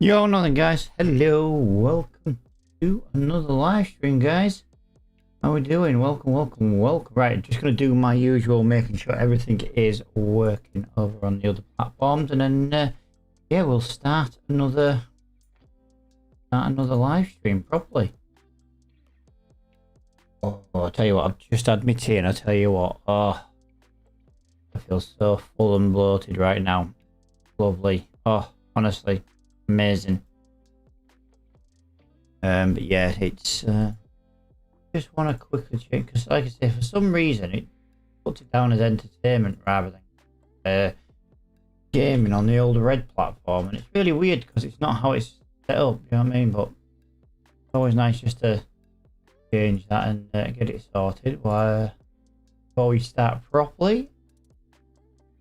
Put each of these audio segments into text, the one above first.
Yo, nothing, guys. Hello, welcome to another live stream, guys. How we doing? Welcome. Right, just gonna do my usual, making sure everything is working over on the other platforms, and then yeah, we'll start another live stream properly. Oh, I tell you what, I've just had my tea, and I tell you what, I feel so full and bloated right now. Lovely. Oh, honestly. Amazing. But yeah, it's just want to quickly check because, like I say, for some reason it puts it down as entertainment rather than gaming on the older Red platform, and it's really weird because it's not how it's set up. You know what I mean? But it's always nice just to change that and get it sorted before we start properly.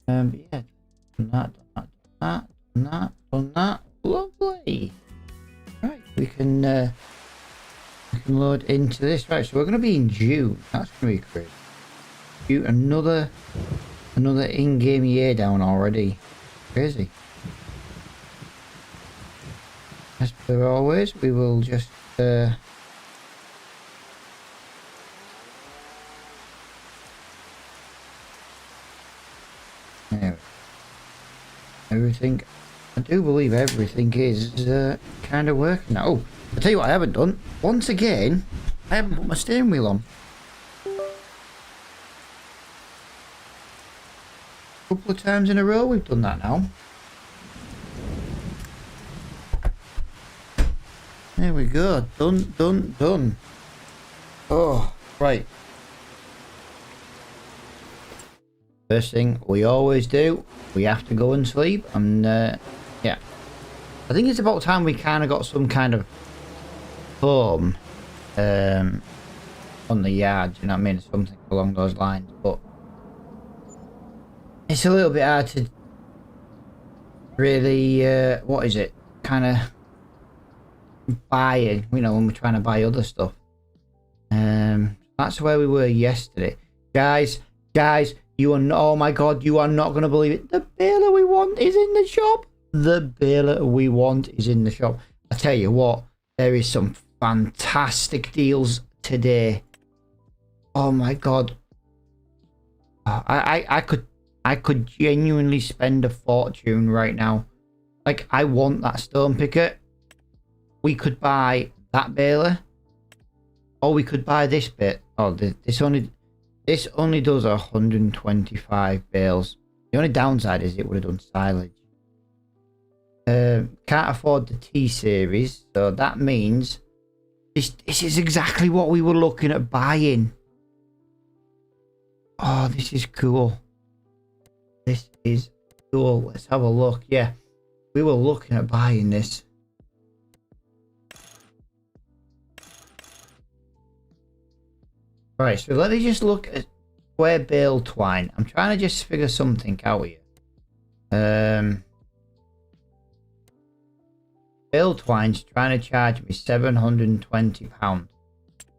But yeah, done that. Lovely. Right, we can load into this. Right, so we're going to be in June. That's going to be crazy. June, another in-game year down already. Crazy. As per always, we will just everything. I do believe everything is kind of working now. Oh, I'll tell you what I haven't done. Once again, I haven't put my steering wheel on. A couple of times in a row we've done that now. There we go. Done. Oh, right. First thing we always do, we have to go and sleep, and yeah, I think it's about time we kind of got some kind of foam on the yard, you know what I mean, something along those lines, but it's a little bit hard to really what is it, kind of buy it, you know, when we're trying to buy other stuff. That's where we were yesterday, guys, you are not, oh my god, you are not going to believe it. The baler we want is in the shop. I tell you what, there is some fantastic deals today. Oh my god. I could genuinely spend a fortune right now. Like, I want that stone picker. We could buy that baler. Or we could buy this bit. Oh, this only does 125 bales. The only downside is it would have done silage. Can't afford the T-Series, so that means this is exactly what we were looking at buying. Oh, this is cool. This is cool. Let's have a look. Yeah, we were looking at buying this. Right, so let me just look at square bale twine. I'm trying to just figure something out here. Bale twine's trying to charge me £720.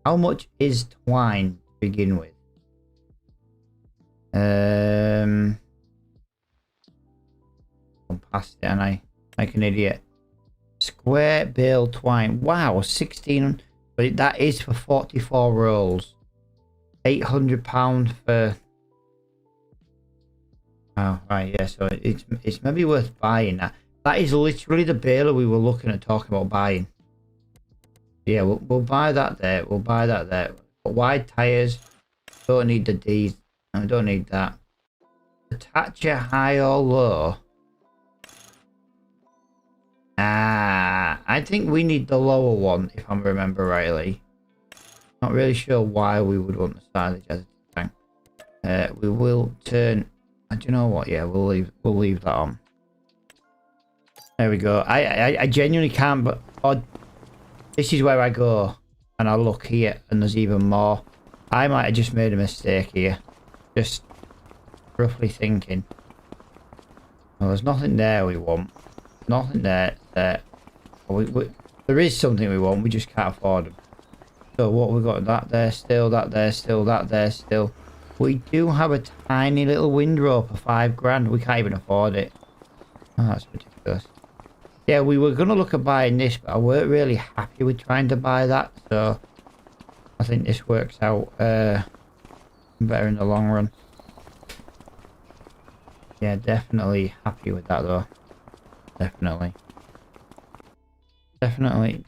How much is twine to begin with? I'm past it, and I like an idiot. Square bale twine. Wow, 16. But that is for 44 rolls. £800 for. Oh right, yeah. So it's maybe worth buying that. That is literally the baler we were looking at talking about buying. Yeah, we'll buy that there. We'll buy that there. But wide tires. Don't need the D's. I don't need that. Attacher high or low. I think we need the lower one if I remember rightly. Not really sure why we would want the silage as a tank. We will turn. Do you know what? Yeah, we'll leave that on. There we go. I genuinely can't. But this is where I go and I look here, and there's even more. I might have just made a mistake here. Just roughly thinking. Well, there's nothing there we want. Nothing there. There is something we want. We just can't afford them. So what we got? That there still, that there still, that there still. We do have a tiny little windrow for £5 grand. We can't even afford it. Oh, that's ridiculous. Yeah, we were going to look at buying this, but I weren't really happy with trying to buy that. So I think this works out better in the long run. Yeah, definitely happy with that though. Definitely. Definitely.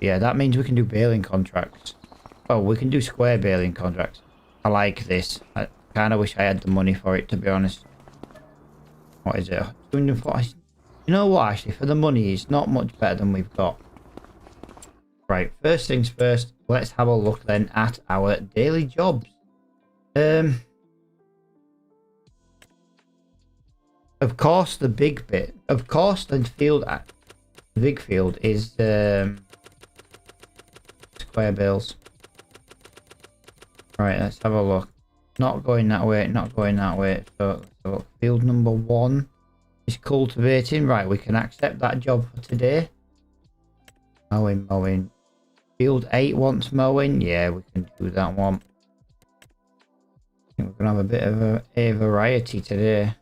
Yeah, that means we can do baling contracts. Oh, we can do square baling contracts. I like this. I kind of wish I had the money for it, to be honest. What is it? 240. You know what, actually, for the money, it's not much better than we've got. Right, first things first, let's have a look then at our daily jobs. Of course, the big bit. Of course, the big field is square bales. Right, let's have a look. Not going that way, not going that way. So field number 1 is cultivating. Right, we can accept that job for today. Mowing. Field 8 wants mowing. Yeah, we can do that one. I think we're going to have a bit of a variety today.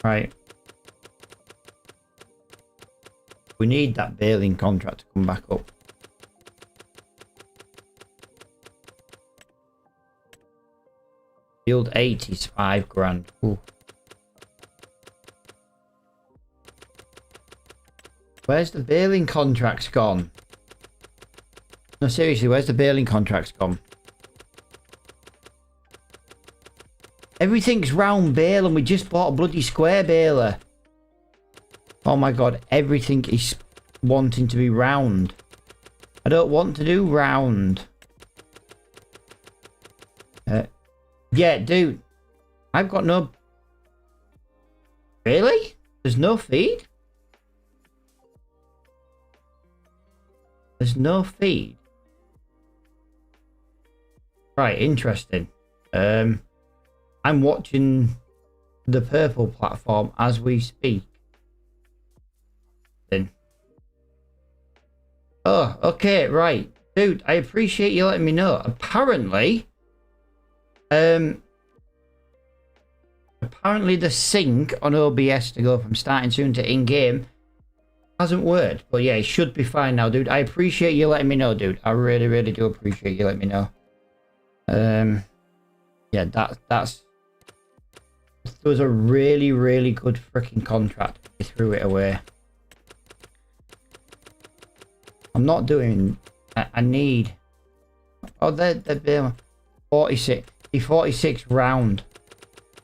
Right. We need that baling contract to come back up. Field 8 is 5 grand. Ooh. Where's the baling contracts gone? No, seriously, where's the baling contracts gone? Everything's round bale and we just bought a bloody square baler. Oh my god, everything is wanting to be round. I don't want to do round. Yeah, dude. I've got no... Really? There's no feed? There's no feed? Right, interesting. I'm watching the purple platform as we speak. Then. Oh, okay, right. Dude, I appreciate you letting me know. Apparently the sync on OBS to go from starting soon to in-game hasn't worked. But yeah, it should be fine now, dude. I appreciate you letting me know, dude. I really, really do appreciate you letting me know. Yeah, that's... There was a really, really good freaking contract. I threw it away. I'm not doing... I need... Oh, they're 46. The 46 round.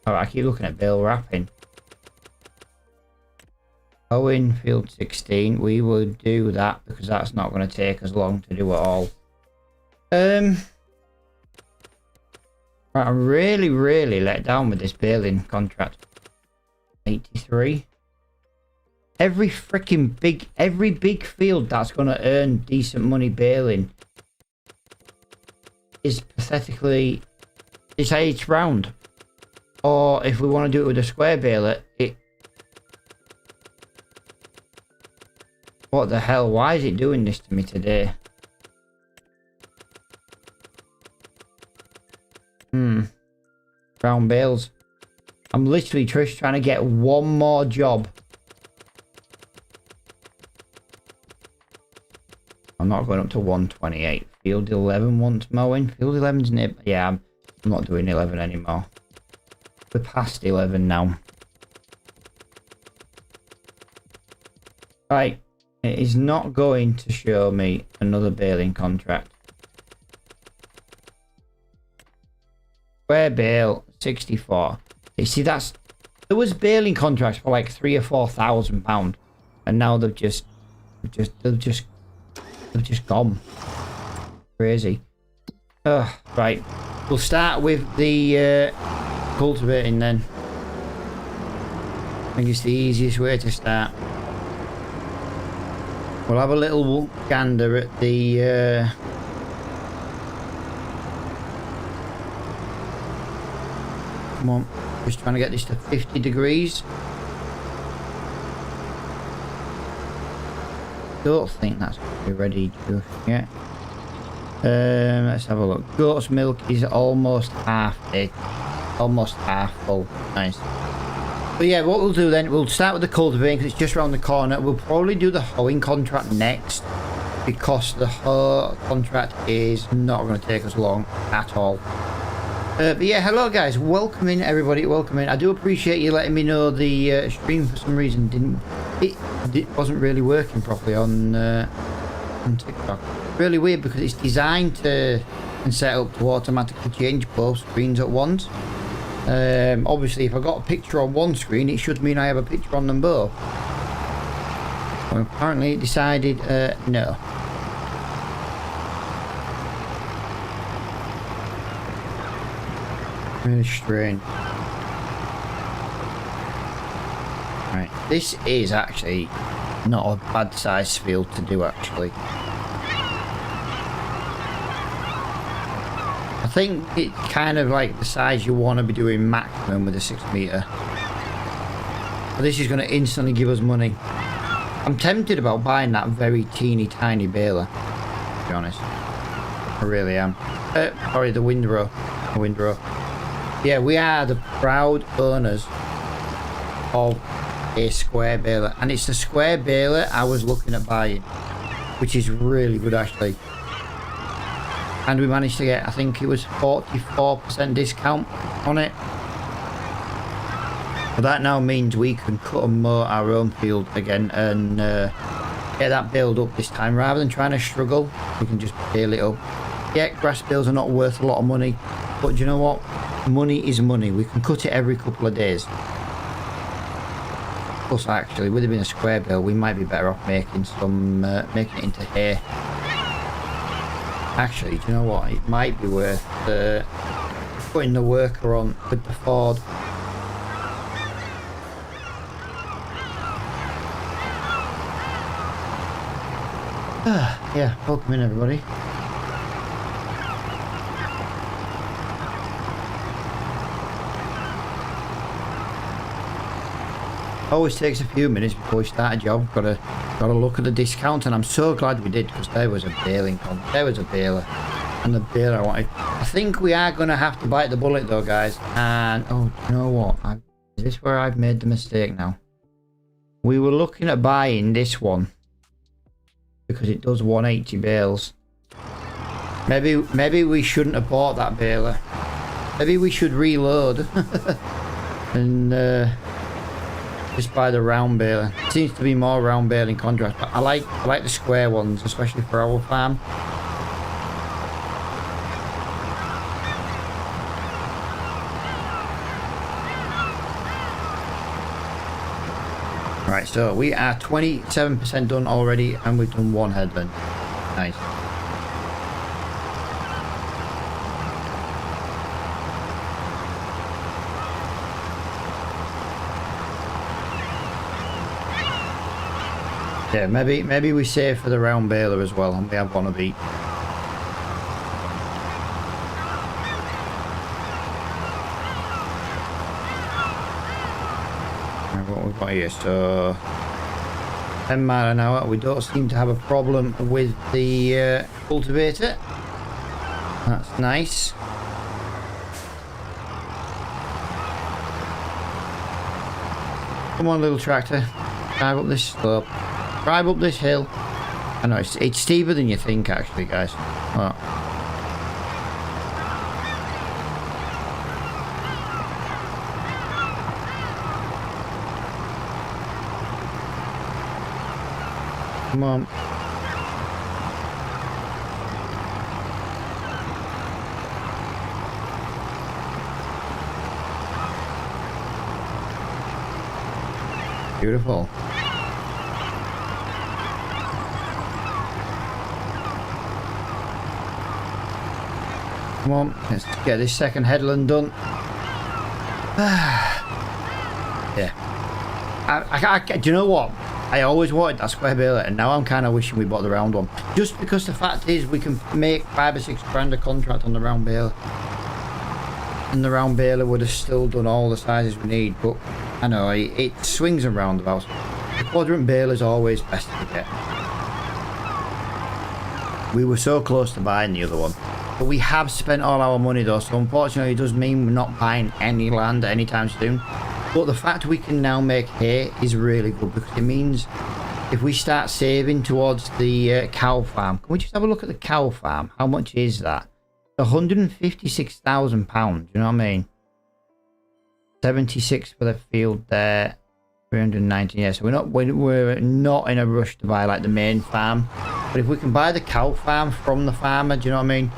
Alright, I keep looking at bale wrapping. Owen, field 16. We will do that because that's not going to take us long to do it all. Right, I'm really, really let down with this baling contract. 83. Every big field that's going to earn decent money baling is pathetically... It's 8 round. Or if we want to do it with a square baler, it... What the hell? Why is it doing this to me today? Brown bales. I'm literally just trying to get one more job. I'm not going up to 128. Field 11 wants mowing. Field 11's near... Yeah, I'm not doing 11 anymore. We're past 11 now. Right. It is not going to show me another baling contract. Square bale, 64. You see, that's... There was baling contracts for like £3,000 or £4,000. And now they've just gone. Crazy. Right. We'll start with the cultivating then. I think it's the easiest way to start. We'll have a little gander at the come on, just trying to get this to 50 degrees. Don't think that's going to be ready just yet. Let's have a look. Goat's milk is almost half it. Almost half full. Nice. But yeah, what we'll do then, we'll start with the cultivating because it's just around the corner. We'll probably do the hoeing contract next because the hoe contract is not going to take us long at all. But yeah, hello guys, welcome in everybody, welcome in. I do appreciate you letting me know the stream for some reason it wasn't really working properly on TikTok. Really weird because it's designed to and set up to automatically change both screens at once. Obviously if I got a picture on one screen it should mean I have a picture on them both. Well, apparently it decided no. Really strange. Right, this is actually not a bad size field to do actually. I think it's kind of like the size you want to be doing maximum with a 6 meter. But this is going to instantly give us money. I'm tempted about buying that very teeny tiny baler, to be honest. I really am. Sorry, the windrow. The windrow. Yeah, we are the proud owners of a square baler, and it's the square baler I was looking at buying, which is really good actually. And we managed to get, I think it was 44% discount on it. But that now means we can cut and mow our own field again and get that baled up this time. Rather than trying to struggle, we can just bale it up. Yeah, grass bales are not worth a lot of money, but do you know what? Money is money. We can cut it every couple of days. Plus, actually, with it being a square bale, we might be better off making some, making it into hay. Actually, do you know what? It might be worth putting the worker on with the Ford. Yeah, welcome in everybody. Always takes a few minutes before we start a job. Gotta look at the discount, and I'm so glad we did because there was a baling there was a baler, and the baler I wanted. I think we are gonna have to bite the bullet though, guys. And oh, you know what? Is this where I've made the mistake now? We were looking at buying this one because it does 180 bales. Maybe we shouldn't have bought that baler. Maybe we should reload and just buy the round baler. It seems to be more round baling contract, but I like the square ones, especially for our farm. Right, so we are 27% done already, and we've done one headland. Nice. Yeah, maybe we save for the round baler as well, and we have one of each. Right, what we've got here, so 10 mile an hour. We don't seem to have a problem with the cultivator. That's nice. Come on, little tractor, drive up this slope. Drive up this hill. I know it's steeper than you think actually, guys. Oh. Come on. Beautiful. Come on, let's get this second headland done. Yeah. Do you know what? I always wanted that square baler, and now I'm kind of wishing we bought the round one. Just because the fact is we can make 5 or 6 grand a contract on the round baler. And the round baler would have still done all the sizes we need, but I know, it swings and roundabouts. The quadrant baler is always best to get. We were so close to buying the other one. But we have spent all our money though, so unfortunately it does mean we're not buying any land anytime soon. But the fact we can now make hay is really good, because it means if we start saving towards the cow farm. Can we just have a look at the cow farm? How much is that? £156,000. You know what I mean? 76 for the field there. 390. Yeah, so we're not in a rush to buy like the main farm. But if we can buy the cow farm from the farmer, do you know what I mean?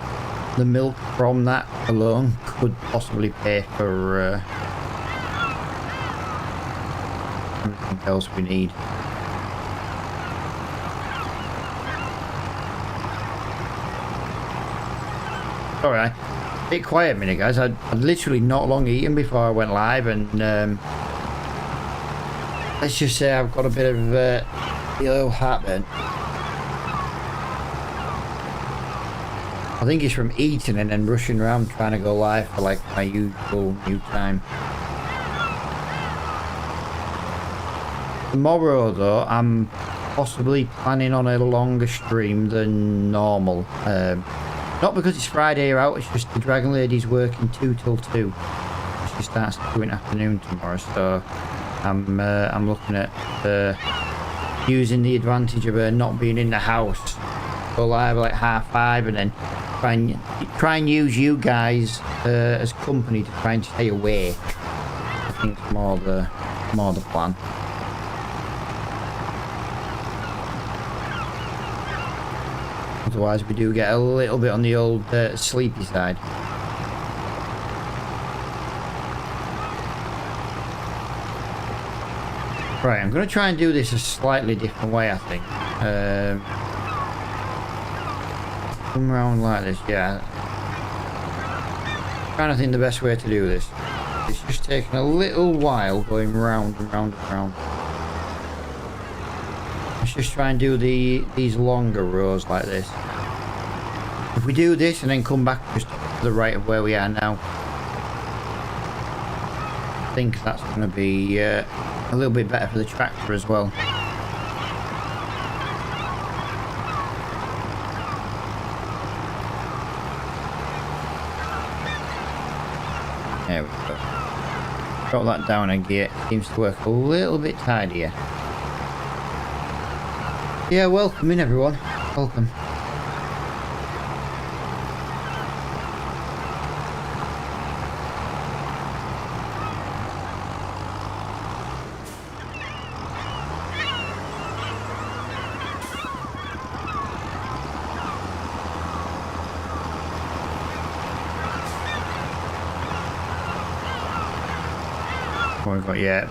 The milk from that alone could possibly pay for everything else we need. Alright, a bit quiet a minute, guys. I'd literally not long eaten before I went live, and let's just say I've got a bit of ill heartburn. I think it's from eating and then rushing around trying to go live for like my usual new time. Tomorrow though, I'm possibly planning on a longer stream than normal. Not because it's Friday or out, it's just the Dragon Lady's working 2 till 2. She starts doing afternoon tomorrow, so I'm looking at using the advantage of her not being in the house. Go live like 5:30 and then try and use you guys as company to try and stay awake. I think it's more the plan. Otherwise we do get a little bit on the old sleepy side. Right, I'm going to try and do this a slightly different way, I think. Come around like this, yeah. Trying to think the best way to do this. It's just taking a little while going round and round and round. Let's just try and do these longer rows like this. If we do this and then come back just to the right of where we are now, I think that's going to be a little bit better for the tractor as well. There we go. Drop that down a gear. Seems to work a little bit tidier. Yeah, welcome in everyone. Welcome.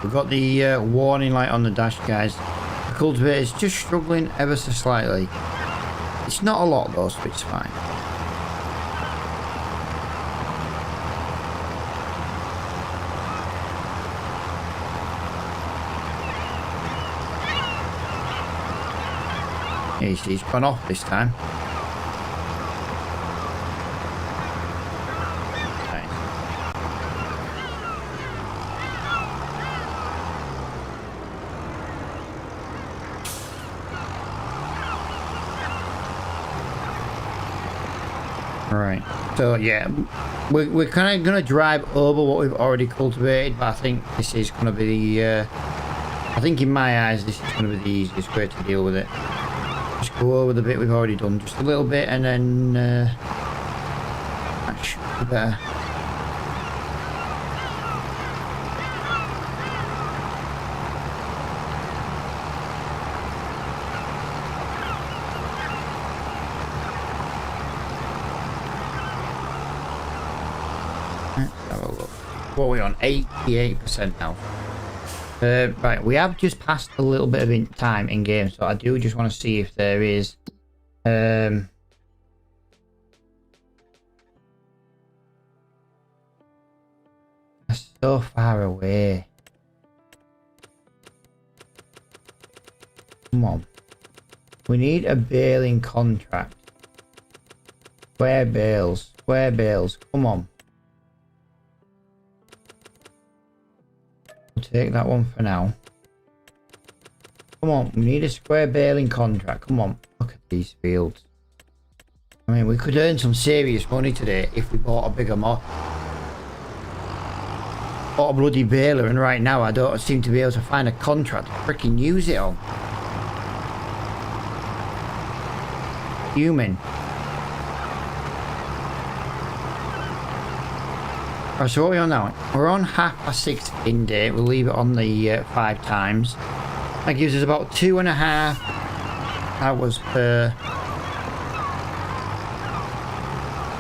We've got the warning light on the dash, guys. The cultivator is just struggling ever so slightly. It's not a lot though, so it's fine. He's gone off this time. Right, so yeah, we're kind of going to drive over what we've already cultivated, but I think this is going to be the, I think in my eyes this is going to be the easiest way to deal with it. Just go over the bit we've already done just a little bit, and then that should be better. What are we on? 88% now. Right, we have just passed a little bit of time in game, so I do just want to see if there is that's so far away. Come on. We need a baling contract. Square bales. Square bales. Come on. We'll take that one for now. Come on, we need a square baling contract. Come on, look at these fields. I mean, we could earn some serious money today if we bought a bigger mod. bought a bloody baler, and right now I don't seem to be able to find a contract to freaking use it on. Human. Right, so what are we on now? We're on 6:30 in day. We'll leave it on the 5 times. That gives us about 2.5 hours per...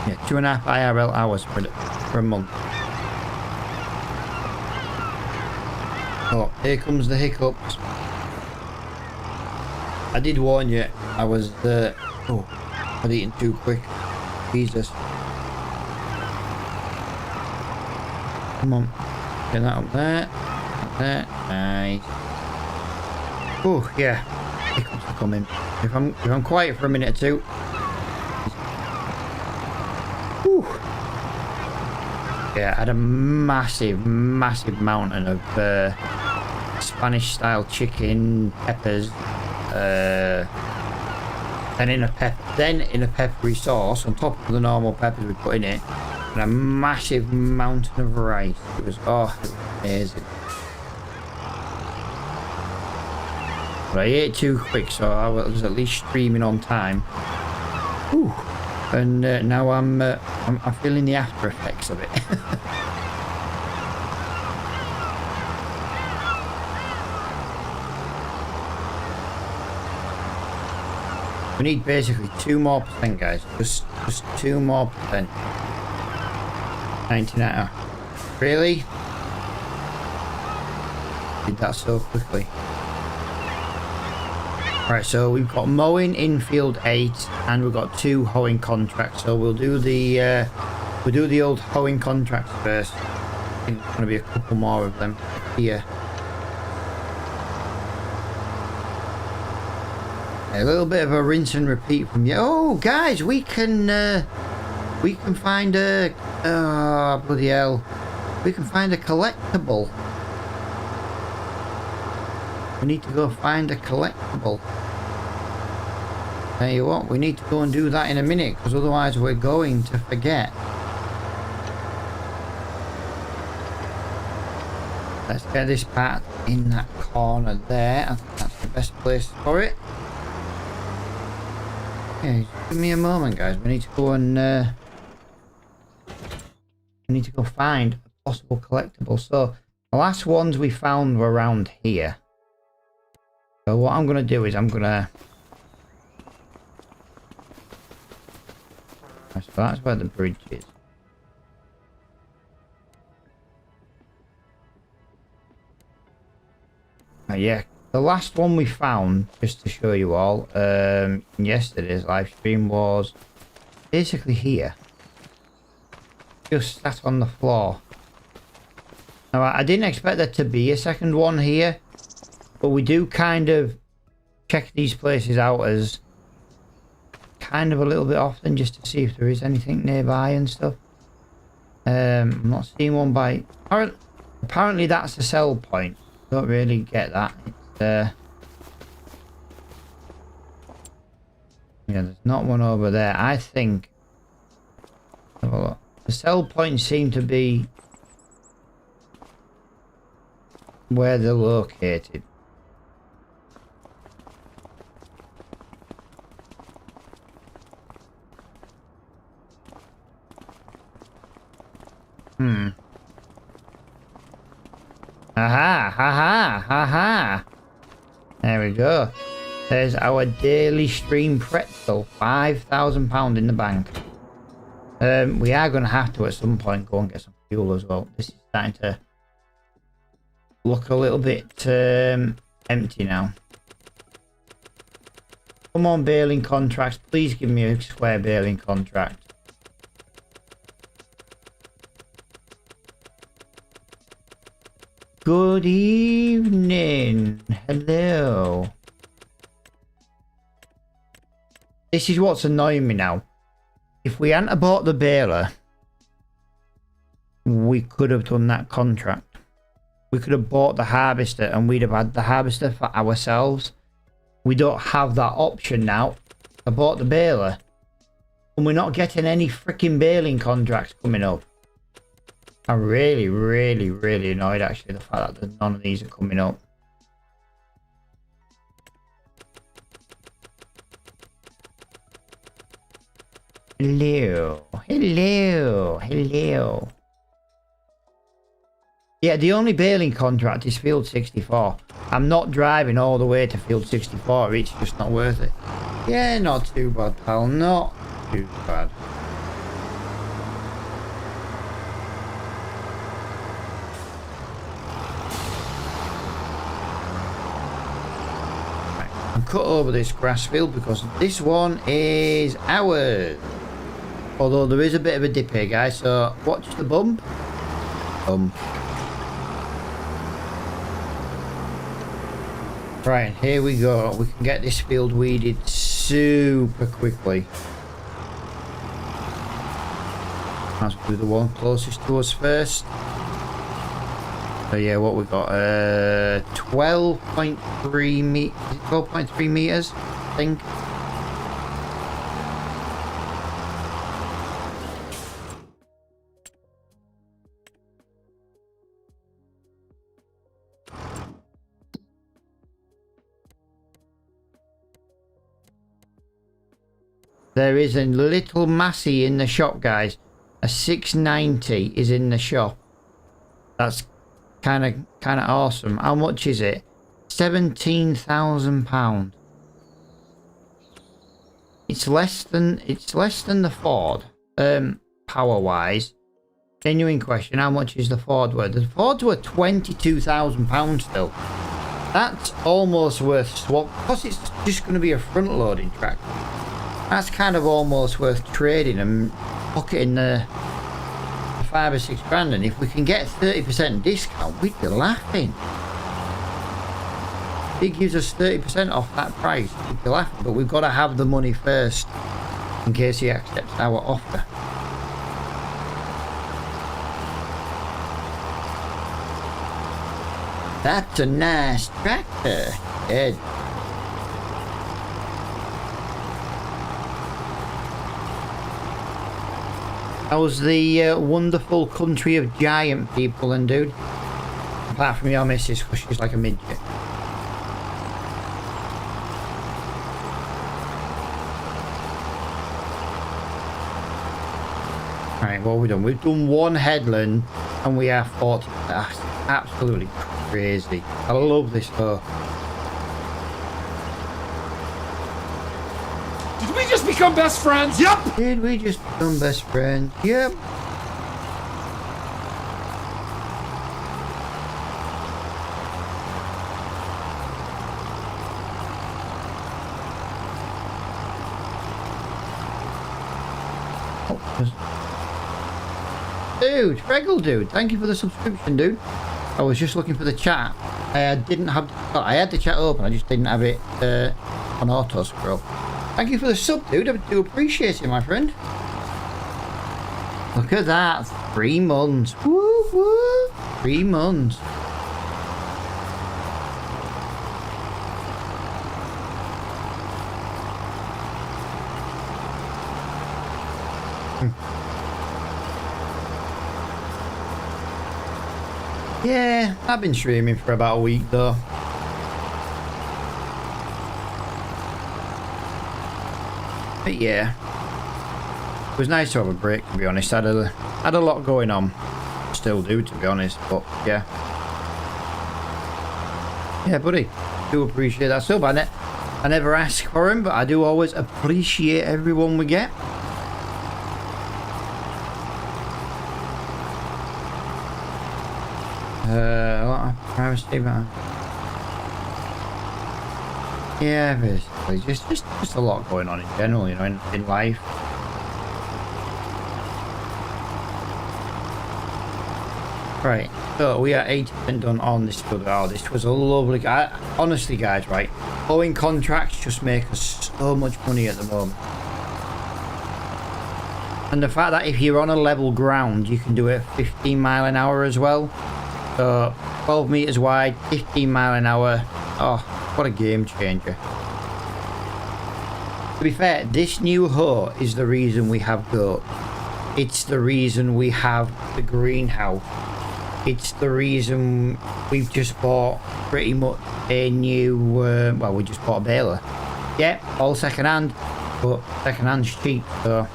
Yeah, 2.5 IRL hours per month. Oh, here comes the hiccups. I did warn you, I was eating too quick. Jesus. Come on. Get that up there. Up there. Nice. Oh, yeah. Hiccups are coming. If I'm quiet for a minute or two. Whew. Yeah, I had a massive mountain of Spanish style chicken, peppers, then in a peppery sauce on top of the normal peppers we put in it, and a massive mountain of rice. It was amazing. But I ate too quick, so I was at least streaming on time. Whew. And now I'm feeling the after effects of it. We need basically 2 more percent, guys. Just 2 more percent. 99. Really? Did that so quickly. Right, so we've got mowing in field 8, and we've got 2 hoeing contracts. So we'll do the old hoeing contracts first. I think there's going to be a couple more of them here. A little bit of a rinse and repeat from you. Oh, guys, we can find a bloody hell. We can find a collectible. We need to go find a collectible. Tell you what, we need to go and do that in a minute, because otherwise we're going to forget. Let's get this part in that corner there. I think that's the best place for it. Okay, give me a moment, guys. We need to go and we need to go find a possible collectible. So the last ones we found were around here. So what I'm gonna do is so that's where the bridge is. Yeah, the last one we found, just to show you all, in yesterday's live stream, was basically here. Just sat on the floor. Now, I didn't expect there to be a second one here, but we do kind of check these places out as kind of a little bit often, just to see if there is anything nearby and stuff. I'm not seeing one by... Apparently that's a sell point. Don't really get that. It's yeah, there's not one over there. I think... Have a look. The sell points seem to be where they're located. Aha, ha ha. There we go. There's our daily stream pretzel. £5,000 in the bank. We are going to have to at some point go and get some fuel as well. This is starting to look a little bit empty now. Come on, baling contracts. Please give me a square baling contract. Good evening. Hello. This is what's annoying me now. If we hadn't bought the baler, we could have done that contract. We could have bought the harvester and we'd have had the harvester for ourselves. We don't have that option now. I bought the baler and we're not getting any freaking baling contracts coming up. I'm really, really, really annoyed actually the fact that none of these are coming up. Hello, hello, hello. Yeah, the only baling contract is Field 64. I'm not driving all the way to Field 64. It's just not worth it. Yeah, not too bad, pal. Not too bad. And cut over this grass field because this one is ours. Although there is a bit of a dip here, guys, so watch the bump. Right, here we go. We can get this field weeded super quickly. Let's do the one closest to us first. So yeah, what we got? 12.3 meters, I think. There is a little Massey in the shop, guys. A 690 is in the shop. That's kind of awesome. How much is it? £17,000. It's less than the Ford. Power wise. Genuine question. How much is the Ford worth? The Fords were £22,000 still. That's almost worth swap because it's just going to be a front loading tractor. That's kind of almost worth trading and pocketing the 5 or 6 grand. And if we can get 30% discount, we'd be laughing. It gives us 30% off that price, we'd be laughing. But we've got to have the money first in case he accepts our offer. That's a nice tractor, Ed. How's the wonderful country of giant people and dude? Apart from your missus, because she's like a midget. Right, what have we done? We've done one headland and we are 40. That's absolutely crazy. I love this though. Did we just become best friends? Yep! Did we just become best friends? Yep. Dude, Reggle dude, thank you for the subscription, dude. I was just looking for the chat. I didn't have, well, I had the chat open, I just didn't have it on auto scroll. Thank you for the sub, dude. I do appreciate it, my friend. Look at that, 3 months. Woo woo, 3 months. Yeah, I've been streaming for about a week though. But yeah, it was nice to have a break, to be honest. I had a lot going on. Still do, to be honest, but yeah. Yeah, buddy, do appreciate that sub. I never ask for him, but I do always appreciate everyone we get. A lot of privacy, man. Yeah, basically, just a lot going on in general, you know, in life. Right, so we are 80% done on this field. Oh, this was a lovely guy. Honestly, guys, right, owing contracts just make us so much money at the moment. And the fact that if you're on a level ground, you can do it 15 mile an hour as well. So 12 meters wide, 15 mile an hour. Oh, what a game changer. To be fair, this new hoe is the reason we have goat. It's the reason we have the greenhouse. It's the reason we've just bought pretty much a new, well, we just bought a baler. Yeah, all second hand, but second hand's cheap, so.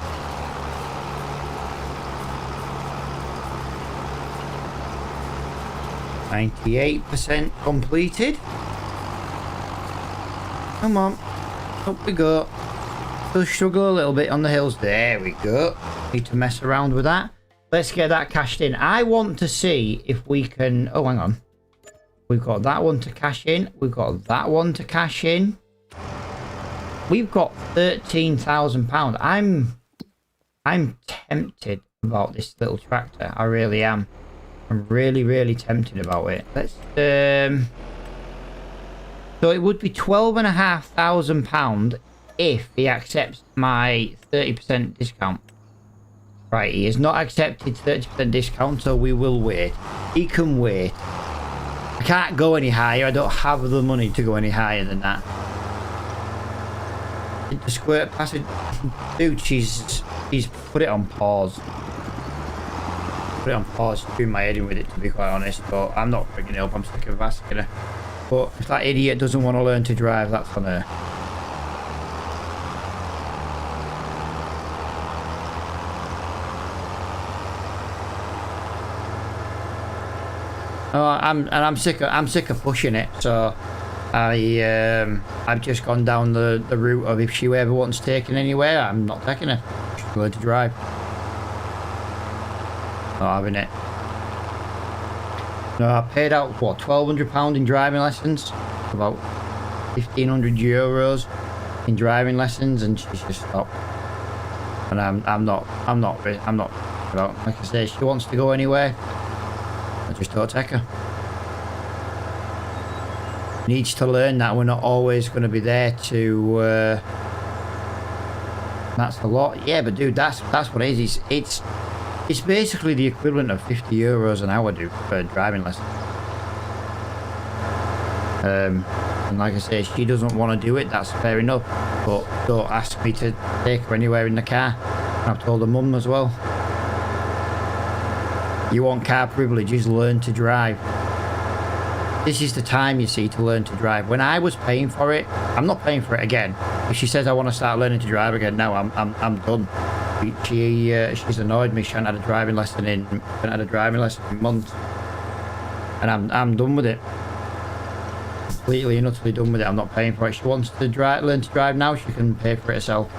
%98 completed. Come on, up we go. Still struggle a little bit on the hills. There we go. Need to mess around with that. Let's get that cashed in. I want to see if we can... Oh, hang on. We've got that one to cash in. We've got that one to cash in. We've got £13,000. I'm tempted about this little tractor. I really am. I'm really, really tempted about it. Let's... So it would be £12,500 if he accepts my 30% discount. Right, he has not accepted 30% discount, so we will wait. He can wait. I can't go any higher. I don't have the money to go any higher than that. The squirt passage... Dude, she's put it on pause. Put it on pause, doing my head in with it, to be quite honest, but I'm not bringing it up. I'm sick of asking her. But if that idiot doesn't want to learn to drive, that's on her. Oh, I'm sick of pushing it, so I've just gone down the route of if she ever wants taken anywhere, I'm not taking her. She'll learn to drive. Not having it. No, I paid out what, £1,200 in driving lessons, about €1,500 in driving lessons, and she's just stopped. And I'm not about, like I say, if she wants to go anywhere, I just don't take her. Needs to learn that we're not always going to be there to. That's a lot, yeah. But dude, that's what it is. It's basically the equivalent of €50 an hour, dude, for driving lessons. And like I say, she doesn't want to do it. That's fair enough. But don't ask me to take her anywhere in the car. And I've told her mum as well. You want car privileges, learn to drive. This is the time, you see, to learn to drive. When I was paying for it, I'm not paying for it again. If she says I want to start learning to drive again, no, I'm done. She's annoyed me. She hasn't had a driving lesson in months, and I'm done with it. Completely and utterly done with it. I'm not paying for it. She wants to learn to drive now. She can pay for it herself.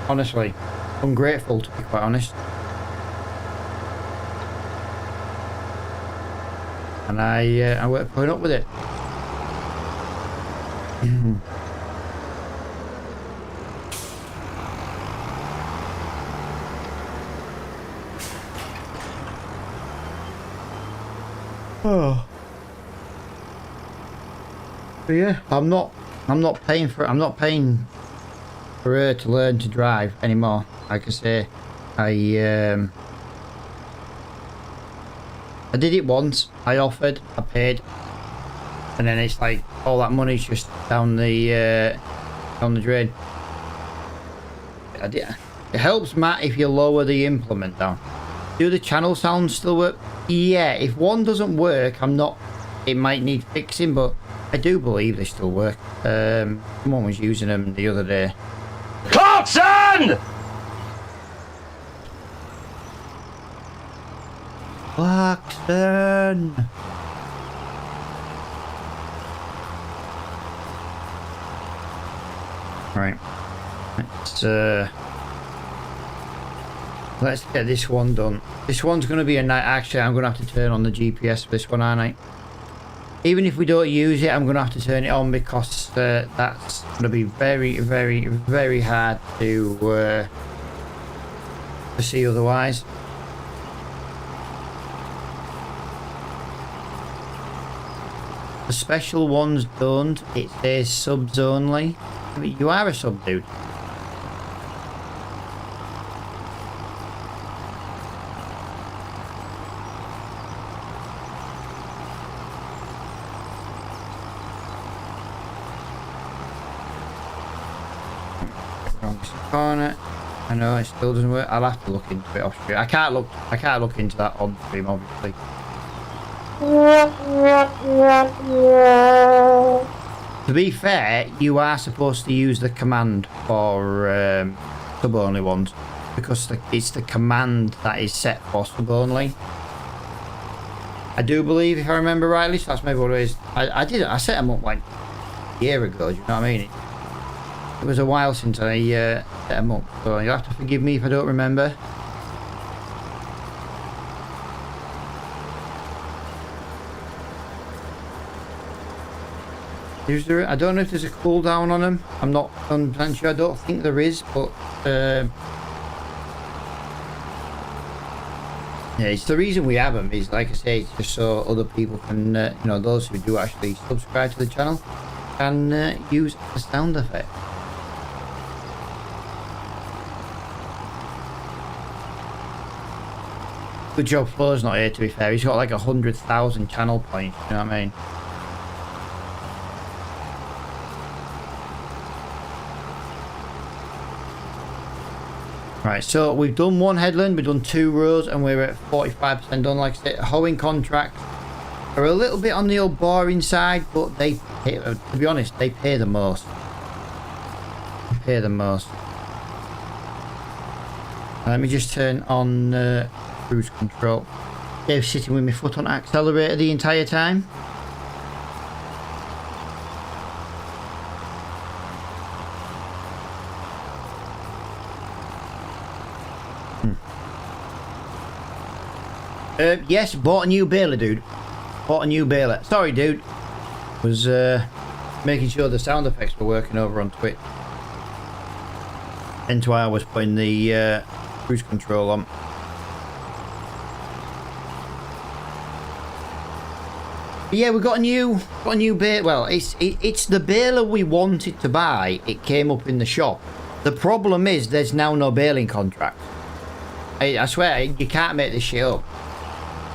Honestly, ungrateful, to be quite honest. And I weren't putting up with it. Oh. But yeah, I'm not paying for her to learn to drive anymore. Like I say, I did it once. I offered, I paid, and then it's like all that money's just down the drain. It helps, Matt, if you lower the implement down. Do the channel sounds still work? Yeah, if one doesn't work, it might need fixing, but I do believe they still work. Someone was using them the other day. Clarkson! Clarkson! Right. Let's get this one done. This one's going to be a night. Actually, I'm going to have to turn on the GPS for this one, aren't I? Even if we don't use it, I'm going to have to turn it on because that's going to be very, very, very hard to see otherwise. The special ones don't. It says subs only. I mean, you are a sub, dude. Corner. I know it still doesn't work. I'll have to look into it off stream. I can't look into that on stream, obviously. To be fair, you are supposed to use the command for sub-only ones because it's the command that is set for sub-only. I do believe, if I remember rightly, so that's maybe what it is. I set them up like a year ago, do you know what I mean? It was a while since I set them up, so you'll have to forgive me if I don't remember. I don't know if there's a cooldown on them. I'm not 100% sure. I don't think there is, but yeah, it's the reason we have them is, like I say, it's just so other people can, you know, those who do actually subscribe to the channel can use the sound effect. Good job Flo's not here, to be fair. He's got like 100,000 channel points, you know what I mean? Right, so we've done one headland, we've done 2 rows, and we're at 45% done. Like I said, hoeing contracts are a little bit on the old boring side, but they pay, to be honest, they pay the most. They pay the most. Let me just turn on cruise control. Dave's sitting with my foot on accelerator the entire time. Yes, bought a new baler, dude. Bought a new baler. Sorry, dude. Was making sure the sound effects were working over on Twitch. Hence why I was putting the cruise control on. But yeah, we got a new baler. Well, it's the baler we wanted to buy. It came up in the shop. The problem is there's now no baling contract. I swear you can't make this shit up.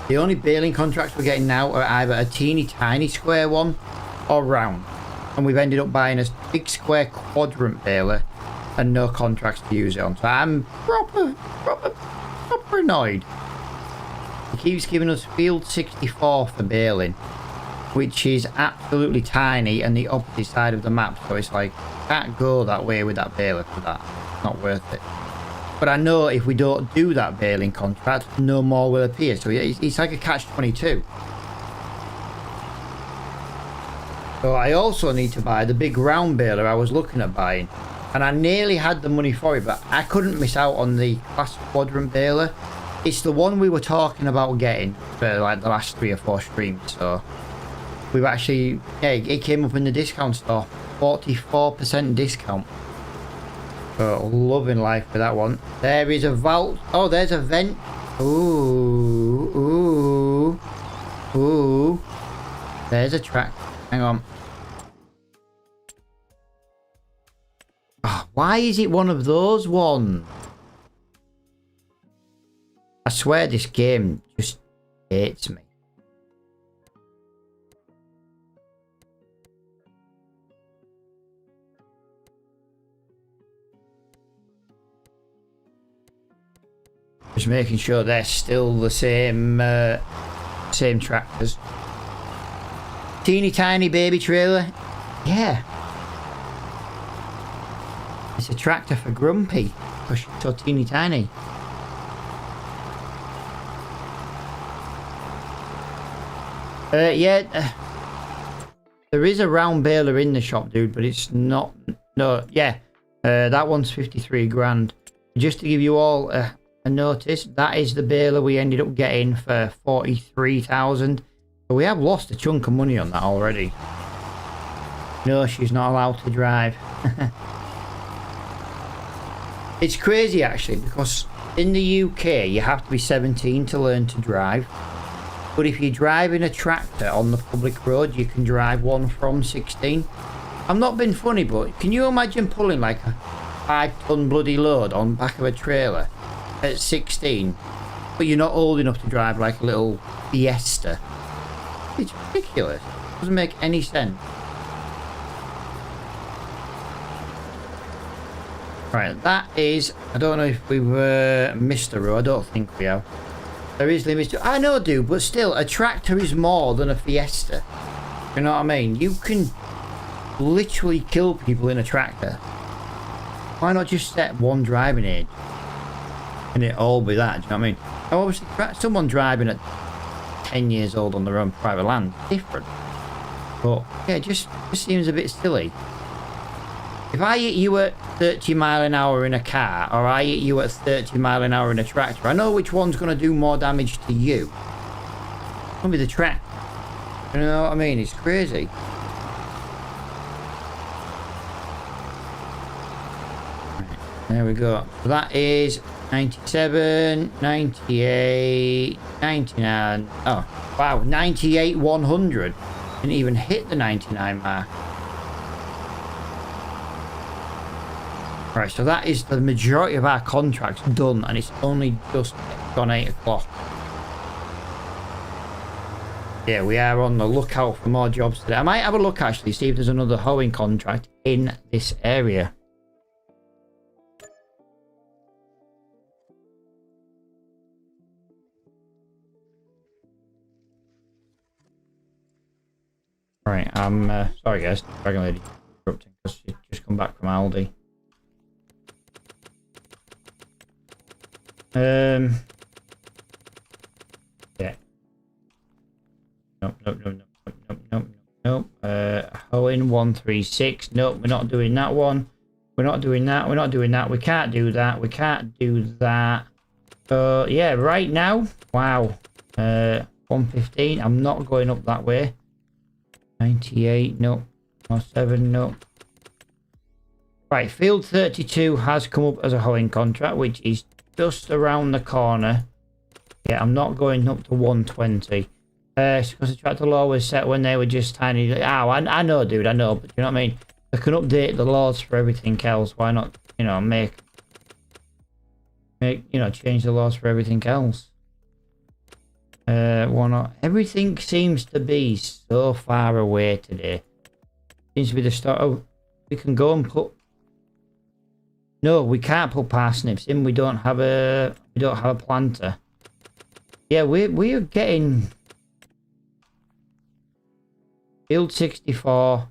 The only baling contracts we're getting now are either a teeny tiny square one or round. And we've ended up buying a big square quadrant baler and no contracts to use it on. So I'm proper annoyed. He keeps giving us field 64 for baling, which is absolutely tiny and the opposite side of the map. So it's like, can't go that way with that baler for that. It's not worth it. But I know if we don't do that baling contract, no more will appear. So it's like a catch-22. So I also need to buy the big round baler I was looking at buying. And I nearly had the money for it, but I couldn't miss out on the class quadrant baler. It's the one we were talking about getting for like the last 3 or 4 streams. So we've actually, yeah, it came up in the discount store. 44% discount. Oh, loving life for that one. There is a vault. Oh, there's a vent. Ooh. There's a track. Hang on. Oh, why is it one of those ones? I swear this game just hates me. Just making sure they're still the same tractors. Teeny tiny baby trailer. Yeah. It's a tractor for Grumpy. Because she's so teeny tiny. Yeah. There is a round baler in the shop, dude, but it's not. No, yeah. That one's 53 grand. Just to give you all a notice, that is the baler we ended up getting for 43,000. So we have lost a chunk of money on that already. No, she's not allowed to drive. It's crazy actually, because in the UK you have to be 17 to learn to drive. But if you're driving a tractor on the public road, you can drive one from 16. I'm not being funny, but can you imagine pulling like a 5-ton bloody load on the back of a trailer at 16, but you're not old enough to drive like a little Fiesta? It's ridiculous. It doesn't make any sense. Right, that is... I don't know if we've missed a row. I don't think we have. There is limits to... I know, dude, but still, a tractor is more than a Fiesta. You know what I mean? You can literally kill people in a tractor. Why not just set one driving age? And it all be that, do you know what I mean? Now, obviously, someone driving at 10 years old on their own private land, different. But, yeah, it just seems a bit silly. If I hit you at 30 mile an hour in a car, or I hit you at 30 mile an hour in a tractor, I know which one's going to do more damage to you. It's going to be the tractor. You know what I mean? It's crazy. Right, there we go. So that is 97, 98, 99. Oh, wow. 98, 100. Didn't even hit the 99 mark. Right, so that is the majority of our contracts done, and it's only just gone 8 o'clock. Yeah, we are on the lookout for more jobs today. I might have a look actually, see if there's another hoeing contract in this area. Right, I'm sorry guys, Dragon Lady interrupting because she's just come back from Aldi. Yeah. Nope. Hoeing 136. Nope, we're not doing that one. We're not doing that. We're not doing that. We can't do that. We can't do that. Yeah, right now. Wow. 115. I'm not going up that way. 98. Nope. 07. Nope. Right, Field 32 has come up as a hoeing contract, which is just around the corner. Yeah, I'm not going up to 120. Because the tractor law was set when they were just tiny. Oh, I know, dude, I know. But you know what I mean? They can update the laws for everything else. Why not, you know, change the laws for everything else? Why not? Everything seems to be so far away today. Seems to be the start. Oh, we can go and put... No, we can't put parsnips in. We don't have a planter. Yeah, we're getting Field 64.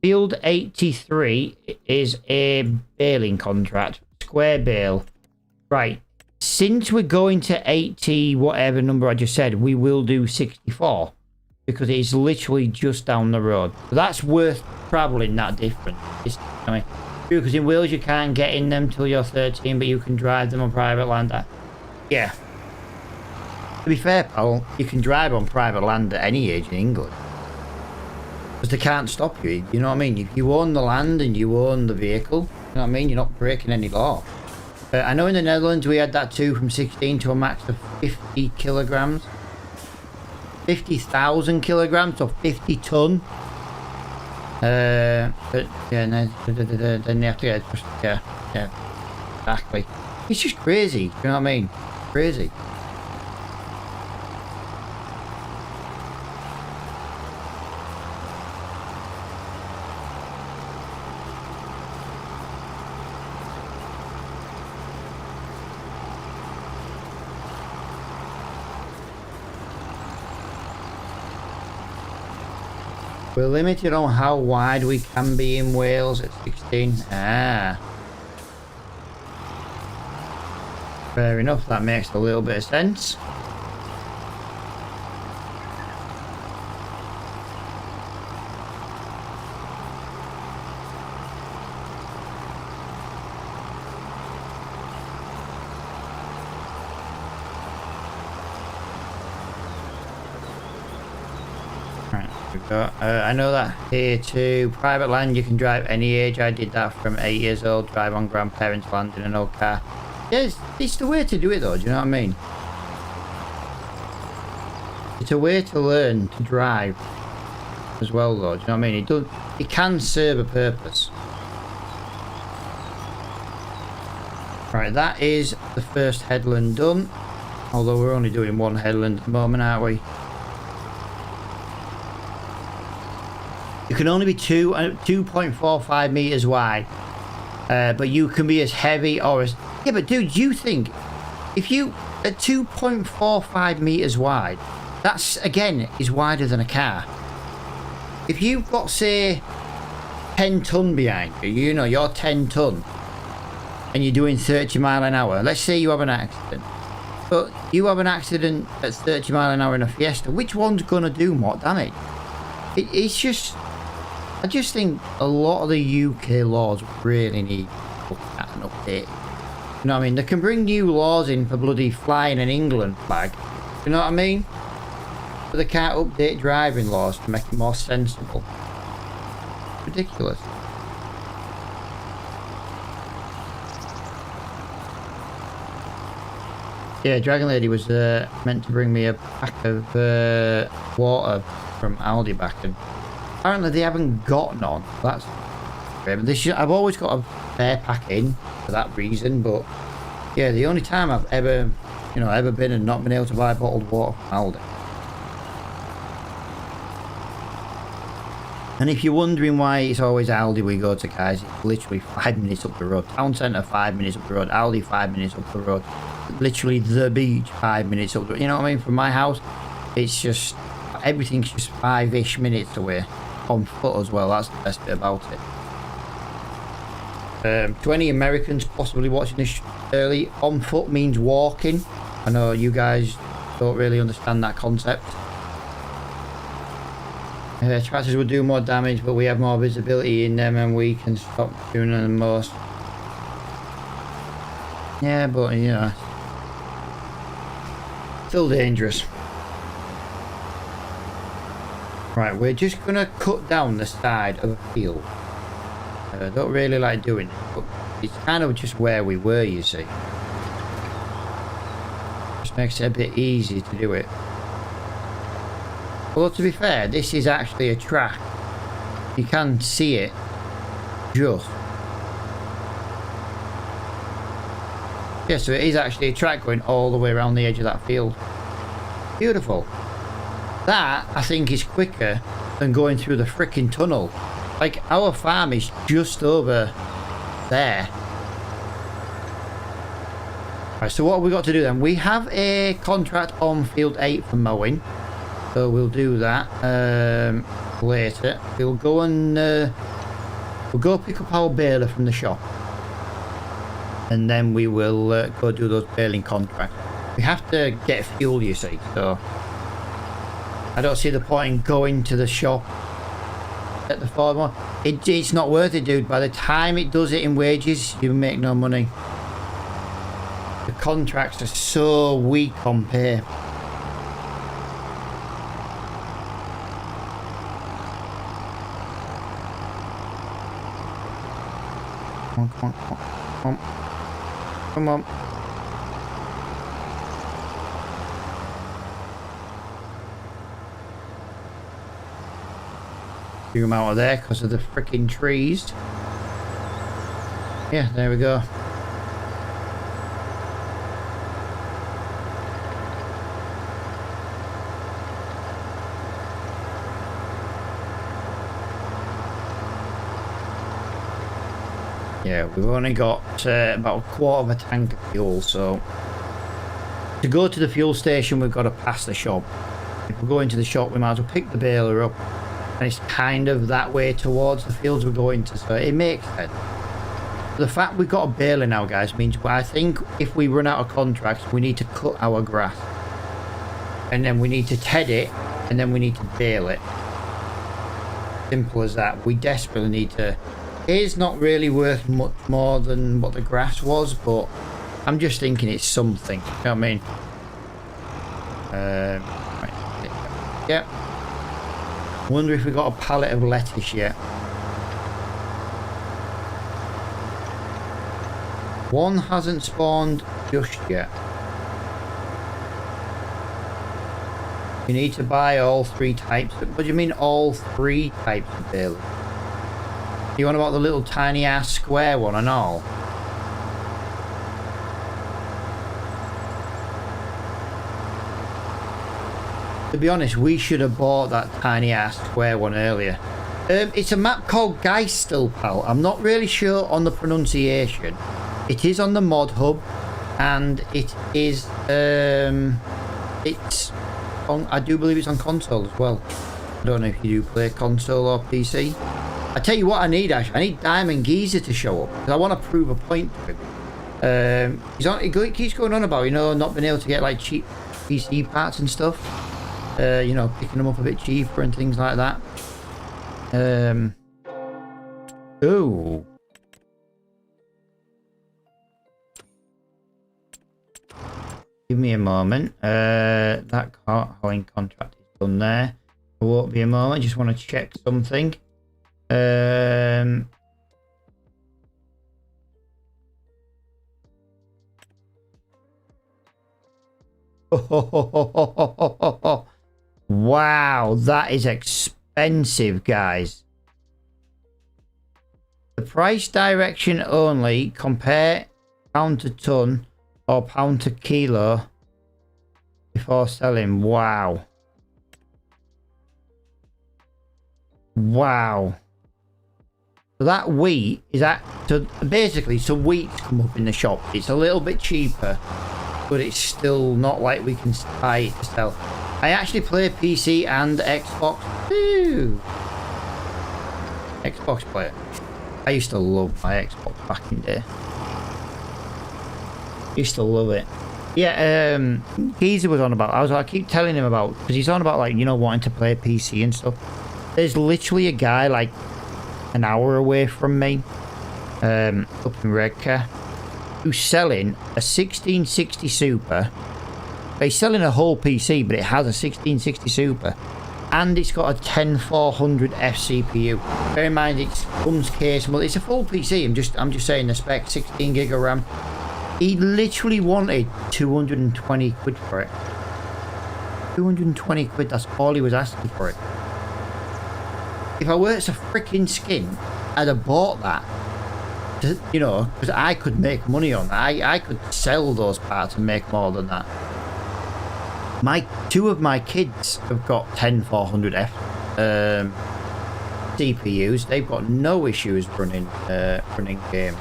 Field 83 is a baling contract. Square bale. Right. Since we're going to 80, whatever number I just said, we will do 64. Because it's literally just down the road. So that's worth travelling that difference. I mean, because in Wales you can't get in them till you're 13, but you can drive them on private land. Yeah. To be fair, pal, you can drive on private land at any age in England. Because they can't stop you, you know what I mean? If you own the land and you own the vehicle, you know what I mean? You're not breaking any law. I know in the Netherlands we had that too, from 16 to a max of 50 kilograms. 50,000 kilograms, or 50 ton. But yeah, no, then they have to get pushed. Yeah, exactly. It's just crazy. You know what I mean? Crazy. We're limited on how wide we can be in Wales at 16. Ah. Fair enough, that makes a little bit of sense. I know that here too, private land you can drive any age. I did that from 8 years old, drive on grandparents' land in an old car. Yeah, it's the way to do it though, do you know what I mean? It's a way to learn to drive as well though, do you know what I mean? It can serve a purpose. Right, that is the first headland done. Although we're only doing one headland at the moment, aren't we? You can only be 2.45 meters wide. But you can be as heavy or as... Yeah, but dude, you think if you at 2.45 meters wide, that's again is wider than a car. If you've got, say, 10 ton behind you, you know, you're 10 ton and you're doing 30 mile an hour. Let's say you have an accident, but you have an accident at 30 mile an hour in a Fiesta. Which one's gonna do more damage? It's just, I just think a lot of the UK laws really need looked at and updated. You know what I mean? They can bring new laws in for bloody flying an England flag. You know what I mean? But they can't update driving laws to make it more sensible. Ridiculous. Yeah, Dragon Lady was meant to bring me a pack of water from Aldi back, and apparently they haven't got none. That's great. But I've always got a spare pack in for that reason. But yeah, the only time I've ever, ever been and not been able to buy bottled water from Aldi. And if you're wondering why it's always Aldi we go to, guys, it's literally 5 minutes up the road. Town centre 5 minutes up the road. Aldi 5 minutes up the road. Literally the beach 5 minutes up the road. You know what I mean? From my house, it's just, everything's just 5-ish minutes away. On foot as well, that's the best bit about it. To any Americans possibly watching this early, on foot means walking. I know you guys don't really understand that concept. Tractors will do more damage, but we have more visibility in them and we can stop doing them most. Yeah, but still dangerous. Right, we're just gonna cut down the side of a field. I don't really like doing it, but it's kind of just where we were, you see. Just makes it a bit easy to do it. Well, to be fair, this is actually a track. You can see it. Just. Yeah, so it is actually a track going all the way around the edge of that field. Beautiful. That, I think, is quicker than going through the frickin' tunnel. Like, our farm is just over there. Right, so what have we got to do then? We have a contract on field 8 for mowing. So we'll do that later. We'll go and we'll go pick up our baler from the shop, and then we will go do those baling contracts. We have to get fuel, you see, so I don't see the point in going to the shop at the Ford one. It's not worth it, dude. By the time it does it in wages, you make no money. The contracts are so weak on pay. Come on, come on, come on. Come on. Get him out of there because of the freaking trees. Yeah, there we go. Yeah, we've only got about a quarter of a tank of fuel, so to go to the fuel station we've got to pass the shop. If we go into the shop we might as well pick the baler up, and it's kind of that way towards the fields we're going to, so it makes sense. The fact we've got a baler now, guys, means I think if we run out of contracts we need to cut our grass, and then we need to ted it, and then we need to bale it. Simple as that. We desperately need to. It is not really worth much more than what the grass was, but I'm just thinking it's something. You know what I mean? Right. Yep. Wonder if we got a pallet of lettuce yet. One hasn't spawned just yet. You need to buy all 3 types. What do you mean all 3 types of baler? You want about the little tiny ass square one and all? To be honest, we should have bought that tiny ass square one earlier. It's a map called Geistel, pal. I'm not really sure on the pronunciation. It is on the mod hub, and it is it's on, I do believe it's on console as well. I don't know if you do play console or PC. I tell you what I need, Ash. I need Diamond Geezer to show up because I want to prove a point to him. He keeps going on about, you know, not being able to get like cheap PC parts and stuff. You know, picking them up a bit cheaper and things like that. Ooh. Give me a moment. That hauling contract is done there. It won't be a moment. Just want to check something. Wow, that is expensive, guys. The price direction only. Compare pound to ton or pound to kilo before selling. Wow. Wow. So that wheat is at, so basically some wheat's come up in the shop. It's a little bit cheaper, but it's still not like we can buy it to sell. I actually play PC and Xbox too. Xbox player. I used to love my Xbox back in the day. Used to love it. Yeah, Geezer was on about, I keep telling him about, because he's on about, like, you know, wanting to play PC and stuff. There's literally a guy like an hour away from me, up in Redcar, who's selling a 1660 Super. He's selling a whole PC, but it has a 1660 Super, and it's got a 10400F CPU. Bear in mind, it comes caseable. It's a full PC. I'm just saying the spec, 16 gig of RAM. He literally wanted 220 quid for it. 220 quid. That's all he was asking for it. If I were a freaking skin, I'd have bought that. You know, because I could make money on that. I could sell those parts and make more than that. Two of my kids have got 10400F CPUs. They've got no issues running games.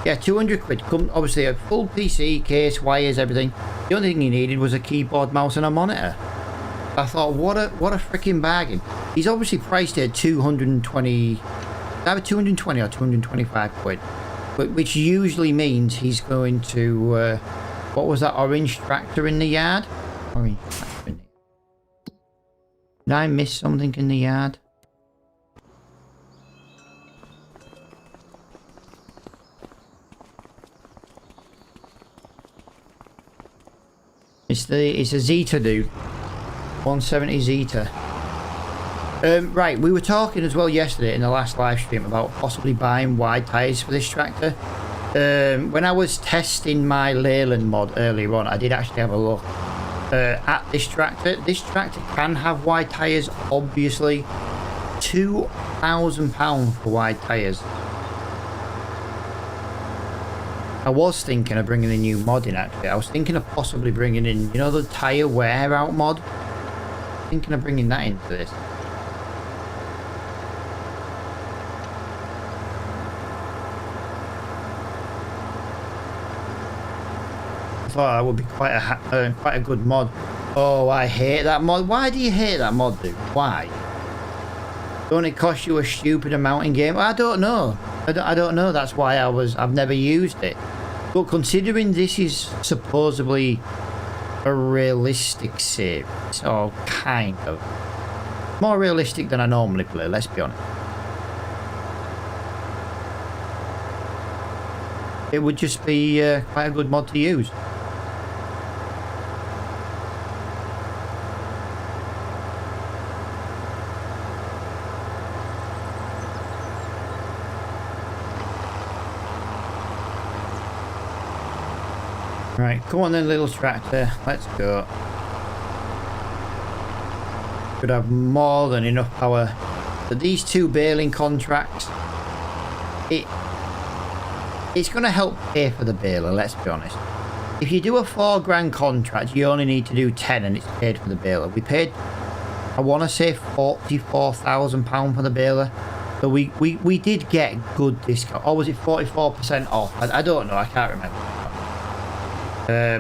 Yeah, 200 quid. Obviously a full PC, case, wires, everything. The only thing he needed was a keyboard, mouse, and a monitor. I thought, what a freaking bargain. He's obviously priced it at 220, either 220 or 225 quid, which usually means he's going to, what was that orange tractor in the yard? Orange tractor in the yard. Did I miss something in the yard? It's a Zeta dude. 170 Zeta. Right, we were talking as well yesterday in the last live stream about possibly buying wide tyres for this tractor. When I was testing my Leyland mod earlier on, I did actually have a look at this tractor. This tractor can have wide tyres, obviously. £2,000 for wide tyres. I was thinking of bringing a new mod in, actually. I was thinking of possibly bringing in, you know, the tyre wear out mod. Thinking of bringing that into this. I thought that would be quite a good mod. Oh, I hate that mod. Why do you hate that mod, dude? Why? Don't it cost you a stupid amount in game? I don't know. I don't know. That's why I've never used it. But considering this is supposedly a realistic save, or kind of more realistic than I normally play, let's be honest, it would just be quite a good mod to use. Right, come on then, little tractor. Let's go. Could have more than enough power. But these two baling contracts, it's going to help pay for the baler, let's be honest. If you do a £4 grand contract, you only need to do 10 and it's paid for the baler. We paid I want to say £44,000 for the baler. So we did get good discount. Or was it 44% off? I don't know. I can't remember.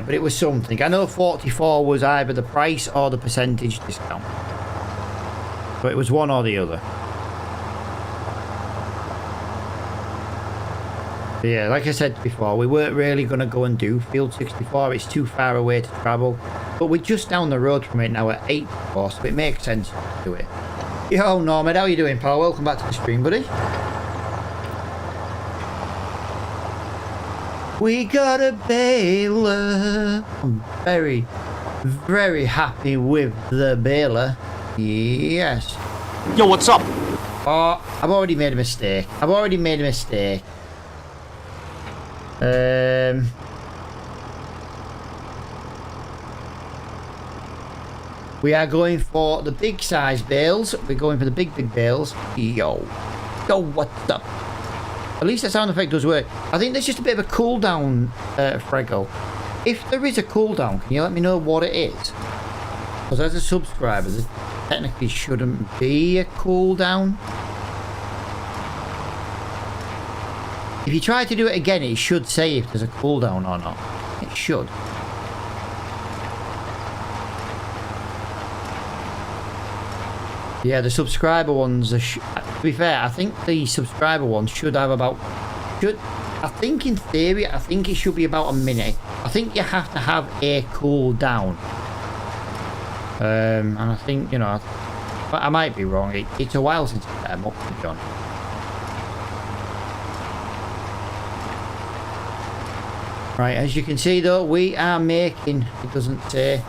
But it was something. I know 44 was either the price or the percentage discount. But it was one or the other. But yeah, like I said before, we weren't really going to go and do Field 64. It's too far away to travel. But we're just down the road from it now at 84, so it makes sense to do it. Yo, Norman, how you doing, pal? Welcome back to the stream, buddy. We got a baler. I'm very, very happy with the baler. Yes. Yo, what's up? Oh, I've already made a mistake. We are going for the big size bales. We're going for the big bales. Yo, what's up? At least that sound effect does work. I think there's just a bit of a cooldown, Frego. If there is a cooldown, can you let me know what it is? Because as a subscriber, there technically shouldn't be a cooldown. If you try to do it again, it should say if there's a cooldown or not. It should. Yeah, the subscriber ones are... to be fair, I think the subscriber ones should have about... I think in theory, I think it should be about a minute. I think you have to have a cooldown. And I think, you know... But I might be wrong. It's a while since I set them up for John. Right, as you can see though, we are making... It doesn't say...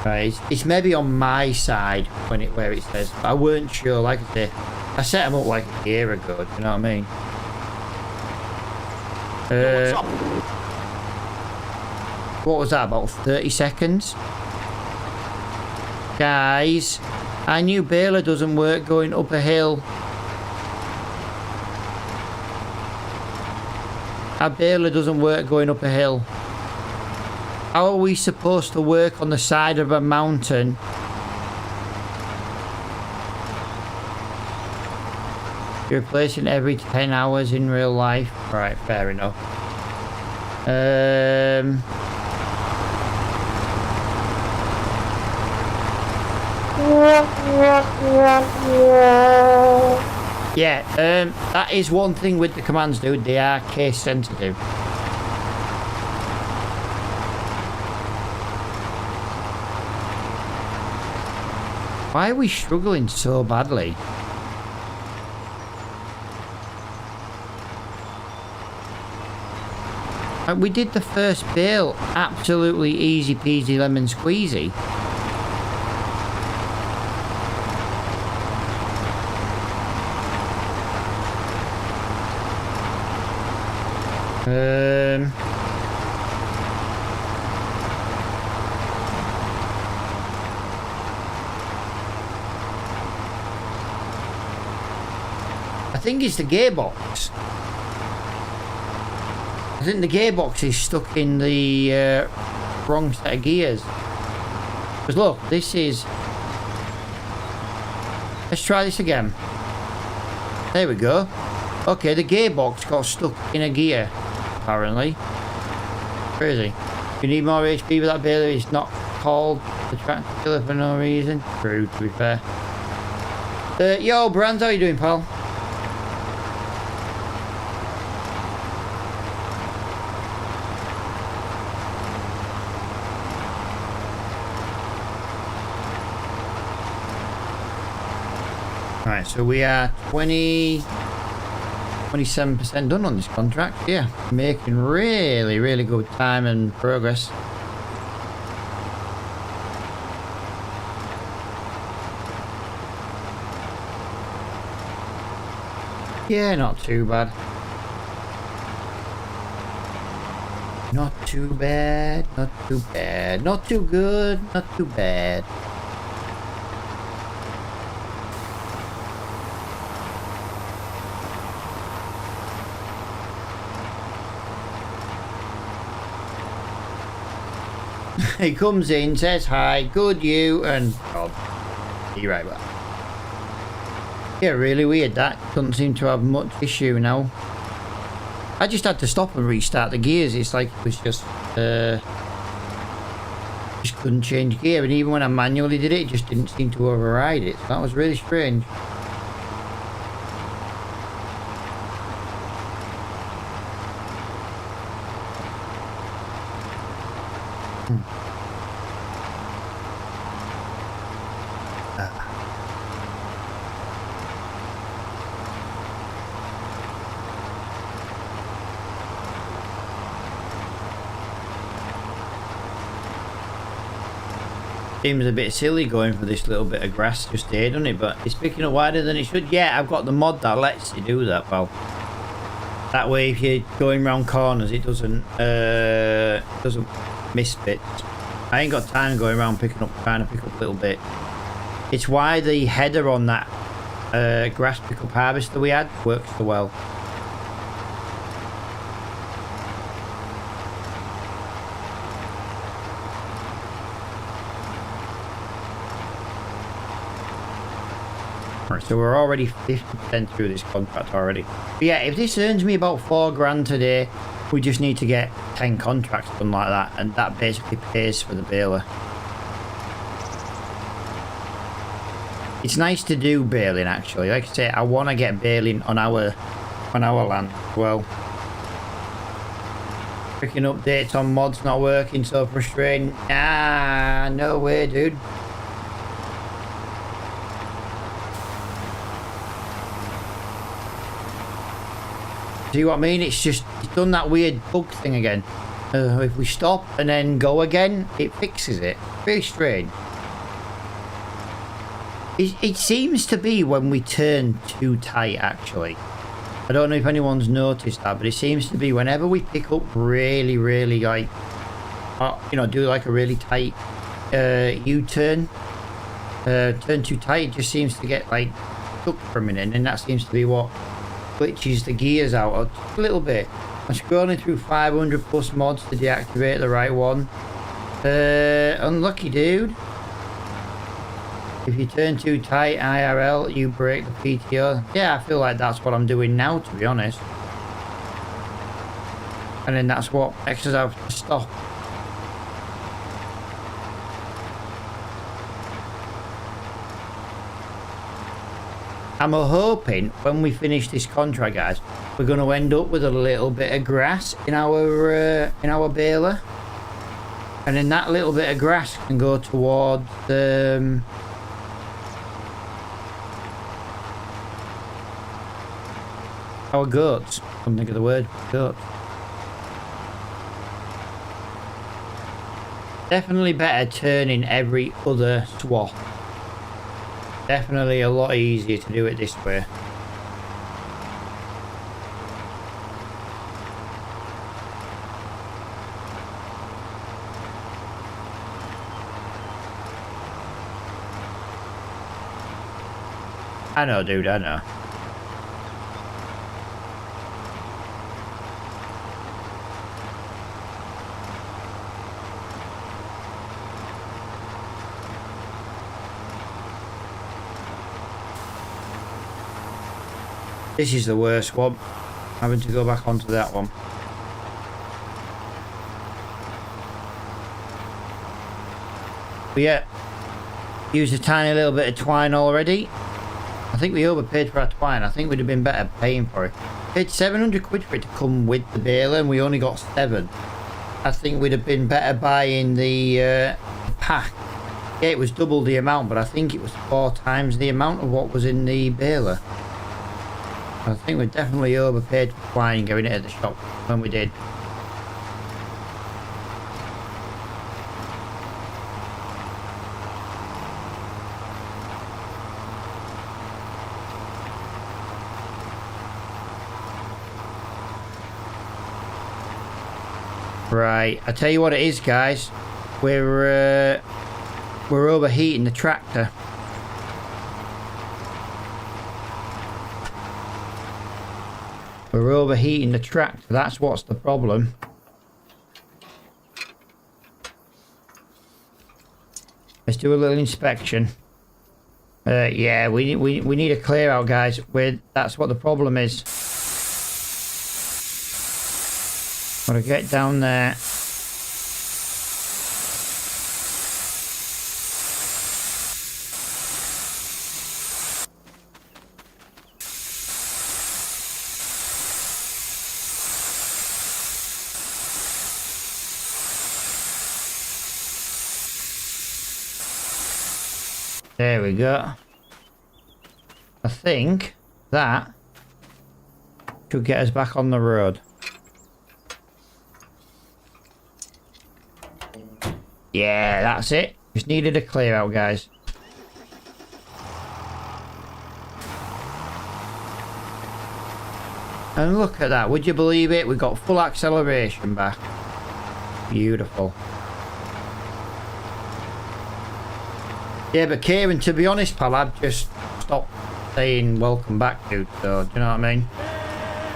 Right, it's maybe on my side where it says, but I weren't sure. Like I say, I set them up like a year ago. Do you know what I mean? What was that? About 30 seconds, guys. I knew baler doesn't work going up a hill. Our baler doesn't work going up a hill. How are we supposed to work on the side of a mountain? You're replacing every 10 hours in real life. Right, fair enough. Yeah, that is one thing with the commands, dude. They are case sensitive. Why are we struggling so badly? We did the first bale absolutely easy peasy lemon squeezy. I think it's the gearbox. I think the gearbox is stuck in the wrong set of gears. Because look, this is... Let's try this again. There we go. Okay, the gearbox got stuck in a gear, apparently. Crazy. You need more HP with that baler. It's not called the tractor killer for no reason. True, to be fair. Yo, Brands, how you doing, pal? Right, so we are 27% done on this contract. Yeah, making really, really good time and progress. Yeah, not too bad. Not too bad, not too bad, not too good, not too bad. He comes in, says hi, good you, and God. You're right, but yeah, really weird. That doesn't seem to have much issue now. I just had to stop and restart the gears. It's like it was just couldn't change gear, and even when I manually did it, it just didn't seem to override it. So that was really strange. Seems a bit silly going for this little bit of grass just here, doesn't it? But it's picking up wider than it should. Yeah, I've got the mod that lets you do that, pal. That way, if you're going round corners, it doesn't miss bits. I ain't got time going around trying to pick up a little bit. It's why the header on that grass pickup harvester we had works so well. So we're already 50% through this contract already. But yeah, if this earns me about 4 grand today, we just need to get 10 contracts done like that, and that basically pays for the baler. It's nice to do baling actually. Like I say, I want to get baling on our land as well. Freaking updates on mods not working, so frustrating. Ah, no way, dude. See what I mean? It's done that weird bug thing again. If we stop and then go again, it fixes it. Very strange. It seems to be when we turn too tight, actually. I don't know if anyone's noticed that, but it seems to be whenever we pick up really, really like, you know, do like a really tight U-turn, turn too tight, it just seems to get like stuck for a minute, and that seems to be what glitches the gears out a little bit. I'm scrolling through 500 plus mods to deactivate the right one. Unlucky, dude. If you turn too tight IRL, you break the PTO. Yeah, I feel like that's what I'm doing now, to be honest. And then that's what makes us have to stop. I'm hoping when we finish this contract, guys, we're going to end up with a little bit of grass in our baler, and then that little bit of grass can go towards our goats. I couldn't think of the word. Goats. Definitely better turning every other swath. Definitely a lot easier to do it this way. I know, dude, I know. This is the worst one. Having to go back onto that one. But yeah, used a tiny little bit of twine already. I think we overpaid for our twine. I think we'd have been better paying for it. Paid 700 quid for it to come with the baler, and we only got 7. I think we'd have been better buying the pack. Yeah, it was double the amount, but I think it was 4 times the amount of what was in the baler. I think we definitely overpaid for twine going it at the shop when we did. Right, I tell you what it is, guys. We're overheating the tractor. We're overheating the tractor. That's what's the problem. Let's do a little inspection. Yeah, we need a clear out, guys. That's what the problem is. Gotta get down there. There we go. I think that should get us back on the road. Yeah, that's it. Just needed a clear out, guys. And look at that. Would you believe it? We got full acceleration back. Beautiful. Yeah, but Kieran, to be honest, pal, I've just stopped saying welcome back, dude. So, do you know what I mean?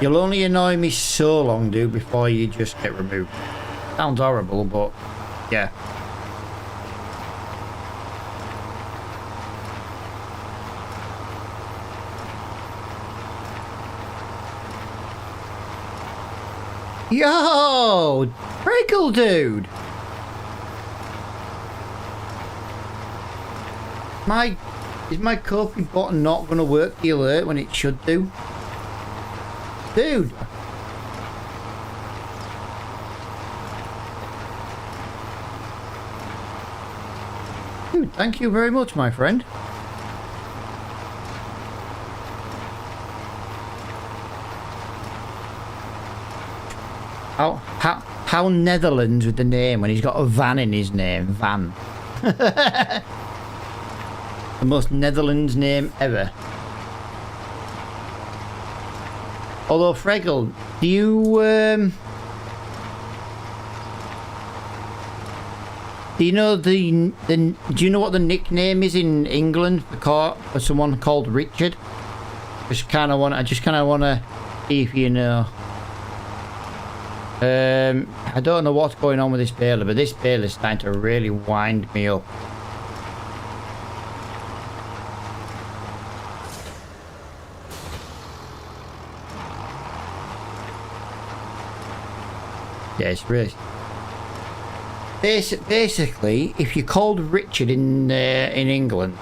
You'll only annoy me so long, dude, before you just get removed. Sounds horrible, but yeah. Yo! Prickle, dude! Is my copy button not going to work the alert when it should do? Dude! Dude, thank you very much, my friend. How Netherlands with the name when he's got a van in his name? Van. The most Netherlands name ever. Although, Fregel, do you know do you know what the nickname is in England for someone called Richard? I just kind of want to see if you know. I don't know what's going on with this baler, but this baler is starting to really wind me up. Yeah, it's really... Basically, if you're called Richard in England,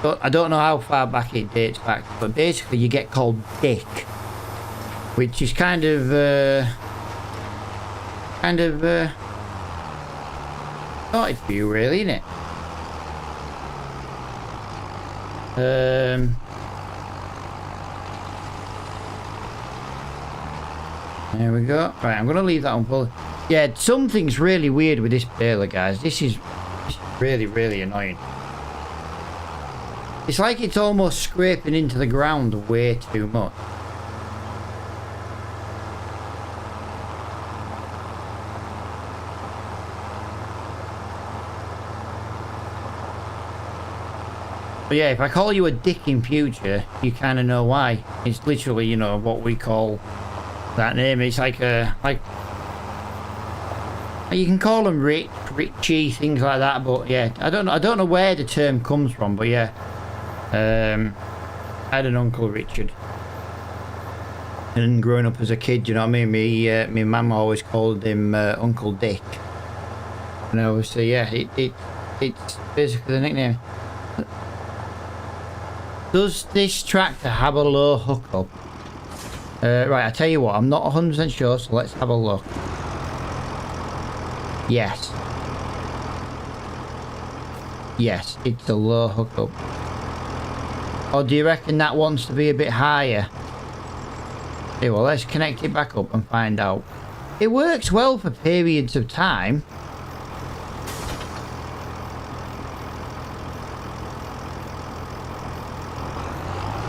but I don't know how far back it dates back, but basically you get called Dick, which is kind of started for you, really, isn't it? There we go. Right, I'm gonna leave that on full. Yeah, something's really weird with this baler, guys. This is really, really annoying. It's like it's almost scraping into the ground way too much. But yeah, if I call you a dick in future, you kind of know why. It's literally, you know, what we call that name. It's like you can call them Richie, things like that. But yeah, I don't know where the term comes from. But yeah, I had an Uncle Richard, and growing up as a kid, you know what I mean. My mum always called him Uncle Dick, and obviously, yeah, it's basically the nickname. Does this tractor have a low hookup? Right, I tell you what, I'm not 100% sure, so let's have a look. Yes. Yes, it's a low hookup. Or do you reckon that wants to be a bit higher? Okay, well, let's connect it back up and find out. It works well for periods of time.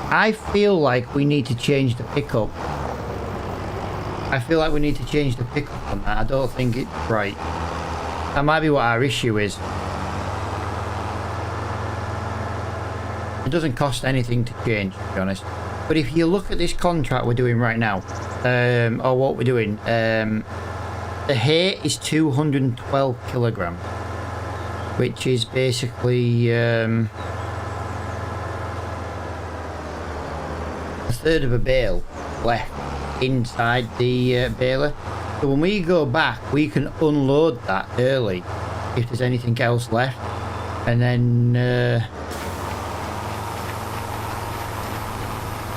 I feel like we need to change the pickup. I feel like we need to change the pickup on that. I don't think it's right. That might be what our issue is. It doesn't cost anything to change, to be honest. But if you look at this contract we're doing right now, or what we're doing, the hay is 212 kilograms, which is basically 1/3 of a bale left inside the baler. So when we go back, we can unload that early if there's anything else left. And then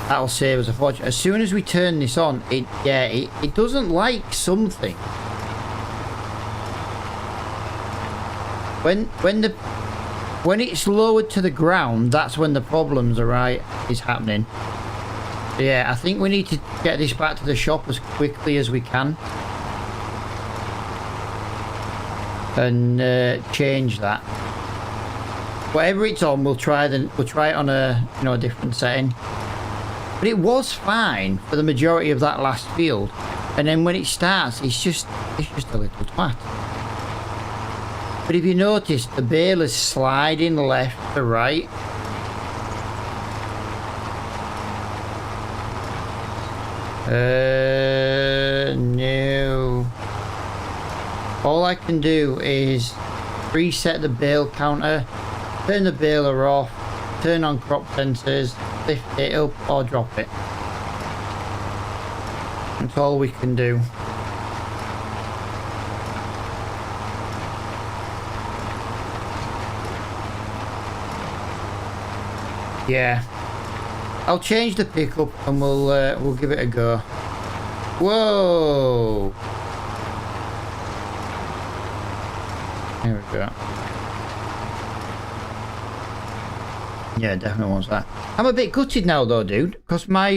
that'll save us a fortune. As soon as we turn this on, it doesn't like something. When it's lowered to the ground, that's when the problems is happening. So yeah, I think we need to get this back to the shop as quickly as we can. And change that. Whatever it's on, we'll try it on a a different setting. But it was fine for the majority of that last field, and then when it starts, it's just a little twat. But if you notice, the bale is sliding left to right. No. All I can do is reset the bale counter, turn the baler off, turn on crop sensors, lift it up or drop it. That's all we can do. Yeah, I'll change the pickup and we'll give it a go. Whoa! There we go. Yeah, definitely wants that. I'm a bit gutted now though, dude, because my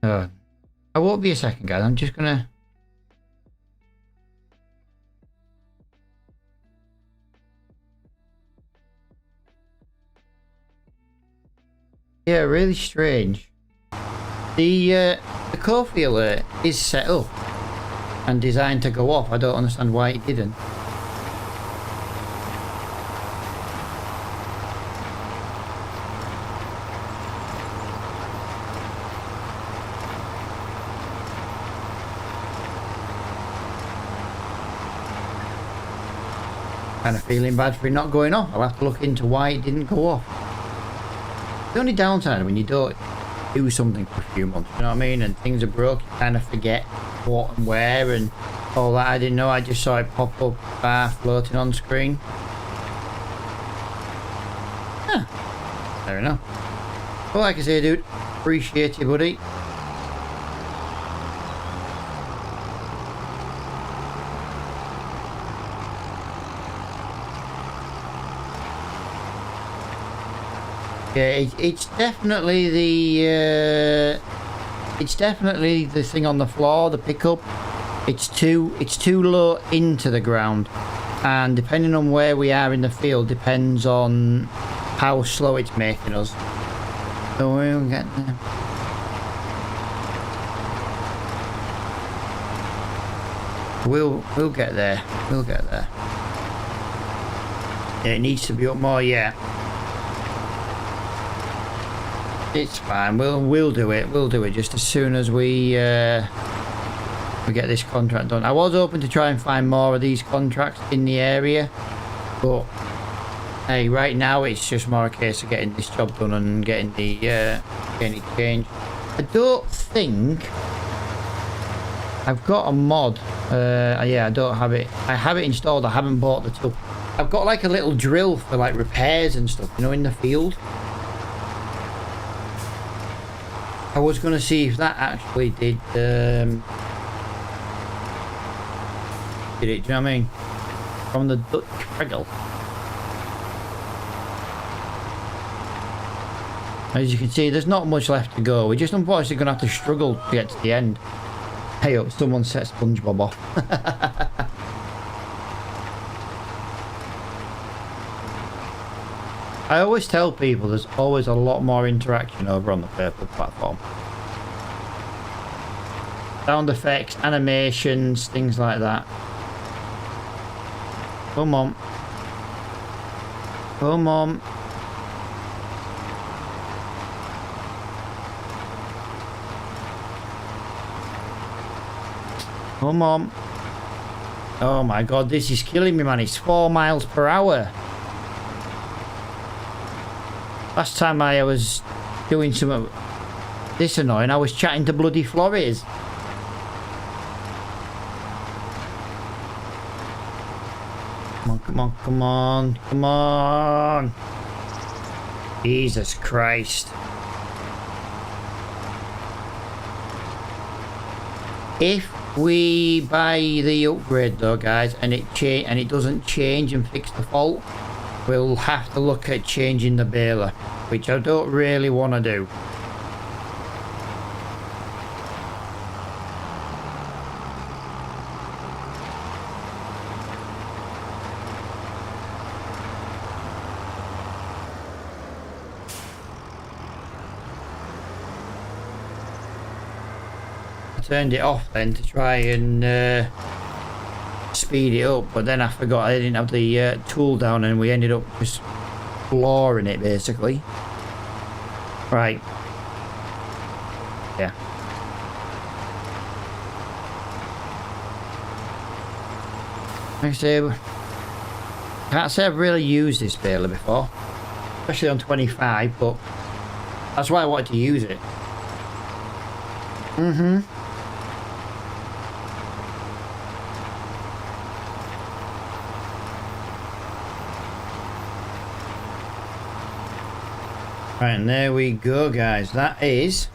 I won't be a second, guys. I'm just gonna. Yeah, really strange. The coffee alert is set up and designed to go off. I don't understand why it didn't. Kind of feeling bad for it not going off. I'll have to look into why it didn't go off. The only downside when you don't do something for a few months, you know what I mean, and things are broke, you kind of forget what and where and all that. I didn't know. I just saw it pop up floating on screen. Huh. Fair enough. Well, like I say, dude, appreciate you, buddy. Yeah, it's definitely the thing on the floor, the pickup. It's too low into the ground, and depending on where we are in the field depends on how slow it's making us. So we'll get there. We'll get there. We'll get there. Yeah, it needs to be up more. Yeah. It's fine. We'll do it. We'll do it just as soon as we get this contract done. I was hoping to try and find more of these contracts in the area, but hey, right now it's just more a case of getting this job done and getting it changed. I don't think I've got a mod. Yeah, I don't have it. I have it installed. I haven't bought the tool. I've got like a little drill for like repairs and stuff, you know, in the field. I was going to see if that actually did it, do you know what I mean? From the Dutch Pregel. As you can see, there's not much left to go. We're just unfortunately going to have to struggle to get to the end. Hey up, someone set SpongeBob off. I always tell people there's always a lot more interaction over on the purple platform. Sound effects, animations, things like that. Come on. Come on. Come on. Oh my god, this is killing me, man. It's 4 miles per hour. Last time I was doing some this annoying, I was chatting to bloody Flores. Come on, come on, come on, come on. Jesus Christ. If we buy the upgrade though, guys, and it doesn't change and fix the fault, we'll have to look at changing the baler, which I don't really want to do. Turned it off then to try and speed it up, but then I forgot I didn't have the tool down and we ended up just flooring it basically. Right. Yeah. Like I say, can't say I've really used this baler before, especially on 25, but that's why I wanted to use it. Right, and there we go, guys. That is...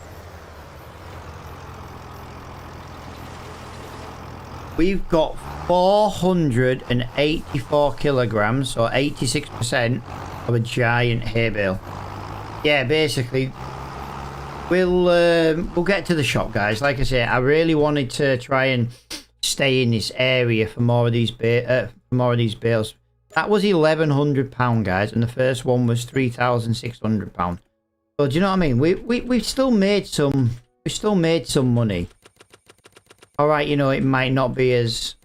We've got 484 kilograms, so 86% of a giant hay bale. Yeah, basically, we'll get to the shop, guys. Like I say, I really wanted to try and stay in this area for more of these bales. That was £1,100, guys, and the first one was £3,600. So do you know what I mean? We've still made some. We still made some money. All right, you know, it might not be as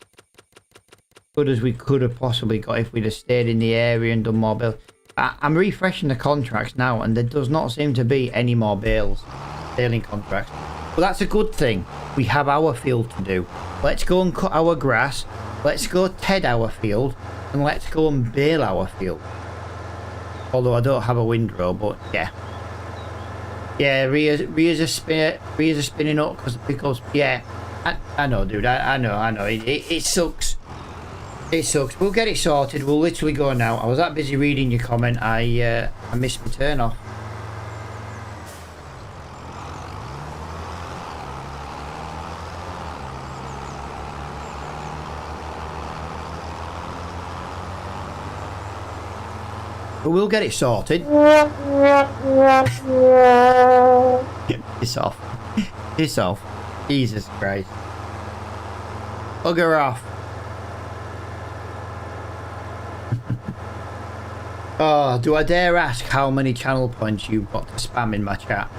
good as we could have possibly got if we'd have stayed in the area and done more bales. I'm refreshing the contracts now, and there does not seem to be any more baling contracts. But that's a good thing. We have our field to do. Let's go and cut our grass. Let's go ted our field. And let's go and bale our field. Although I don't have a windrow, but yeah. Yeah, Ria's a spinning up because yeah. I know, dude. I know. It sucks. It sucks. We'll get it sorted. We'll literally go now. I was that busy reading your comment. I missed my turn off. But we'll get it sorted. Piss off. Piss off. Jesus Christ. Bugger off. Oh, do I dare ask how many channel points you've got to spam in my chat?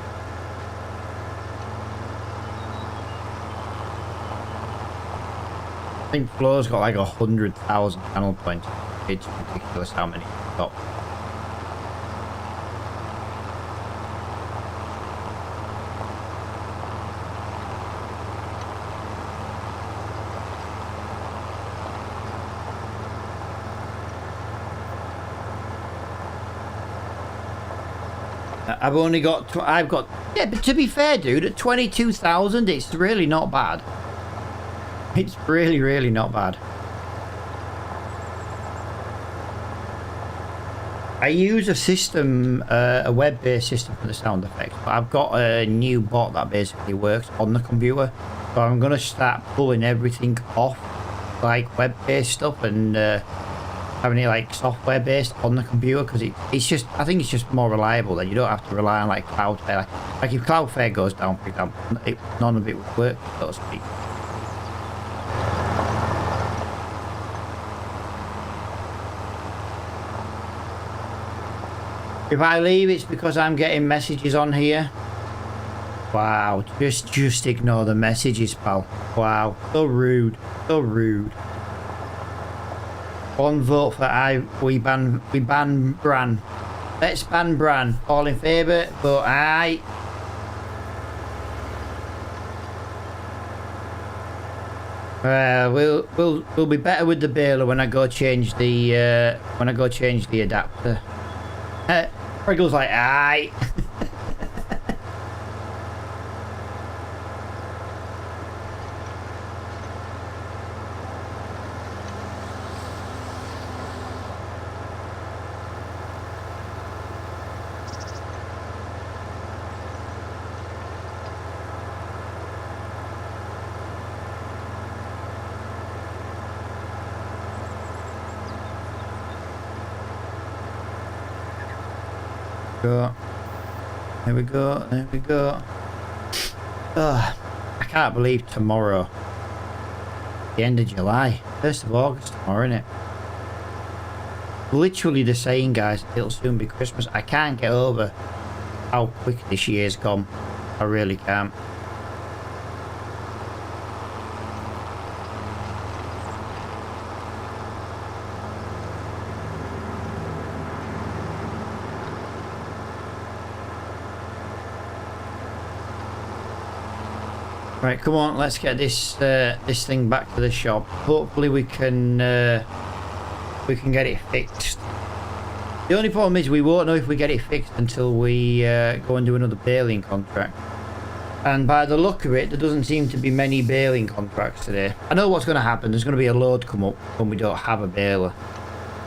I think Flo's got like 100,000 channel points. It's ridiculous how many he's got. I've only got, yeah, but to be fair, dude, at 22,000, it's really not bad. It's really, really not bad. I use a system, a web-based system for the sound effects, but I've got a new bot that basically works on the computer. So I'm going to start pulling everything off, like web-based stuff, and having it like software based on the computer, because it's just, I think it's just more reliable. Then you don't have to rely on like Cloudflare. Like if Cloudflare goes down, for example, none of it would work, so to speak. If I leave, it's because I'm getting messages on here. Wow, just ignore the messages, pal. Wow, so rude, so rude. One vote for we ban Bran. Let's ban Bran. All in favour, vote aye. We'll be better with the baler when I go change the adapter. Pringle's like, aye. Go. There we go. There we go. Ugh, I can't believe tomorrow. The end of July. 1st of August tomorrow, isn't it? Literally the saying, guys, it'll soon be Christmas. I can't get over how quick this year's gone. I really can't. Right, come on, let's get this this thing back to the shop. Hopefully we can get it fixed. The only problem is we won't know if we get it fixed until we go and do another baling contract. And by the look of it, there doesn't seem to be many baling contracts today. I know what's going to happen. There's going to be a load come up when we don't have a baler.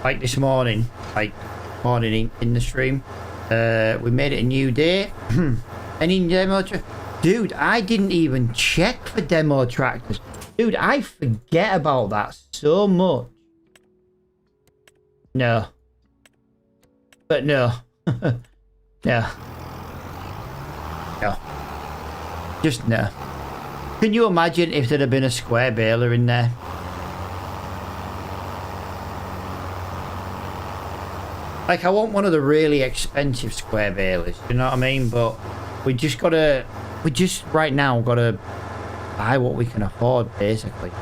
Like this morning, in the stream, we made it a new day. Any demo? Dude, I didn't even check for demo tractors. Dude, I forget about that so much. No. But no. No. No. Just no. Can you imagine if there'd have been a square baler in there? Like, I want one of the really expensive square balers, you know what I mean? But we just right now gotta buy what we can afford, basically.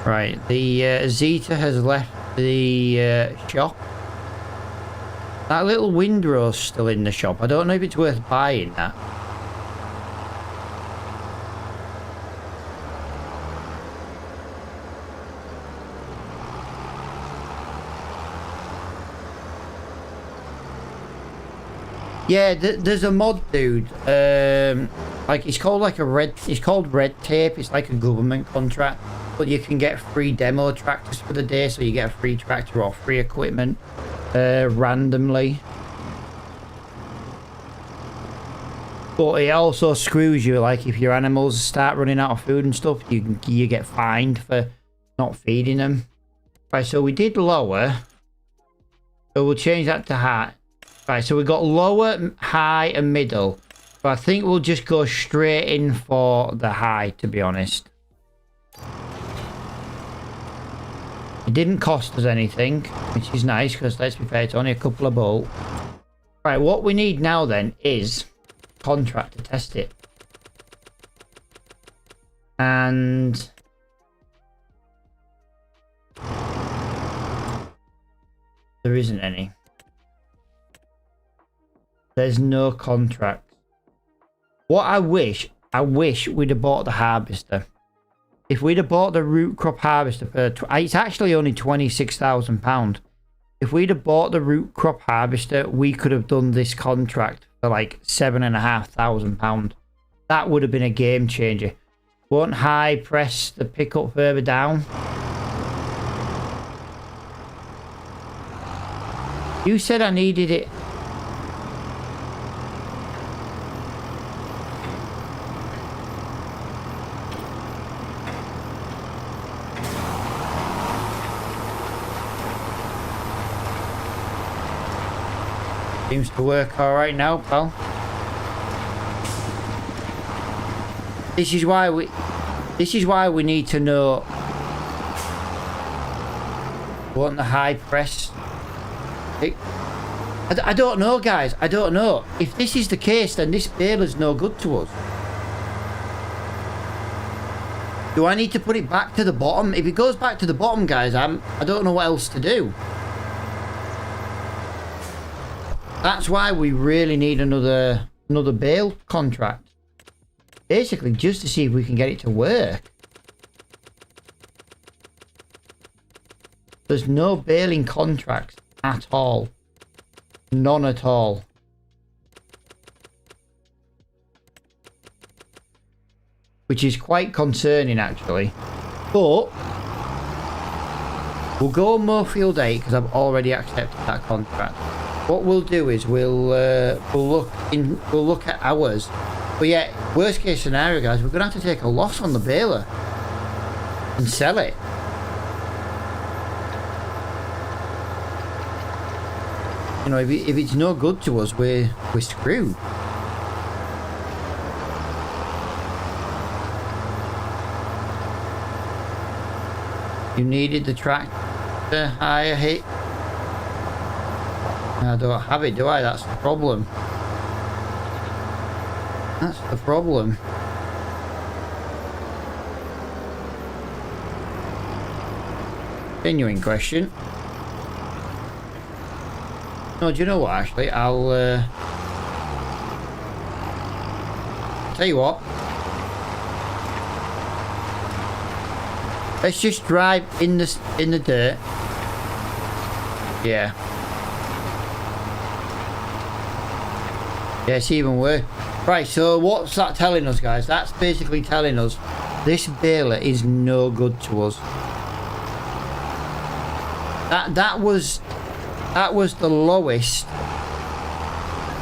Right, the Zeta has left the shop. That little windrow's still in the shop. I don't know if it's worth buying that. Yeah, there's a mod, dude. Like it's called Red Tape. It's like a government contract, but you can get free demo tractors for the day, so you get a free tractor or free equipment randomly. But it also screws you. Like if your animals start running out of food and stuff, you get fined for not feeding them. Right, so we did lower. So we'll change that to high. Right, so we've got lower, high, and middle. But I think we'll just go straight in for the high, to be honest. It didn't cost us anything, which is nice, because let's be fair, it's only a couple of bolts. Right, what we need now then is contract to test it. And there isn't any. There's no contract. What I wish we'd have bought the harvester. If we'd have bought the root crop harvester for it's actually only £26,000. If we'd have bought the root crop harvester, we could have done this contract for like £7,500. That would have been a game changer. Won't high press the pickup further down? You said I needed it. Seems to work all right now, pal. This is why we need to know. Want the high press? I don't know, guys. I don't know. If this is the case, then this baler's no good to us. Do I need to put it back to the bottom? If it goes back to the bottom, guys, I don't know what else to do. That's why we really need another bale contract. Basically, just to see if we can get it to work. There's no baling contracts at all. None at all. Which is quite concerning, actually. But we'll go on Moorfield 8 because I've already accepted that contract. What we'll do is we'll look at ours. But yeah, worst case scenario, guys, we're gonna have to take a loss on the baler and sell it. You know, if it's no good to us, we're screwed. You needed the tractor hire hit. I don't have it, do I? That's the problem. That's the problem. Genuine question. No, do you know what, actually? I'll tell you what. Let's just drive in the dirt. Yeah. Yeah, it's even worse. Right, so what's that telling us, guys? That's basically telling us this baler is no good to us. That was the lowest.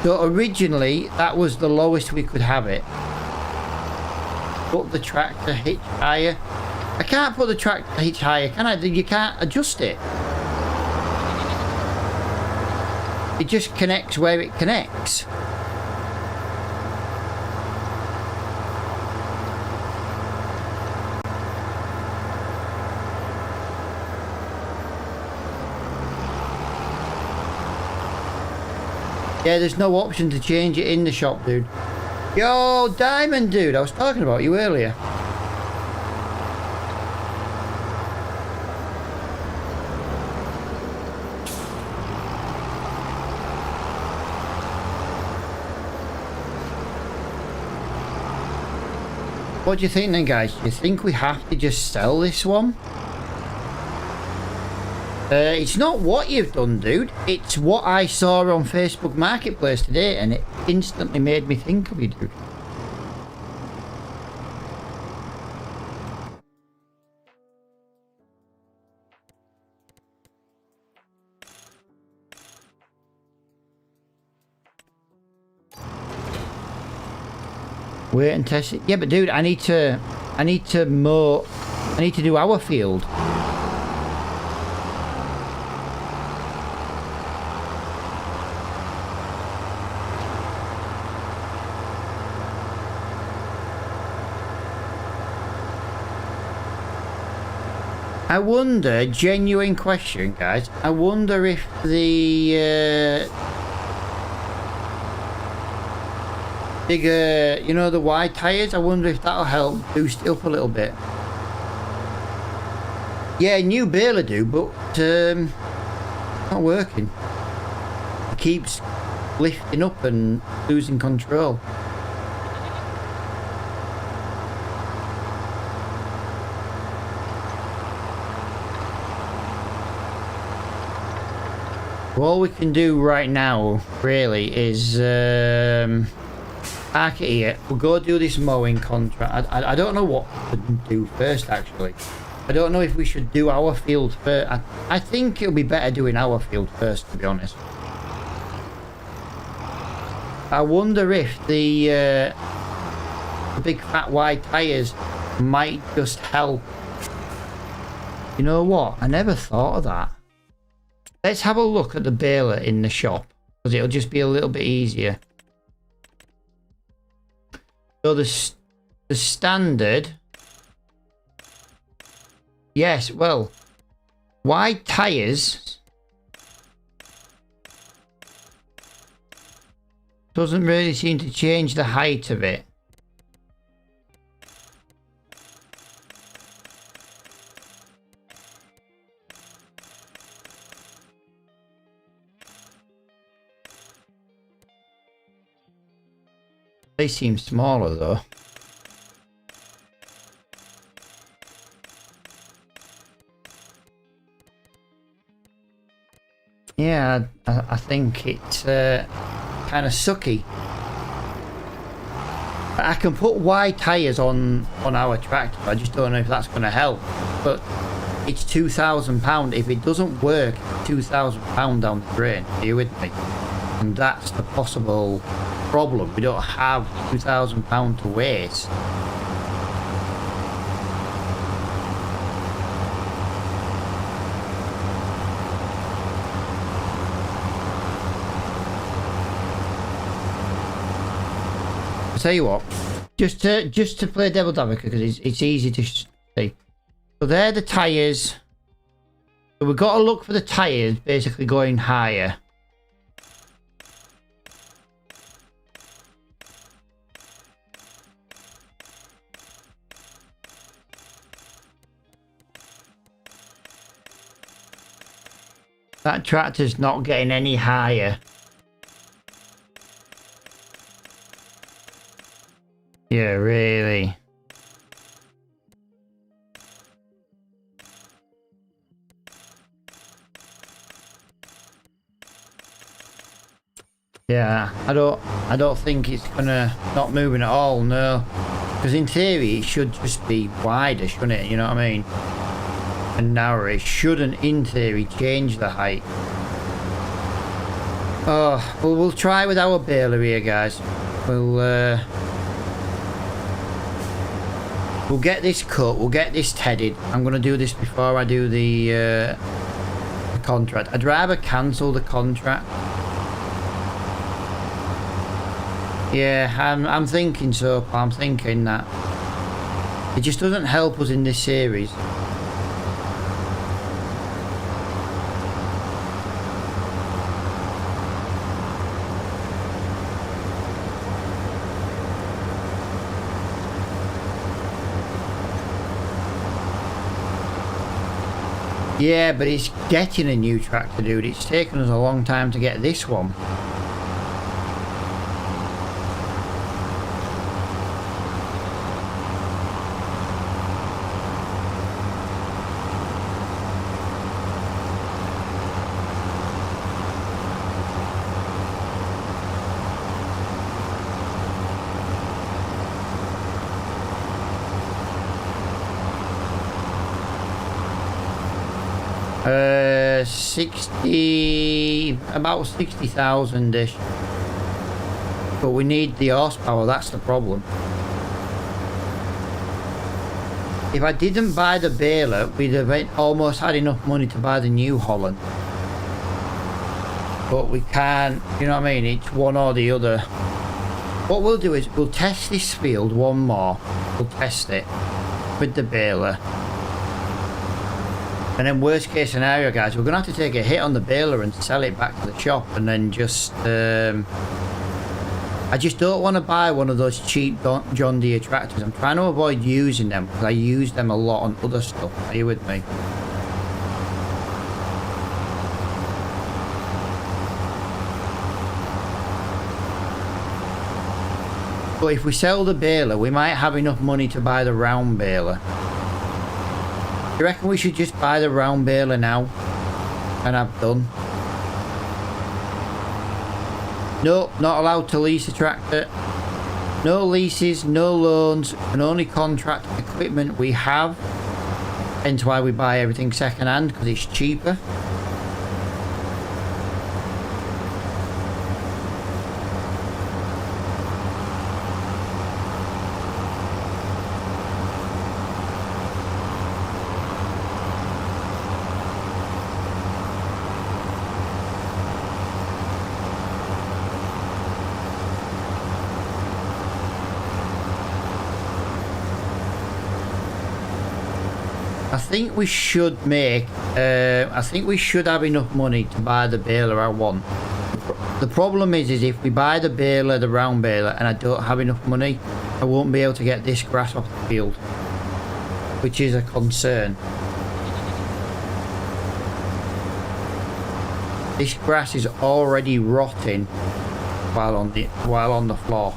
So originally, that was the lowest we could have it. Put the tractor hitch higher. I can't put the tractor hitch higher, can I? You can't adjust it. It just connects where it connects. Yeah, there's no option to change it in the shop, dude. Yo, Diamond dude, I was talking about you earlier. What do you think then, guys? Do you think we have to just sell this one? It's not what you've done, dude. It's what I saw on Facebook Marketplace today, and it instantly made me think of you, dude. Wait and test it. Yeah, but dude, I need to do our field. I wonder, genuine question, guys, I wonder if the bigger, you know, the wide tyres, I wonder if that'll help boost it up a little bit. Yeah, new baler do, but not working. It keeps lifting up and losing control. All we can do right now, really, is park it here. We'll go do this mowing contract. I don't know what to do first, actually. I don't know if we should do our field first. I think it'll be better doing our field first, to be honest. I wonder if the big fat wide tyres might just help. You know what? I never thought of that. Let's have a look at the baler in the shop, because it'll just be a little bit easier. So the standard, yes, well, wide tyres doesn't really seem to change the height of it. They seem smaller though. Yeah, I think it's kind of sucky. I can put wide tyres on our tractor. I just don't know if that's going to help. But it's £2,000. If it doesn't work, £2,000 down the drain. Are you with me? And that's the possible problem. We don't have £2,000 to waste. Tell you what, just to play devil's advocate, because it's easy to see. So they're the tyres. So we've got to look for the tyres basically going higher. That tractor's not getting any higher. Yeah, really. Yeah, I don't think it's gonna not moving at all, no. Because in theory it should just be wider, shouldn't it? You know what I mean? And narrower. It shouldn't in theory change the height. Oh, well, we'll try with our baler here, guys. We'll get this cut, we'll get this tedded. I'm going to do this before I do the contract. I'd rather cancel the contract. Yeah, I'm thinking so. I'm thinking that. It just doesn't help us in this series. Yeah, but it's getting a new tractor, dude. It's taken us a long time to get this one. About 60,000-ish. But we need the horsepower, that's the problem. If I didn't buy the baler, we'd have almost had enough money to buy the New Holland. But we can't, you know what I mean? It's one or the other. What we'll do is we'll test this field one more. We'll test it with the baler. And then worst case scenario, guys, we're going to have to take a hit on the baler and sell it back to the shop. And then just... I just don't want to buy one of those cheap John Deere tractors. I'm trying to avoid using them because I use them a lot on other stuff. Are you with me? But if we sell the baler, we might have enough money to buy the round baler. You reckon we should just buy the round baler now and have done? No, not allowed to lease a tractor. No leases, no loans, and only contract equipment we have. Hence why we buy everything second hand, because it's cheaper. I think we should make, I think we should have enough money to buy the baler I want. The problem is if we buy the baler, the round baler, and I don't have enough money, I won't be able to get this grass off the field, which is a concern. This grass is already rotting while on the floor.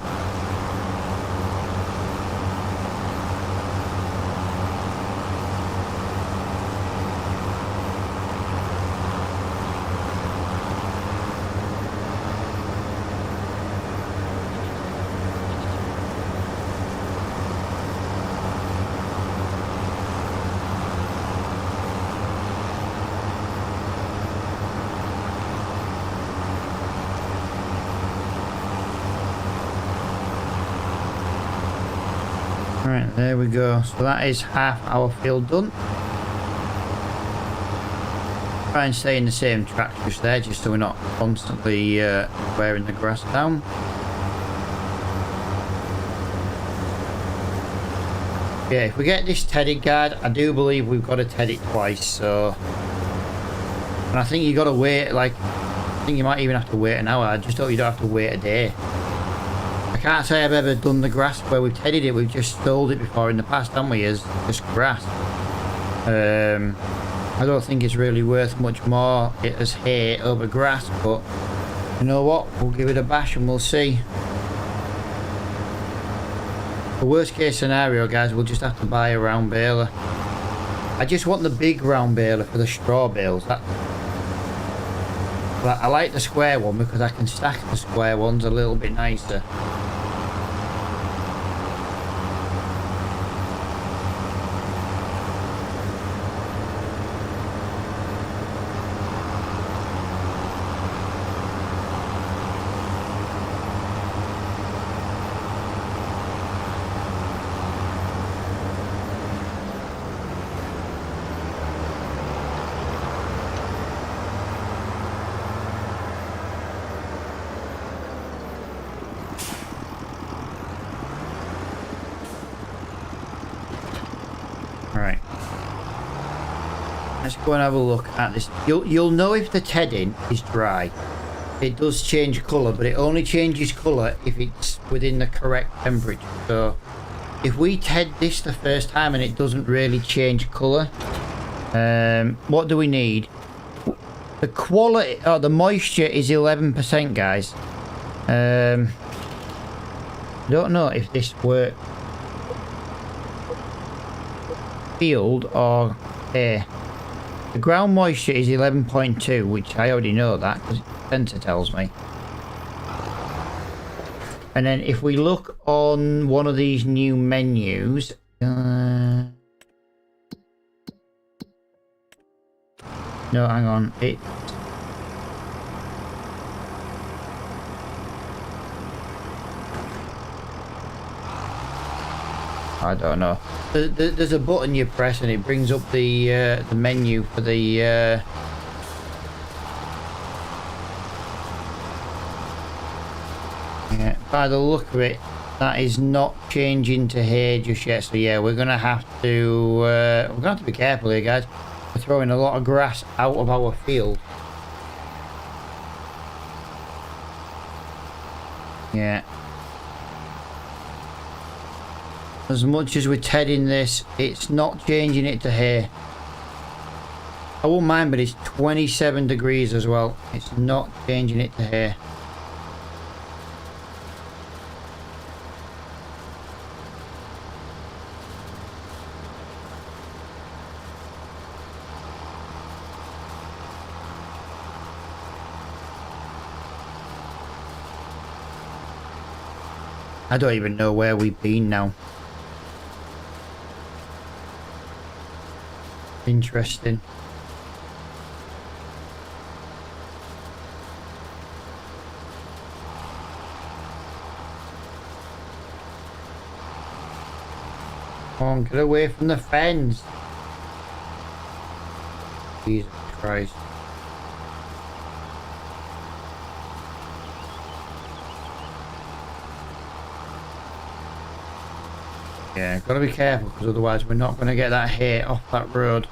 Right, there we go. So that is half our field done. Try and stay in the same track just there, just so we're not constantly wearing the grass down. Yeah, if we get this tedded guard, I do believe we've got to ted it twice, so... And I think you got to wait, like... I think you might even have to wait an hour. I just hope you don't have to wait a day. I can't say I've ever done the grass where we've tedded it. We've just sold it before in the past, haven't we, as just grass. I don't think it's really worth much more as hay over grass, but you know what? We'll give it a bash and we'll see. The worst case scenario, guys, we'll just have to buy a round baler. I just want the big round baler for the straw bales. But I like the square one because I can stack the square ones a little bit nicer. Right. Let's go and have a look at this. You'll know if the tedding is dry. It does change colour, but it only changes colour if it's within the correct temperature. So if we ted this the first time and it doesn't really change colour, what do we need? The quality, oh, the moisture is 11%, guys. I don't know if this works. Field or air. The ground moisture is 11.2, which I already know that because the sensor tells me. And then if we look on one of these new menus, no, hang on, I don't know. There's a button you press and it brings up the menu for the yeah, by the look of it, that is not changing to hay just yet. So yeah, we're gonna have to be careful here, guys. We're throwing a lot of grass out of our field. Yeah. As much as we're tedding this, it's not changing it to hay. I won't mind, but it's 27 degrees as well. It's not changing it to hay. I don't even know where we've been now. Interesting. Come on, get away from the fence. Jesus Christ. Yeah, gotta be careful because otherwise we're not gonna get that hay off that road.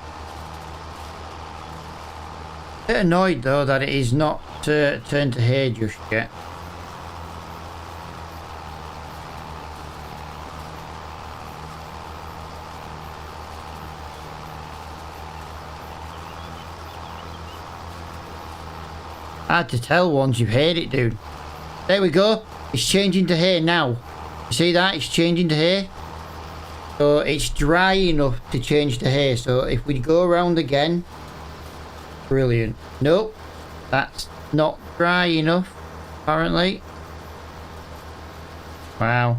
A bit annoyed though that it is not turned to hay just yet. Hard to tell once you've hayed it, dude. There we go. It's changing to hay now. You see that? It's changing to hay. So it's dry enough to change to hay. So if we go around again, brilliant. Nope, that's not dry enough apparently. Wow.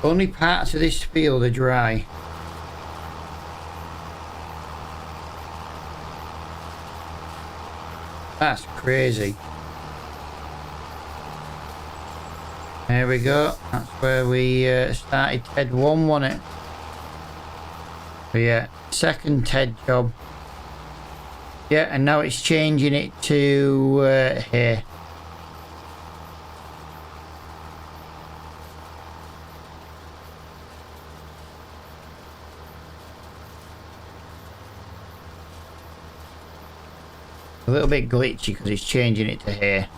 Only parts of this field are dry. That's crazy. There we go. That's where we started TED 1, wasn't it? So yeah, second TED job. Yeah, and now it's changing it to here. A little bit glitchy because it's changing it to here.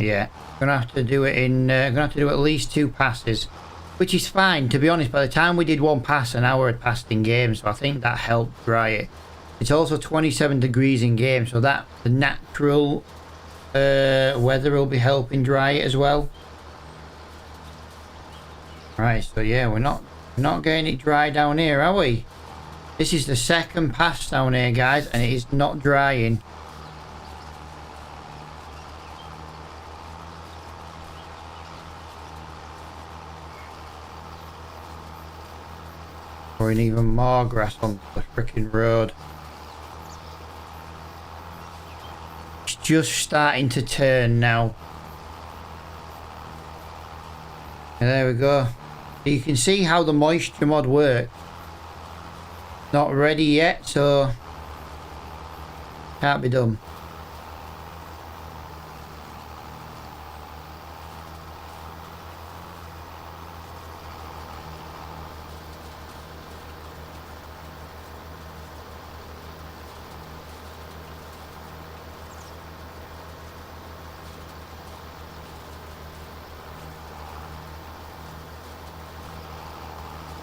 Yeah, gonna have to do it in. Gonna have to do at least 2 passes, which is fine. To be honest, by the time we did 1 pass, an hour had passed in game, so I think that helped dry it. It's also 27 degrees in game, so that the natural weather will be helping dry it as well. Right, so yeah, we're not getting it dry down here, are we? This is the second pass down here, guys, and it is not drying. Pouring even more grass onto the freaking road. It's just starting to turn now. And there we go. You can see how the moisture mod works. Not ready yet, so can't be done.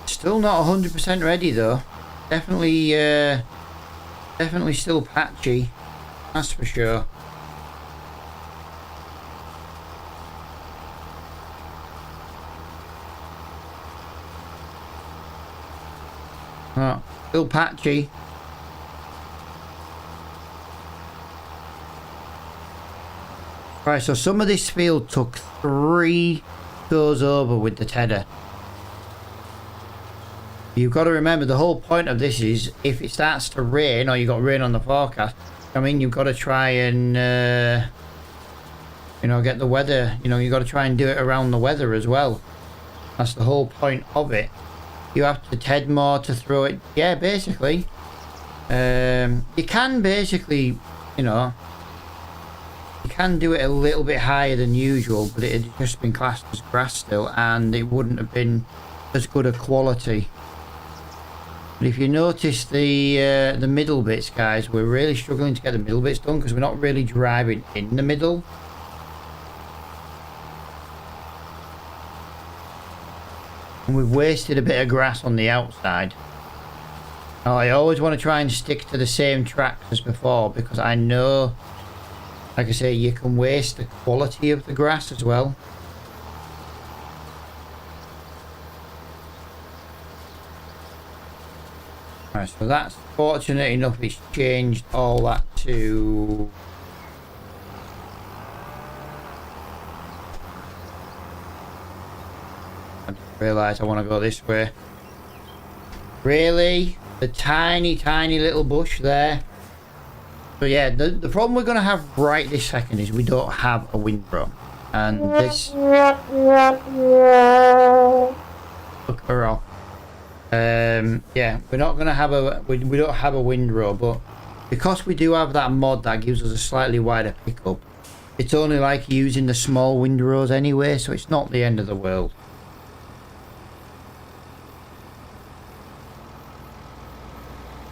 Still not 100% ready though. Definitely still patchy. That's for sure. Oh, still patchy. Right, so some of this field took 3 goes over with the tedder. You've got to remember the whole point of this is if it starts to rain or you got rain on the forecast, I mean, you've got to try and you know, get the weather, you know, you've got to try and do it around the weather as well. That's the whole point of it. You have to TED more to throw it. Yeah, basically. You can basically, you know, you can do it a little bit higher than usual, but it had just been classed as grass still and it wouldn't have been as good a quality. But if you notice the middle bits, guys, we're really struggling to get the middle bits done because we're not really driving in the middle. And we've wasted a bit of grass on the outside. Now, I always want to try and stick to the same tracks as before because I know, like I say, you can waste the quality of the grass as well. Right, so that's fortunate enough it's changed all that to I realise I want to go this way. Really? The tiny little bush there. So yeah, the problem we're going to have right this second is we don't have a windrow. And this... Look her off. Yeah, we're not going to have a... We don't have a windrow, but because we do have that mod that gives us a slightly wider pickup, it's only like using the small windrows anyway, so it's not the end of the world.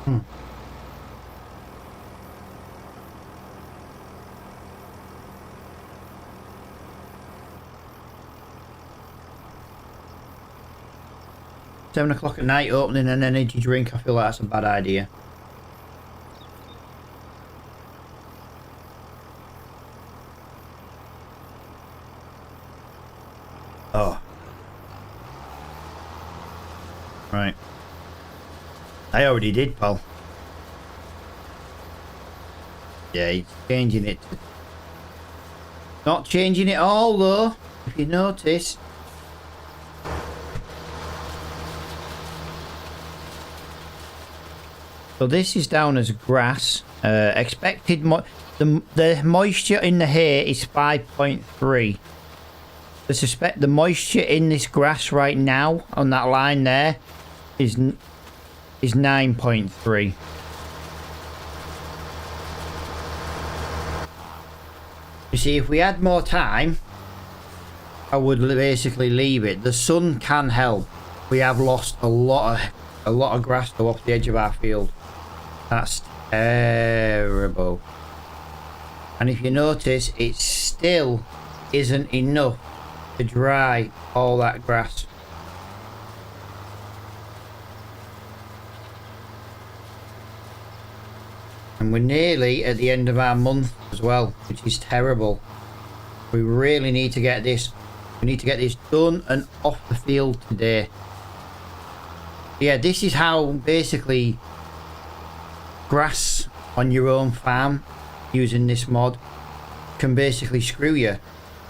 Hmm. £7 at night opening an energy drink, I feel like that's a bad idea. Oh. Right. I already did, pal. Yeah, he's changing it. Not changing it all though, if you notice. So this is down as grass. Expected the moisture in the hay is 5.3. I suspect the moisture in this grass right now on that line there is 9.3. You see, if we had more time, I would basically leave it. The sun can help. We have lost a lot of grass though off the edge of our field. That's terrible. And if you notice, it still isn't enough to dry all that grass. And we're nearly at the end of our month as well, which is terrible. We really need to get this. We need to get this done and off the field today. Yeah, this is how basically grass on your own farm using this mod can basically screw you.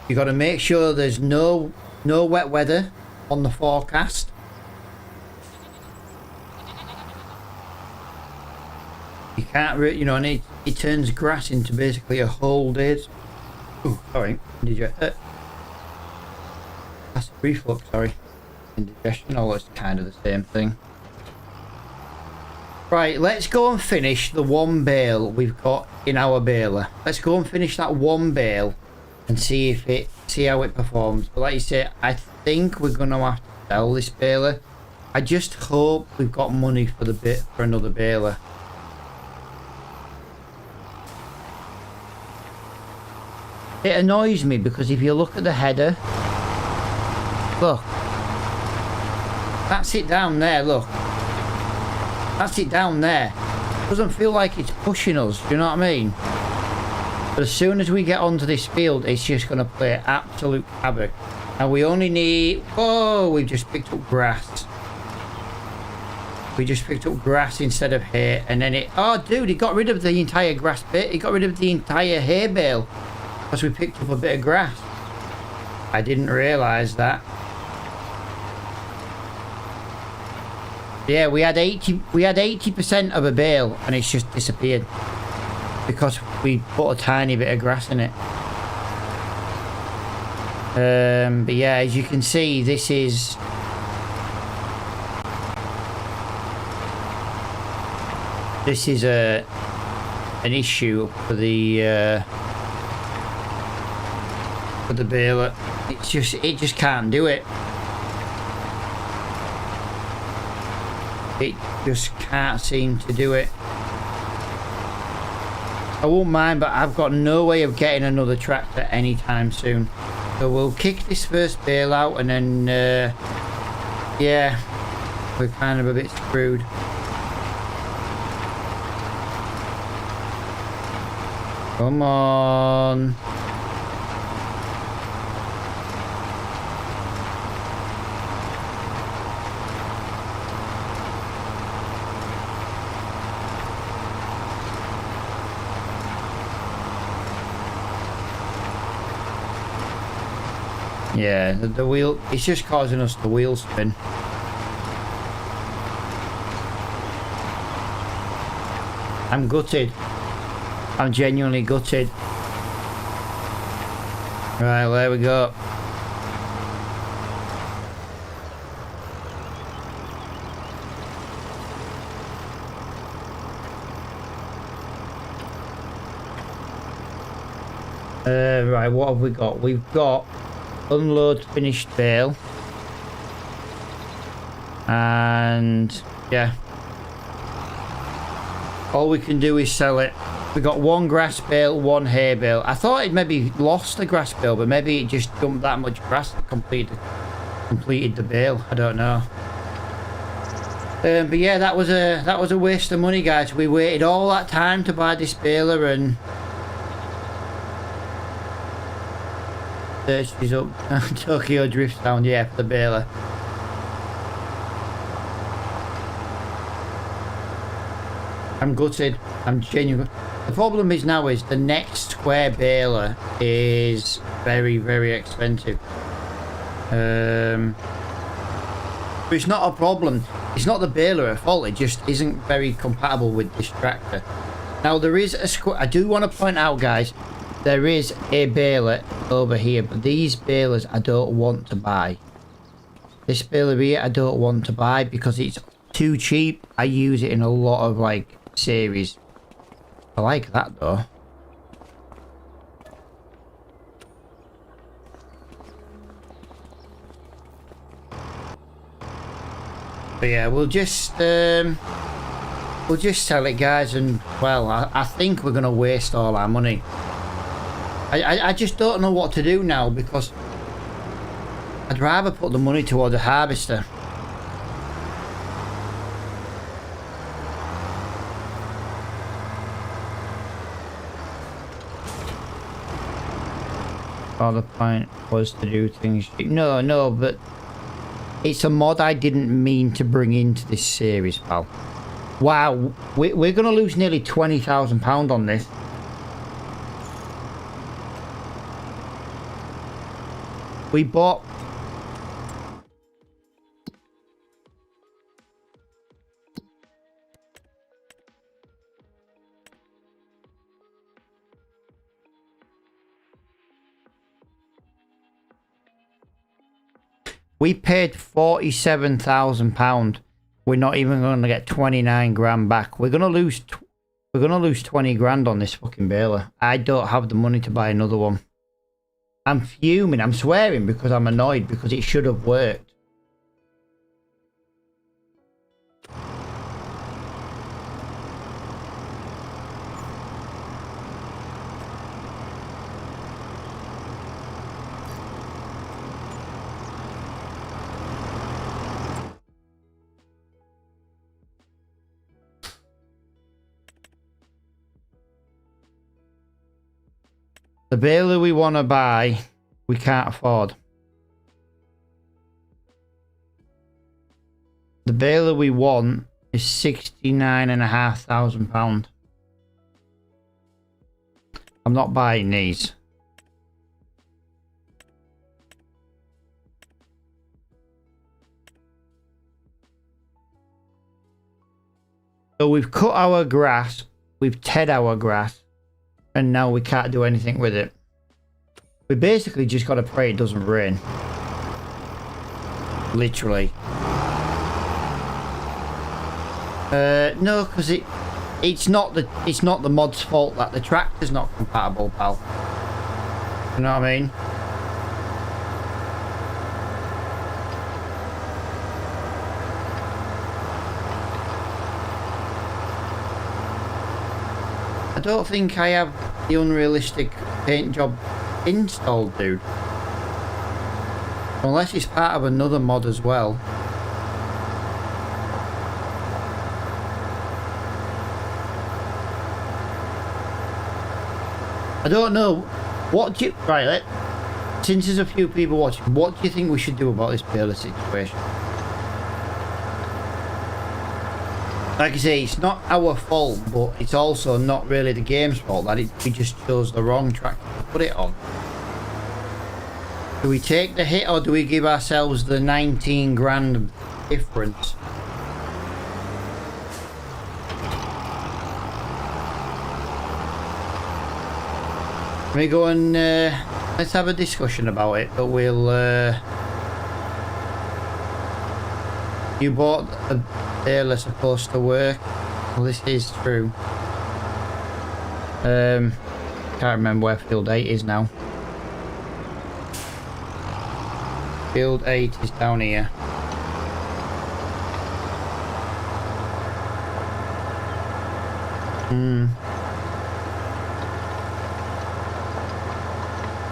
You got to make sure there's no wet weather on the forecast. You can't really, you know, and it turns grass into basically a whole day's. Oh, sorry, did you? Acid reflux, sorry. Indigestion, all it's kind of the same thing. Right, let's go and finish the one bale we've got in our baler. Let's go and finish that one bale and see how it performs. But like you say, I think we're gonna have to sell this baler. I just hope we've got money for another baler. It annoys me because if you look at the header, look, that's it down there, look. That's it down there. Doesn't feel like it's pushing us, do you know what I mean? But as soon as we get onto this field, it's just going to play absolute havoc. And we only need... Oh, we've just picked up grass. We just picked up grass instead of hay. And then it... Oh, dude, he got rid of the entire grass bit. He got rid of the entire hay bale. Because we picked up a bit of grass. I didn't realise that. Yeah, we had 80% of a bale and it's just disappeared because we put a tiny bit of grass in it. But yeah, as you can see, this is an issue for the baler. It just can't do it. It just can't seem to do it. I won't mind, but I've got no way of getting another tractor anytime soon. So we'll kick this first bale out and then, yeah, we're kind of a bit screwed. Come on. Yeah, the wheel, it's just causing us the wheel spin. I'm gutted. I'm genuinely gutted. Right, there we go. Right, what have we got? We've got unload finished bale. And yeah. All we can do is sell it. We got one grass bale, one hay bale. I thought it maybe lost the grass bale, but maybe it just dumped that much grass that completed the bale. I don't know. But yeah, that was a waste of money, guys. We waited all that time to buy this baler and search is up. Tokyo Drift Sound, yeah, for the baler. I'm gutted. I'm genuine. The problem is now is the next square baler is very, very expensive. But it's not a problem. It's not the baler at fault. It just isn't very compatible with this tractor. Now there is a I do want to point out, guys, there is a baler over here, but these balers I don't want to buy. This baler here I don't want to buy because it's too cheap. I use it in a lot of like series. I like that though. But yeah, we'll just sell it, guys, and well, I think we're gonna waste all our money. I just don't know what to do now because I'd rather put the money towards a harvester. Oh, the point was to do things. No, but it's a mod I didn't mean to bring into this series, pal. Wow, we're gonna lose nearly £20,000 on this. We bought... We paid £47,000. We're not even going to get 29 grand back. We're going to lose 20 grand on this fucking baler. I don't have the money to buy another one. I'm fuming. I'm swearing because I'm annoyed because it should have worked. The baler we want to buy, we can't afford. The baler we want is £69,500. I'm not buying these. So we've cut our grass, we've teared our grass. And now we can't do anything with it. We basically just got to pray it doesn't rain. Literally. No, because it's not the mod's fault that the tractor's not compatible, pal. You know what I mean? I don't think I have the unrealistic paint job installed, dude. Unless it's part of another mod as well. I don't know. What do you... Right, since there's a few people watching, what do you think we should do about this baler situation? Like I say, it's not our fault, but it's also not really the game's fault that we just chose the wrong track to put it on. Do we take the hit or do we give ourselves the 19 grand difference? Let me go and let's have a discussion about it, but we'll you bought a baler supposed to work. Well, this is true. Can't remember where field 8 is now. Field 8 is down here.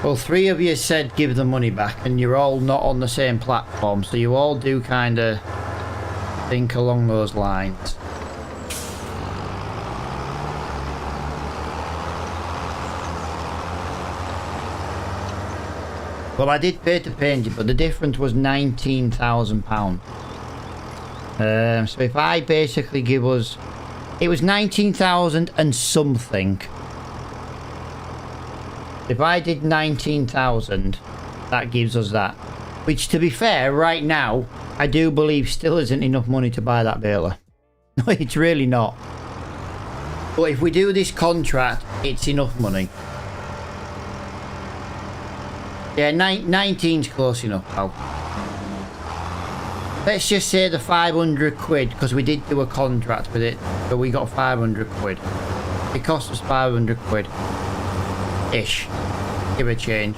Well, 3 of you said give the money back, and you're all not on the same platform, so you all do kind of think along those lines. Well, I did pay to paint it, but the difference was £19,000. So if I basically give us... It was 19,000 and something. If I did 19,000, that gives us that. Which, to be fair, right now, I do believe still isn't enough money to buy that baler. No, it's really not. But if we do this contract, it's enough money. Yeah, 19's close enough, pal. Let's just say the 500 quid, because we did do a contract with it, so we got 500 quid. It cost us 500 quid. Ish. Give a change.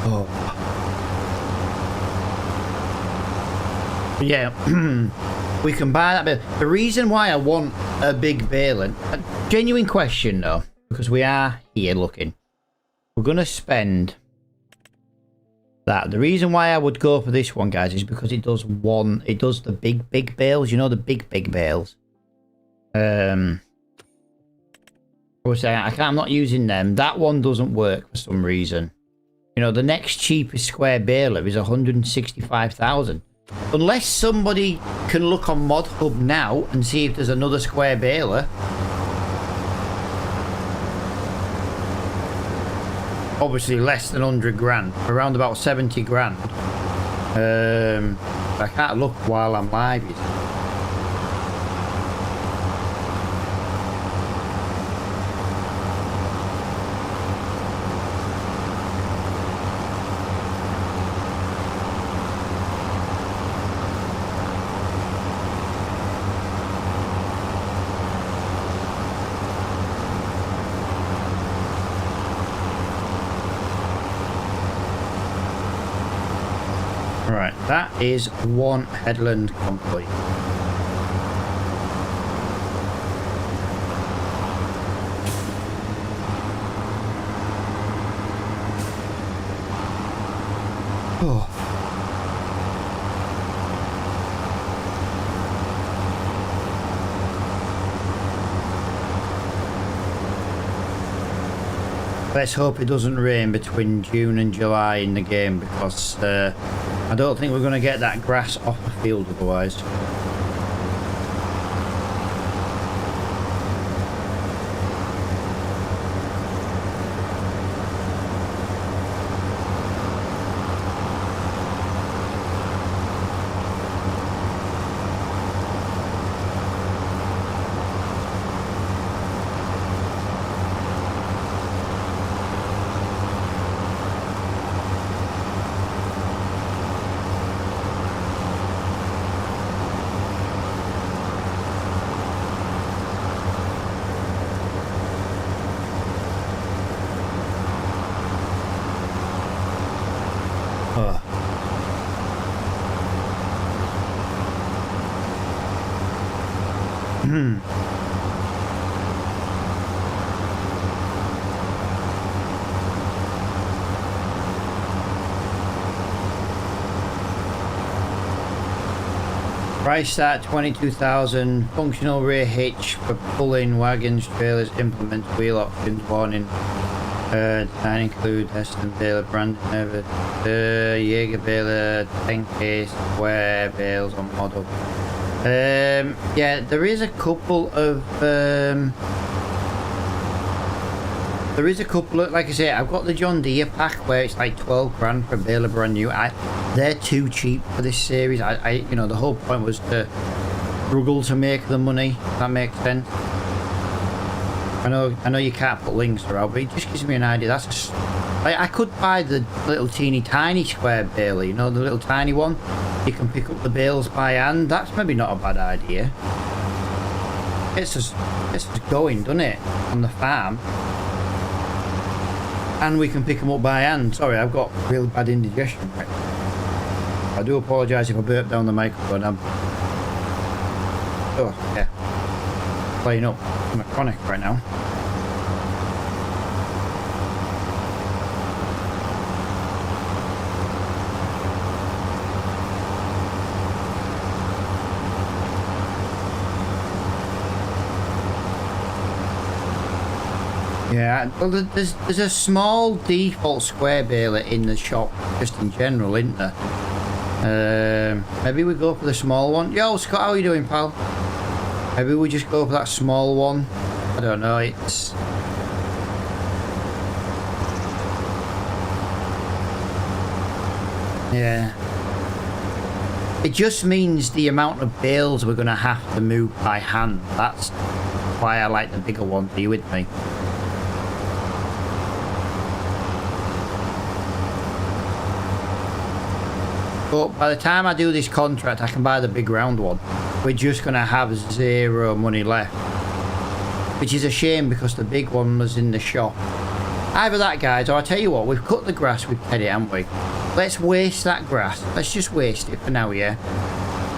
Oh. Yeah. We can buy that bale. The reason why I want a big bale, and a genuine question though, because we are here looking, we're going to spend that. The reason why I would go for this one, guys, is because it does the big bales, you know, the big bales. I'm not using them. That one doesn't work for some reason. You know, the next cheapest square baler is 165,000. Unless somebody can look on Mod Hub now and see if there's another square baler. Obviously less than 100 grand, around about 70 grand. I can't look while I'm live. Right, that is one headland complete. Oh. Let's hope it doesn't rain between June and July in the game, because I don't think we're going to get that grass off the field otherwise. Price start 22,000. Functional rear hitch for pulling wagons, trailers. Implement wheel options. Warning. Design include Heston baler, Brandon Never, Jaeger baler, 10k square bales on model. Yeah, there is a couple of like I say, I've got the John Deere pack where it's like 12 grand for a baler brand new. They're too cheap for this series. You know, the whole point was to struggle to make the money, if that makes sense. I know you can't put links around, but it just gives me an idea. I could buy the little teeny tiny square baler, you know, the little tiny one. You can pick up the bales by hand. That's maybe not a bad idea. It's just going, doesn't it, on the farm? And we can pick them up by hand. Sorry, I've got real bad indigestion. Right? I do apologise if I burp down the microphone. Oh, yeah. Playing up. I'm a chronic right now. Yeah, well, there's a small default square baler in the shop, just in general, isn't there? Maybe we go for the small one. Yo, Scott, how are you doing, pal? Maybe we just go for that small one. I don't know, it's... Yeah. It just means the amount of bales we're going to have to move by hand. That's why I like the bigger one. Are you with me? But by the time I do this contract, I can buy the big round one. We're just going to have zero money left. Which is a shame because the big one was in the shop. Either that, guys, or I tell you what, we've cut the grass with Teddy, haven't we? Let's waste that grass. Let's just waste it for now, yeah?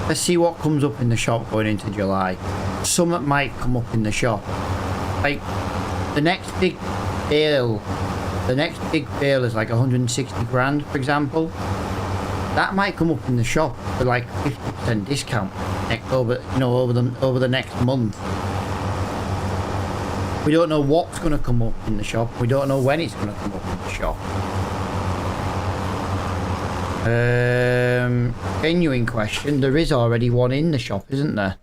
Let's see what comes up in the shop going into July. Something might come up in the shop. Like, the next big bale is like 160 grand, for example. That might come up in the shop for like 50% discount over the next month. We don't know what's going to come up in the shop. We don't know when it's going to come up in the shop. Genuine question. There is already one in the shop, isn't there?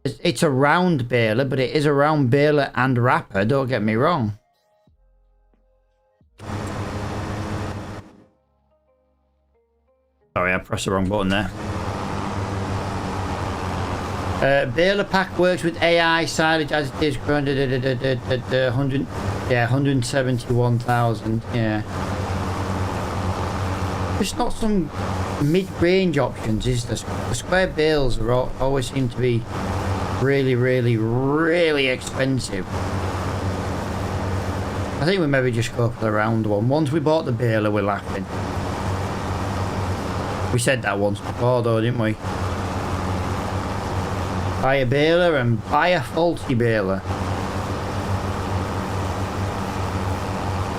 It's a round baler, but it is a round baler and wrapper. Don't get me wrong. Sorry, I pressed the wrong button there. Baler pack works with AI silage as it is currently 171,000. Yeah. There's not some mid-range options, is there? The square bales are always seem to be really, really, really expensive. I think we maybe just go for the round one. Once we bought the baler, we're laughing. We said that once before though, didn't we? Buy a baler and buy a faulty baler.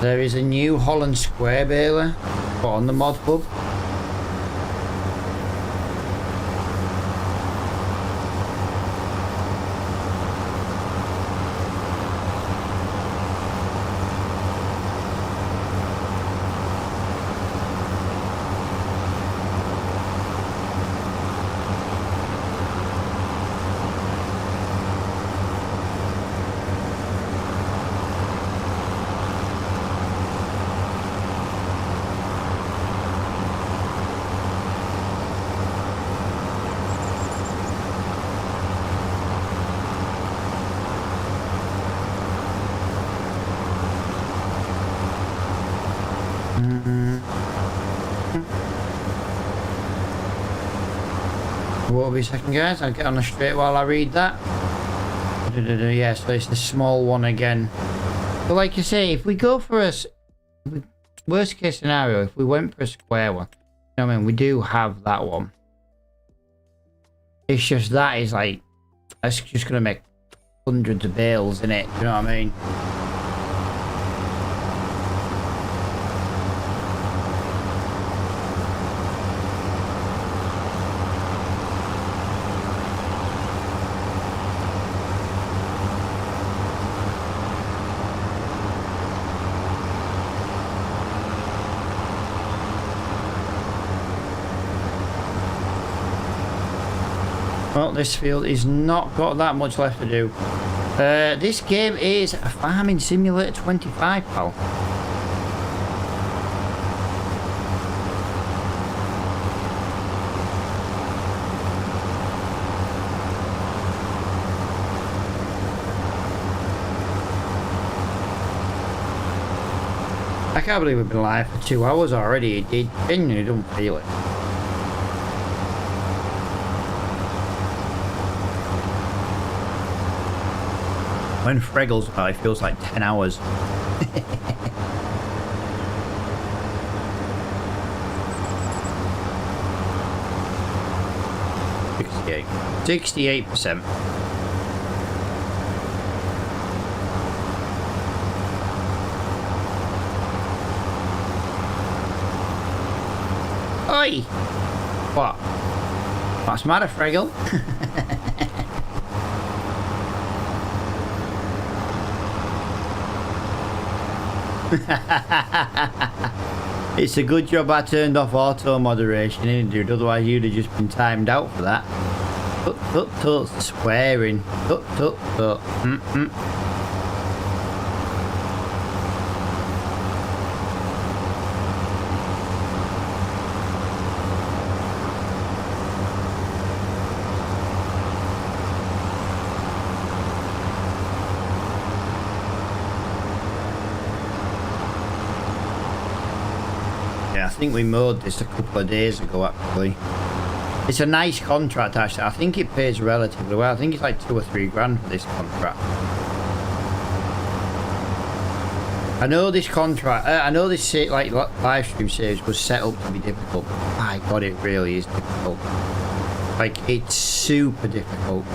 There is a new Holland Square baler on the Mod Hub. Won't be a second, guys. I'll get on the straight while I read that. Yeah, so it's the small one again. But like you say, if we go for a worst case scenario, if we went for a square one, you know what I mean, we do have that one. It's just that is like, that's just gonna make hundreds of bales in it. You know what I mean? Well, this field is not got that much left to do. This game is a Farming Simulator 25, pal. I can't believe we've been live for 2 hours already. It genuinely don't feel it. When Freggles it feels like 10 hours. 68%. Oi! What? What's the matter, Freggle? It's a good job I turned off auto moderation, isn't it, dude? Otherwise you'd have just been timed out for that. Tut tut tut, swearing. Tut tut tut. we? I think we mowed this a couple of days ago, actually. It's a nice contract, actually. I think it pays relatively well. I think it's like 2 or 3 grand for this contract. I know this contract, I know this like live stream series was set up to be difficult. My God, it really is difficult. Like, it's super difficult.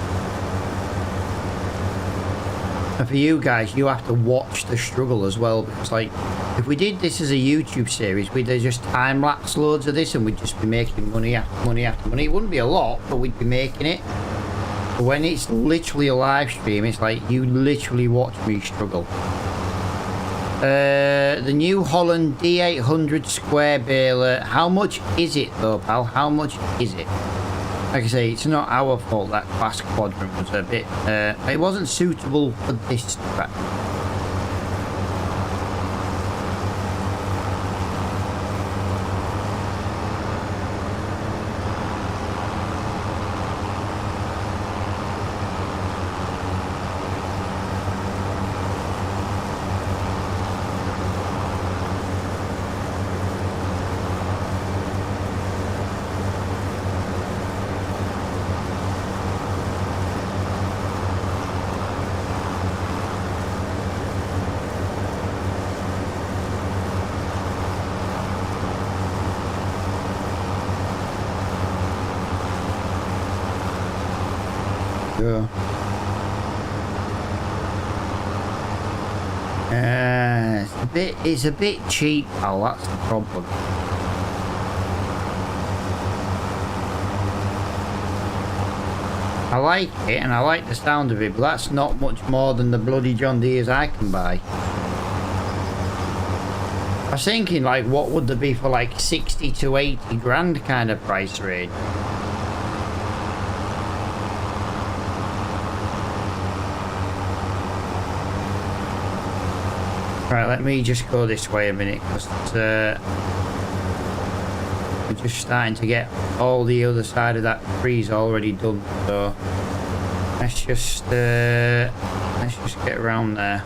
And for you guys, you have to watch the struggle as well, because like, if we did this as a YouTube series, we'd just time-lapse loads of this and we'd just be making money after money after money. It wouldn't be a lot, but we'd be making it. But when it's literally a live stream, it's like you literally watch me struggle. The New Holland D800 square baler, how much is it though, pal? How much is it? Like I say, it's not our fault that class quadrant was a bit, it wasn't suitable for this track. It's a bit cheap, pal, that's the problem. I like it and I like the sound of it, but that's not much more than the bloody John Deere's I can buy. I was thinking, like, what would there be for like 60 to 80 grand kind of price range? Right, let me just go this way a minute, because we're just starting to get all the other side of that trees already done. So let's just get around there,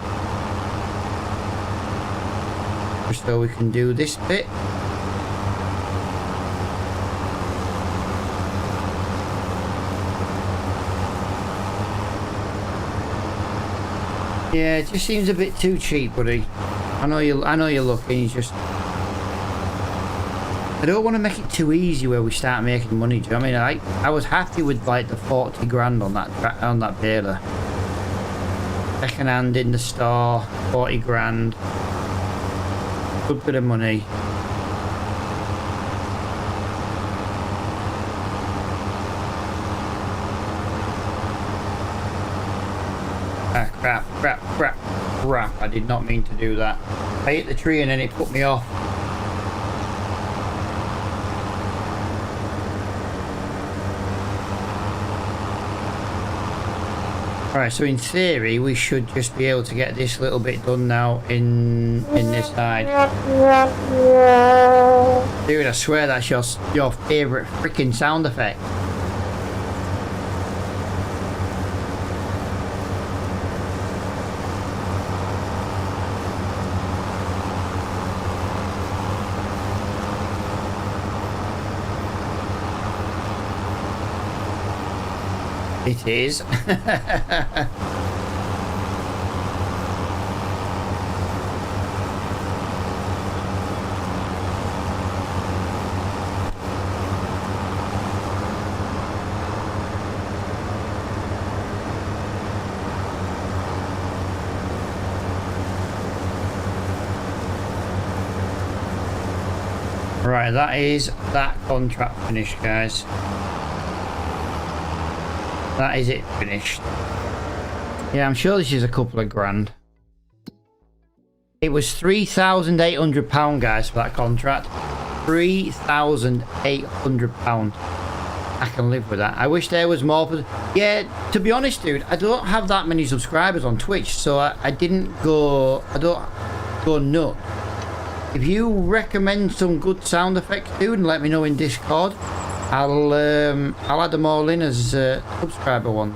just so we can do this bit. Yeah, it just seems a bit too cheap, buddy. I know you're looking. You just, I don't want to make it too easy where we start making money. Do you know what I mean? I was happy with like the 40 grand on that baler. Second hand in the store, 40 grand. Good bit of money. Crap. I did not mean to do that. I hit the tree and then it put me off. Alright, so in theory we should just be able to get this little bit done now in this side. Dude, I swear that's your favourite freaking sound effect. It is. Right, that is that contract finished, guys. That is it finished. Yeah, I'm sure this is a couple of grand. It was £3,800, guys, for that contract. £3,800. I can live with that. I wish there was more. For yeah, to be honest, dude, I don't have that many subscribers on Twitch, so I don't go nuts. If you recommend some good sound effects, dude, and let me know in Discord, I'll add them all in as subscriber one.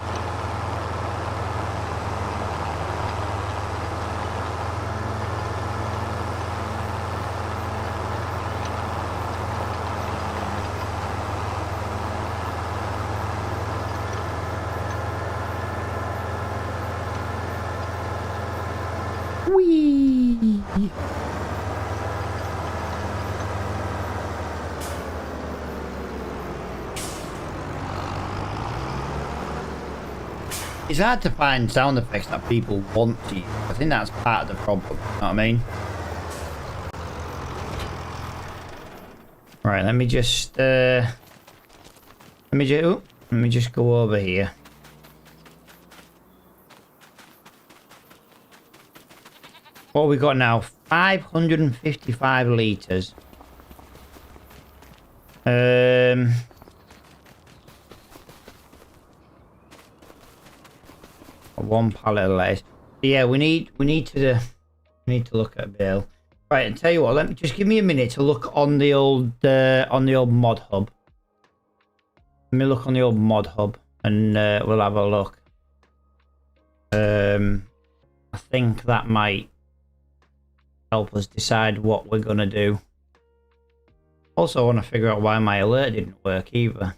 It's hard to find sound effects that people want to use. I think that's part of the problem. You know what I mean? Right, let me just go over here. What we got now? 555 liters. One pallet of lettuce. Yeah, we need to look at a bale. Right, and tell you what, just give me a minute to look on the old mod hub. Let me look on the old mod hub, and we'll have a look. I think that might help us decide what we're gonna do. Also, I want to figure out why my alert didn't work either.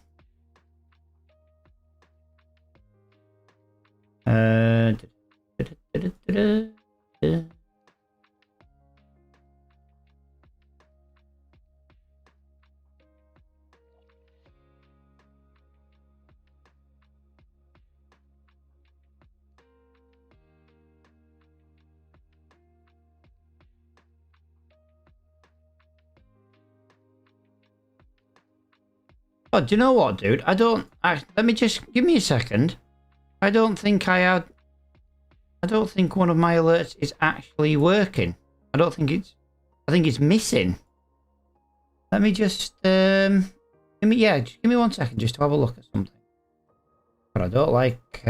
Oh, do you know what, dude? Let me just give me a second. I don't think one of my alerts is actually working. I think it's missing. Let me just just give me 1 second just to have a look at something. But I don't like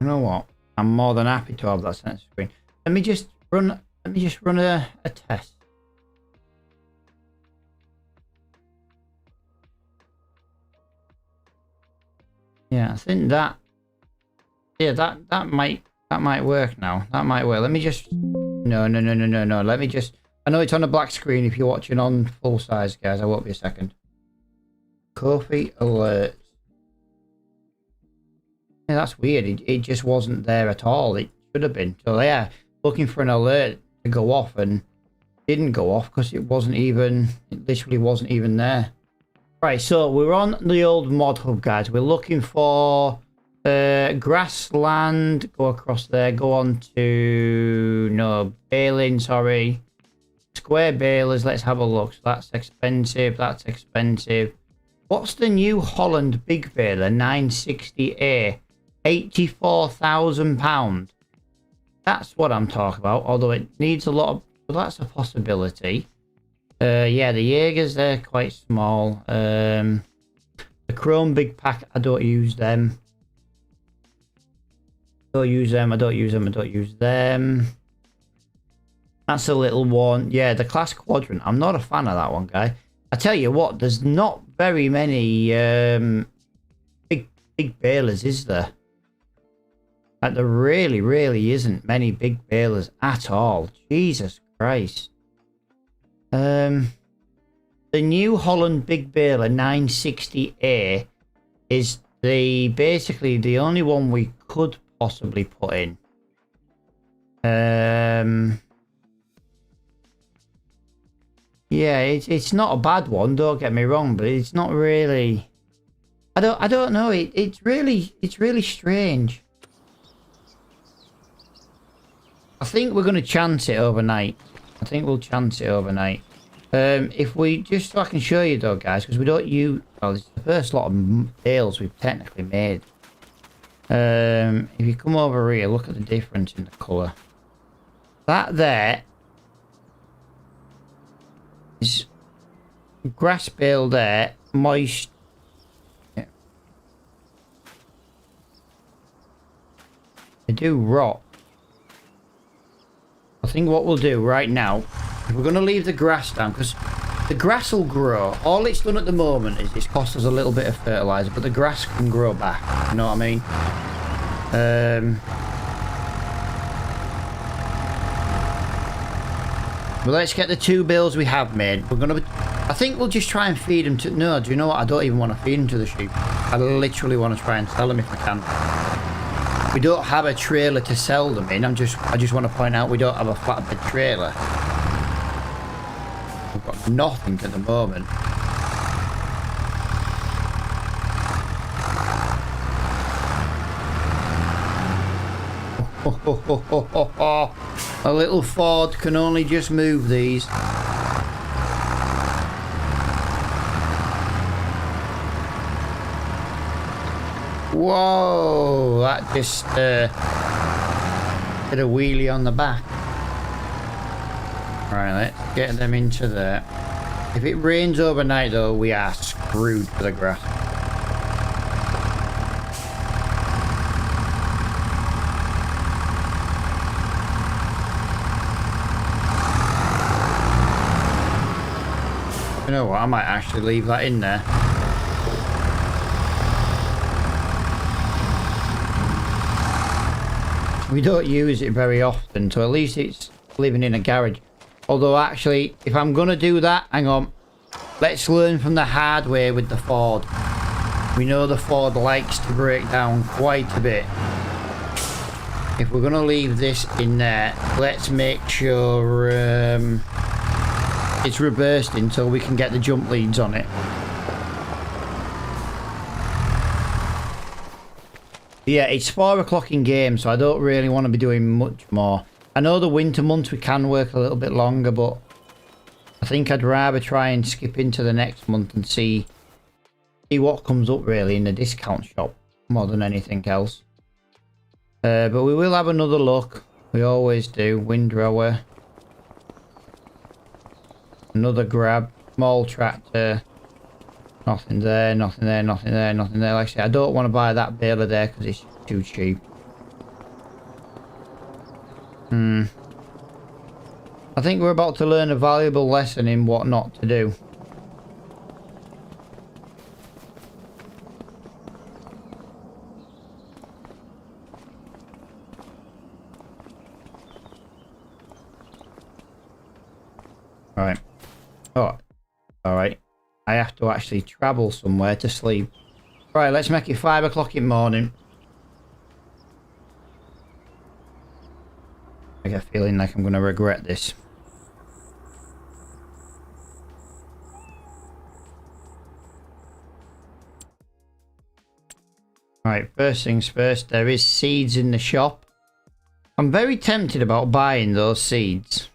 you know what? I'm more than happy to have that sensor screen. Let me just run a test. Yeah, I think that might work now. That might work. Let me just no. Let me just, I know it's on a black screen if you're watching on full size, guys. I won't be a second. Ko-fi alert. Yeah, that's weird. It just wasn't there at all. It should have been. So yeah, looking for an alert to go off and didn't go off because it literally wasn't even there. Right, so we're on the old mod hub, guys. We're looking for grassland. Go across there. Go on to baling. Sorry, square balers. Let's have a look. So that's expensive. That's expensive. What's the New Holland big baler 960A? £84,000. That's what I'm talking about. Although it needs a lot of, well, that's a possibility. Yeah, the Jaegers, they're quite small. The Chrome big pack, I don't use them. I don't use them. That's a little one. Yeah, the Class Quadrant. I'm not a fan of that one, guy. I tell you what, there's not very many big balers, is there? Like, there really isn't many big balers at all. Jesus Christ. The New Holland big baler 960A is basically the only one we could possibly put in. Yeah, it's not a bad one, don't get me wrong, but it's not really, I don't know, it's really strange. I think we're going to chance it overnight. I think we'll chance it overnight. If we just, so I can show you though, guys, because we don't use, well, this is the first lot of bales we've technically made. If you come over here, look at the difference in the colour. That there is grass bale there, moist. Yeah. They do rot. I think what we'll do right now, we're going to leave the grass down because the grass will grow. All it's done at the moment is it's cost us a little bit of fertilizer, but the grass can grow back. You know what I mean? But let's get the 2 bales we have made. We're going to I think we'll just try and feed them to... No, do you know what? I don't even want to feed them to the sheep. I literally want to try and sell them if I can. We don't have a trailer to sell them in. I just want to point out we don't have a flatbed trailer. We've got nothing at the moment. A little Ford can only just move these. Whoa, that just did a wheelie on the back. Right, let's get them into there. If it rains overnight though, we are screwed for the grass. You know what, I might actually leave that in there. We don't use it very often, so at least it's living in a garage. Although actually, if I'm going to do that, hang on. Let's learn from the hard way with the Ford. We know the Ford likes to break down quite a bit. If we're going to leave this in there, let's make sure it's reversing so we can get the jump leads on it. Yeah, it's 4 o'clock in game, so I don't really want to be doing much more. I know the winter months we can work a little bit longer, but I think I'd rather try and skip into the next month and see what comes up really in the discount shop more than anything else. But we will have another look. We always do. Windrower. Another grab. Small tractor. Nothing there, nothing there, nothing there, nothing there. Like I say, I don't want to buy that baler there because it's too cheap. I think we're about to learn a valuable lesson in what not to do. Right. Oh, alright. I have to actually travel somewhere to sleep. Right, let's make it 5 o'clock in the morning. I get a feeling like I'm going to regret this. Right, first things first, there is seeds in the shop. I'm very tempted about buying those seeds.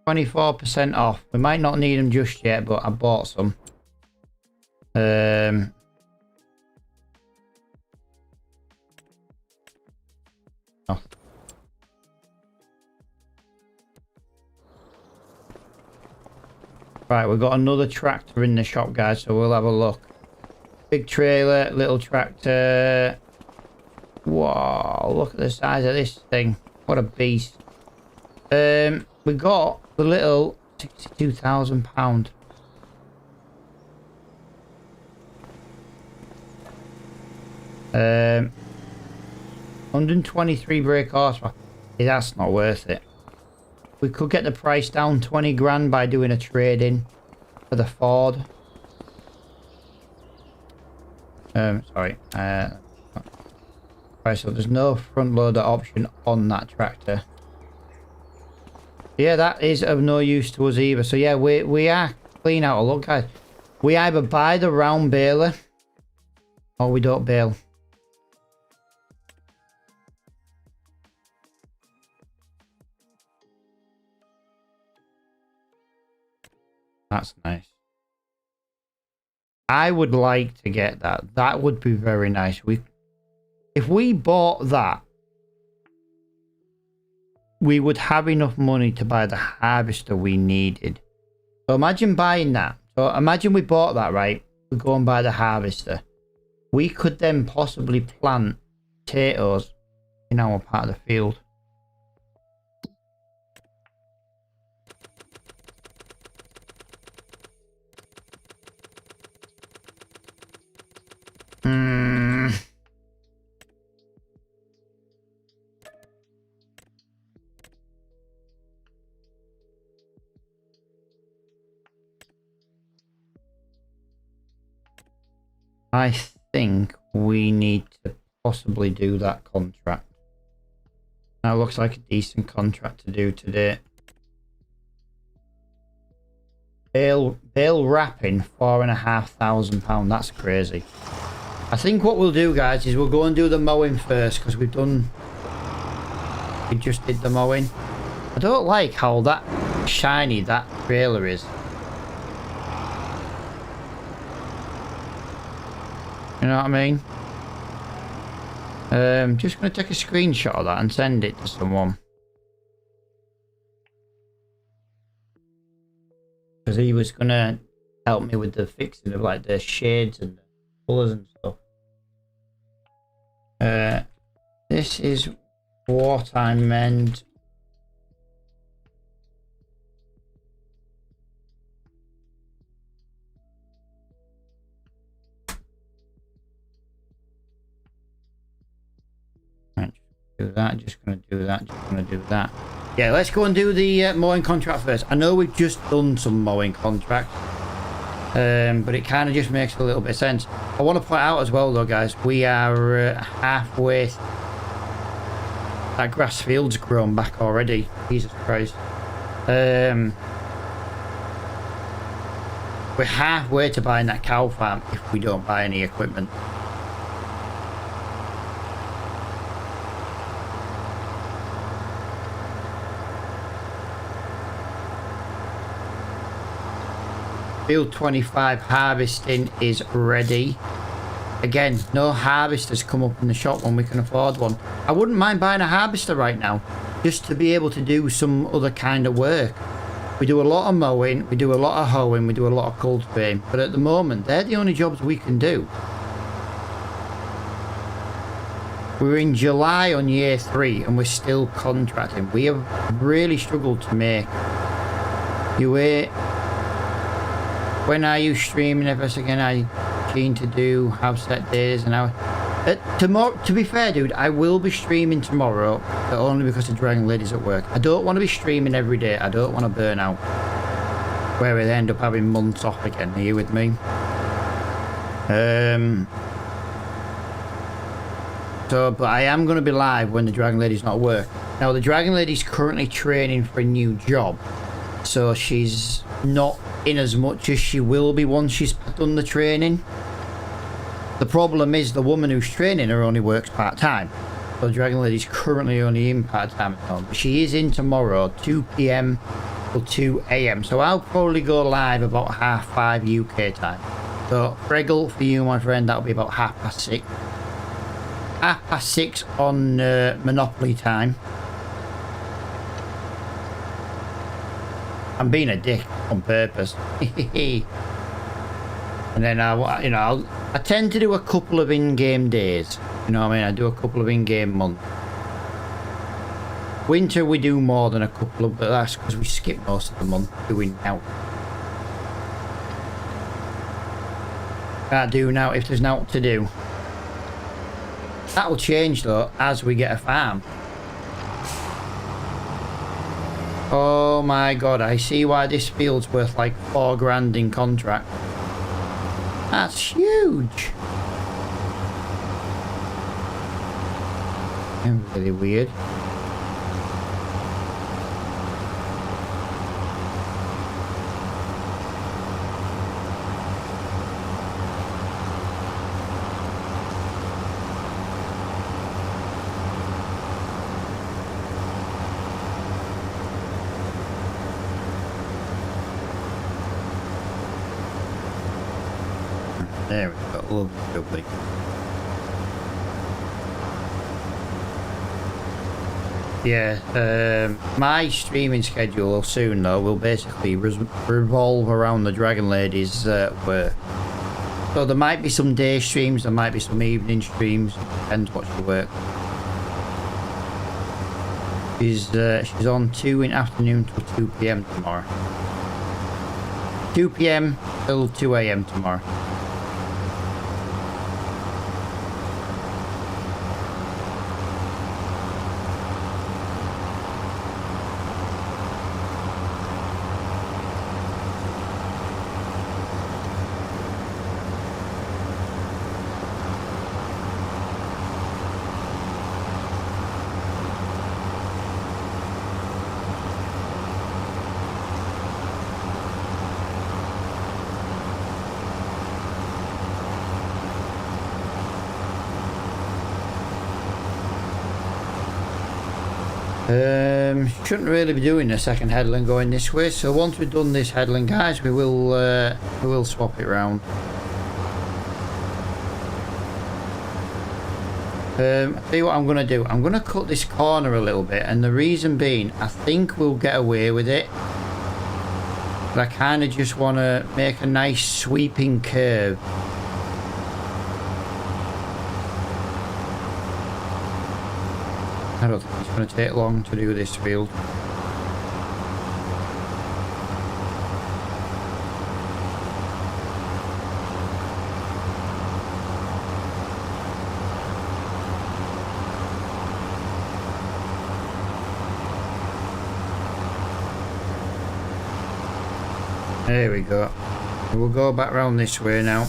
24% off. We might not need them just yet, but I bought some. Oh. Right, we've got another tractor in the shop, guys, so we'll have a look. Big trailer, little tractor. Whoa, look at the size of this thing. What a beast. We got the little £62,000. Um, 123 brake horsepower. Yeah, that's not worth it. We could get the price down 20 grand by doing a trade-in for the Ford. Sorry. Right, so there's no front loader option on that tractor. Yeah, that is of no use to us either. So yeah, we are clean out a look, guys. We either buy the round baler or we don't bale. That's nice. I would like to get that. That would be very nice. If we bought that, we would have enough money to buy the harvester we needed. So imagine buying that. So imagine we bought that, right? We go and buy the harvester. We could then possibly plant potatoes in our part of the field. I think we need to possibly do that contract. That looks like a decent contract to do today. Bale wrapping £4,500. That's crazy. I think what we'll do, guys, is we'll go and do the mowing first because we just did the mowing. I don't like how that shiny that trailer is. You know what I mean? Just going to take a screenshot of that and send it to someone. Because he was going to help me with the fixing of like the shades and the colours and stuff. This is what I meant. Do that, just gonna do that, just gonna do that. Yeah, let's go and do the mowing contract first. I know we've just done some mowing contract, but it kind of just makes a little bit of sense. I want to point out as well though, guys, we are halfway. That grass field's grown back already. Jesus Christ. We're halfway to buying that cow farm if we don't buy any equipment. Field 25 harvesting is ready. Again, no harvesters come up in the shop when we can afford one. I wouldn't mind buying a harvester right now, just to be able to do some other kind of work. We do a lot of mowing, we do a lot of hoeing, we do a lot of cultivating, but at the moment, they're the only jobs we can do. We're in July on year 3 and we're still contracting. We have really struggled to make. When are you streaming? If us again, I keen to do have set days and hours. Tomorrow, to be fair, dude, I will be streaming tomorrow, but only because the Dragon Lady's at work. I don't want to be streaming every day. I don't want to burn out, where we end up having months off again. Are you with me? But I am going to be live when the Dragon Lady's not at work. Now, the Dragon Lady's currently training for a new job, so she's not in as much as she will be once she's done the training. The problem is the woman who's training her only works part-time. So the Dragon Lady's currently only in part-time at home. But she is in tomorrow, 2 PM till 2 AM. So I'll probably go live about 5:30 UK time. So Fregel, for you, my friend, that'll be about 6:30. 6:30 on Monopoly time. I'm being a dick on purpose. And then I tend to do a couple of in-game days. You know what I mean? I do a couple of in-game months. Winter we do more than a couple of, but that's because we skip most of the month doing now. Can't do now if there's nothing to do. That will change though as we get a farm. Oh my god, I see why this field's worth like $4 grand in contract. That's huge. Really weird. There we go, lovely. Yeah, my streaming schedule soon though will basically revolve around the Dragon Lady's work. So there might be some day streams, there might be some evening streams, depends what she works. She's on 2 in afternoon till 2 PM tomorrow. 2 PM till 2 AM tomorrow. Shouldn't really be doing the second headland going this way. So once we've done this headland, guys, we will swap it round. I'll tell you what I'm going to do. I'm going to cut this corner a little bit, and the reason being, I think we'll get away with it. But I kind of just want to make a nice sweeping curve. I don't think it's going to take long to do this field. There we go. We'll go back round this way now.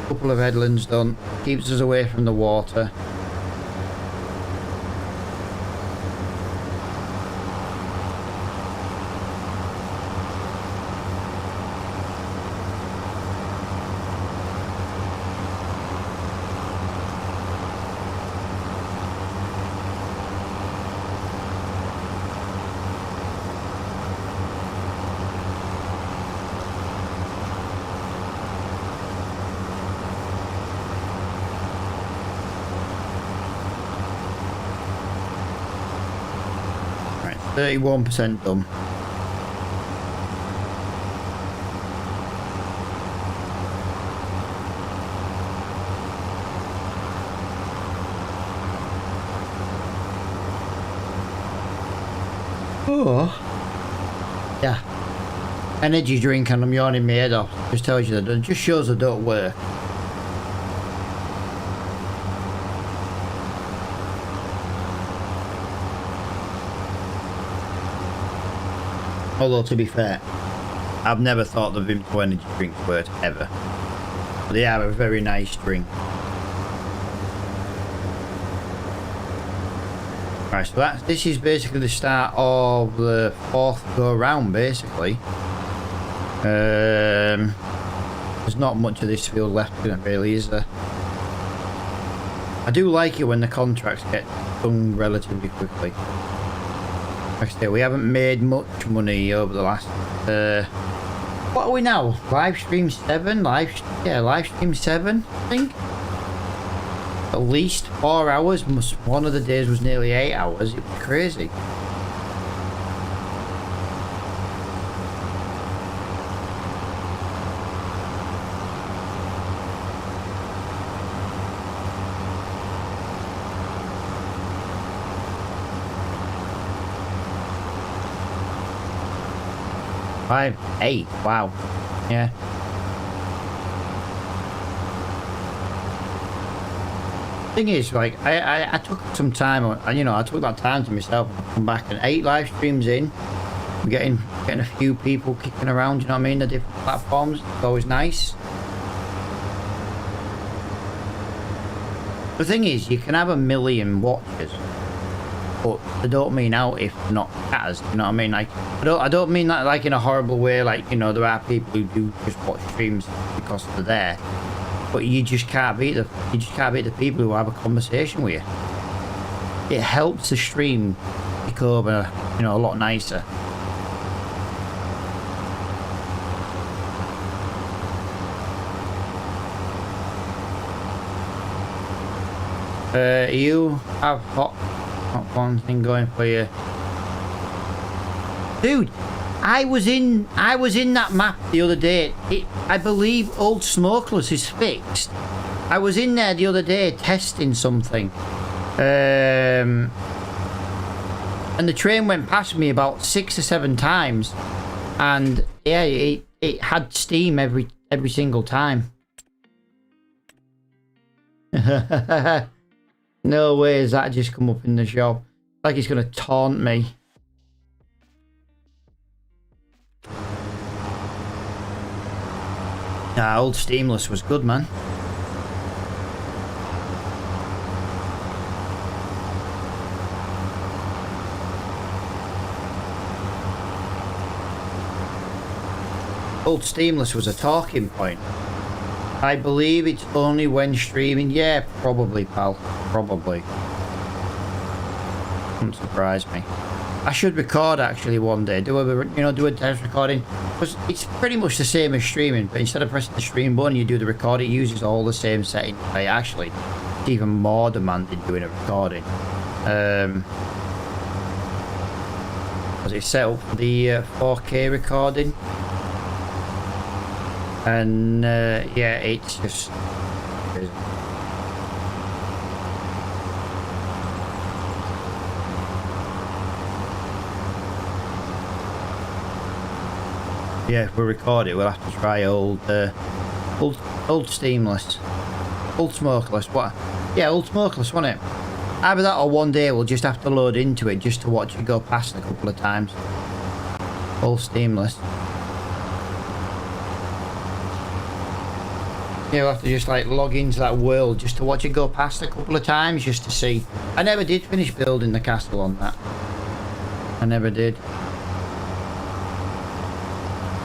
Couple of headlands done. Keeps us away from the water. Right, 31% done. Oh. Yeah. Energy drink and I'm yawning my head off. Just tells you that. It just shows they don't work. Although, to be fair, I've never thought the Vimto energy drinks worked ever. But they are a very nice drink. Right, so this is basically the start of the fourth go round, basically. There's not much of this field left in it, really, is there? I do like it when the contracts get done relatively quickly. Like I say, we haven't made much money over the last... what are we now? Live stream 7? Live stream 7, I think? At least 4 hours. One of the days was nearly 8 hours. It was crazy. Five, 8, wow. Yeah. Thing is, like, I took some time, you know, I took that time to myself to come back, and 8 live streams in, we're getting a few people kicking around, you know what I mean, the different platforms. It's always nice. The thing is, you can have 1 million watchers, but they don't mean out if they're not as, you know what I mean? Like, I don't mean that like in a horrible way, like, you know, there are people who do just watch streams because they're there. But you just can't beat the people who have a conversation with you. It helps the stream become you know, a lot nicer. You have hot one thing going for you, dude. I was in that map the other day. I believe Old Smokeless is fixed. I was in there the other day testing something, and the train went past me about 6 or 7 times, and yeah, it had steam every single time. No way has that just come up in the shop. Like it's gonna taunt me. Nah, Old Steamless was good, man. Old Steamless was a talking point. I believe it's only when streaming. Yeah, probably, pal. Probably. Wouldn't surprise me. I should record actually one day. Do a test recording, because it's pretty much the same as streaming. But instead of pressing the stream button, you do the record. It uses all the same settings. Actually, it's even more demanding doing a recording. Was it set up for the 4K recording? And yeah, it's just. Yeah, if we record it, we'll have to try old steamless, old smokeless. What? Yeah, old smokeless, wasn't it? Either that or one day we'll just have to load into it just to watch it go past a couple of times. Old steamless. Yeah, we'll have to just like log into that world just to watch it go past a couple of times just to see. I never did finish building the castle on that. I never did.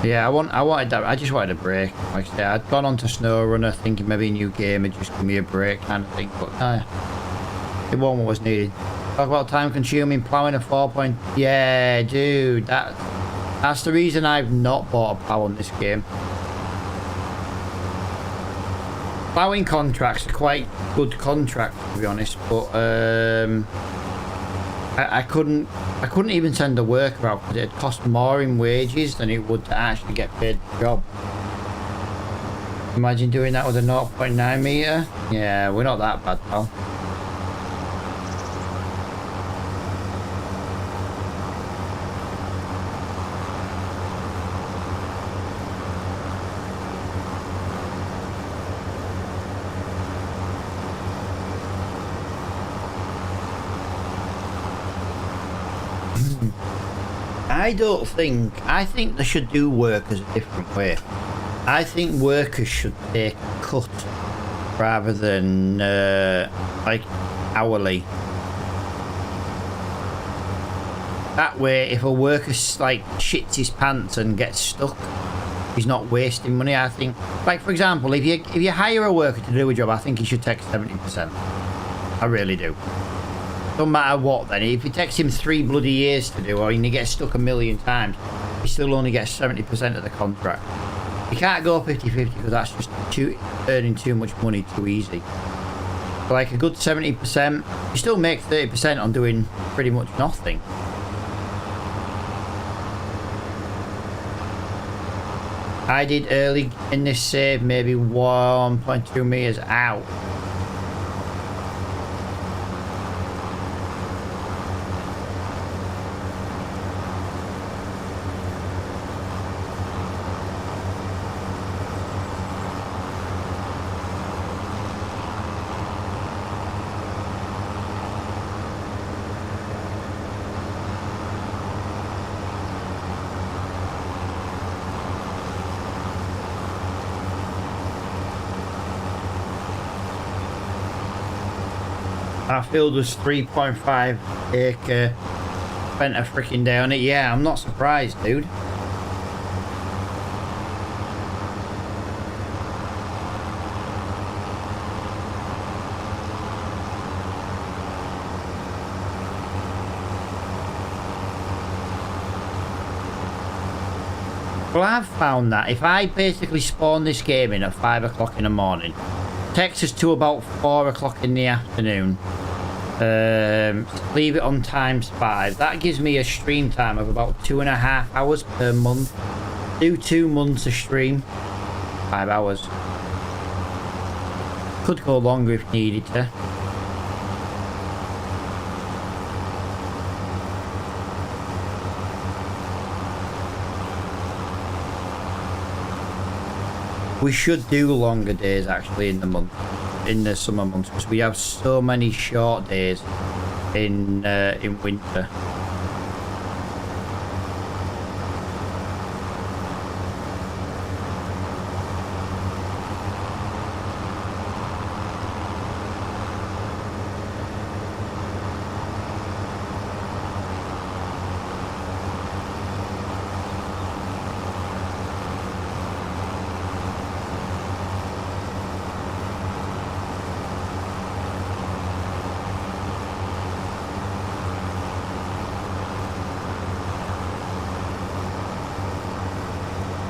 Yeah, I wanted that. I just wanted a break. Like I said, I'd gone on to SnowRunner thinking maybe a new game would just give me a break kind of thing, but it wasn't what was needed. Talk about time consuming, ploughing a 4 point. Yeah, dude, that's the reason I've not bought a plough on this game. Ploughing contracts are quite good contracts to be honest, but I couldn't even send the worker out because it'd cost more in wages than it would to actually get paid the job. Imagine doing that with a 0.9 meter. Yeah, we're not that bad, pal. I think they should do workers a different way. I think workers should take a cut rather than like hourly. That way, if a worker like shits his pants and gets stuck, he's not wasting money. I think, like for example, if you hire a worker to do a job, I think he should take 70%. I really do. No matter what then, if it takes him 3 bloody years to do or he gets stuck a million times, he still only gets 70% of the contract. You can't go 50-50 because that's just earning too much money too easy. But like a good 70%, you still make 30% on doing pretty much nothing. I did early in this save maybe 1.2 meters out. Our field was 3.5 acre. Spent a freaking day on it. Yeah, I'm not surprised, dude. Well, I've found that if I basically spawn this game in at 5 o'clock in the morning, takes us to about 4 o'clock in the afternoon, leave it on times 5, that gives me a stream time of about 2.5 hours per month. Do 2 months of stream, 5 hours. Could go longer if needed to. We should do longer days actually in the summer months, because we have so many short days in winter.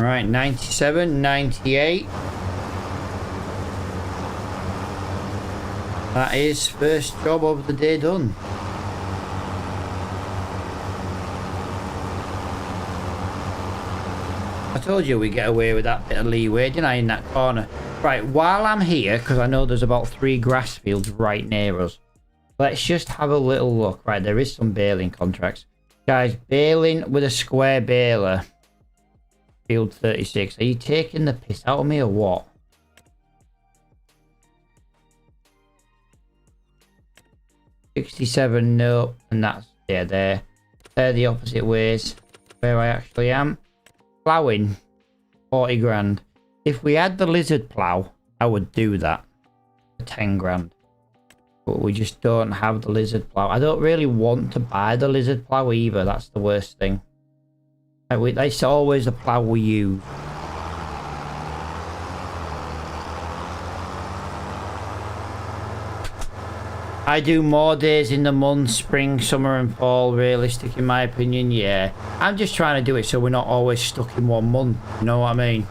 Right, 97, 98. That is first job of the day done. I told you we get away with that bit of leeway, didn't I, in that corner? Right, while I'm here, because I know there's about 3 grass fields right near us, let's just have a little look. Right, there is some baling contracts. Guys, baling with a square baler. Field 36. Are you taking the piss out of me or what? $67, no. And that's, yeah, there. They're the opposite ways where I actually am. Ploughing, 40 grand. If we had the lizard plough, I would do that for 10 grand. But we just don't have the lizard plough. I don't really want to buy the lizard plough either. That's the worst thing. It's always the plough we use. I do more days in the month, spring, summer and fall, realistic in my opinion, yeah. I'm just trying to do it so we're not always stuck in one month, you know what I mean?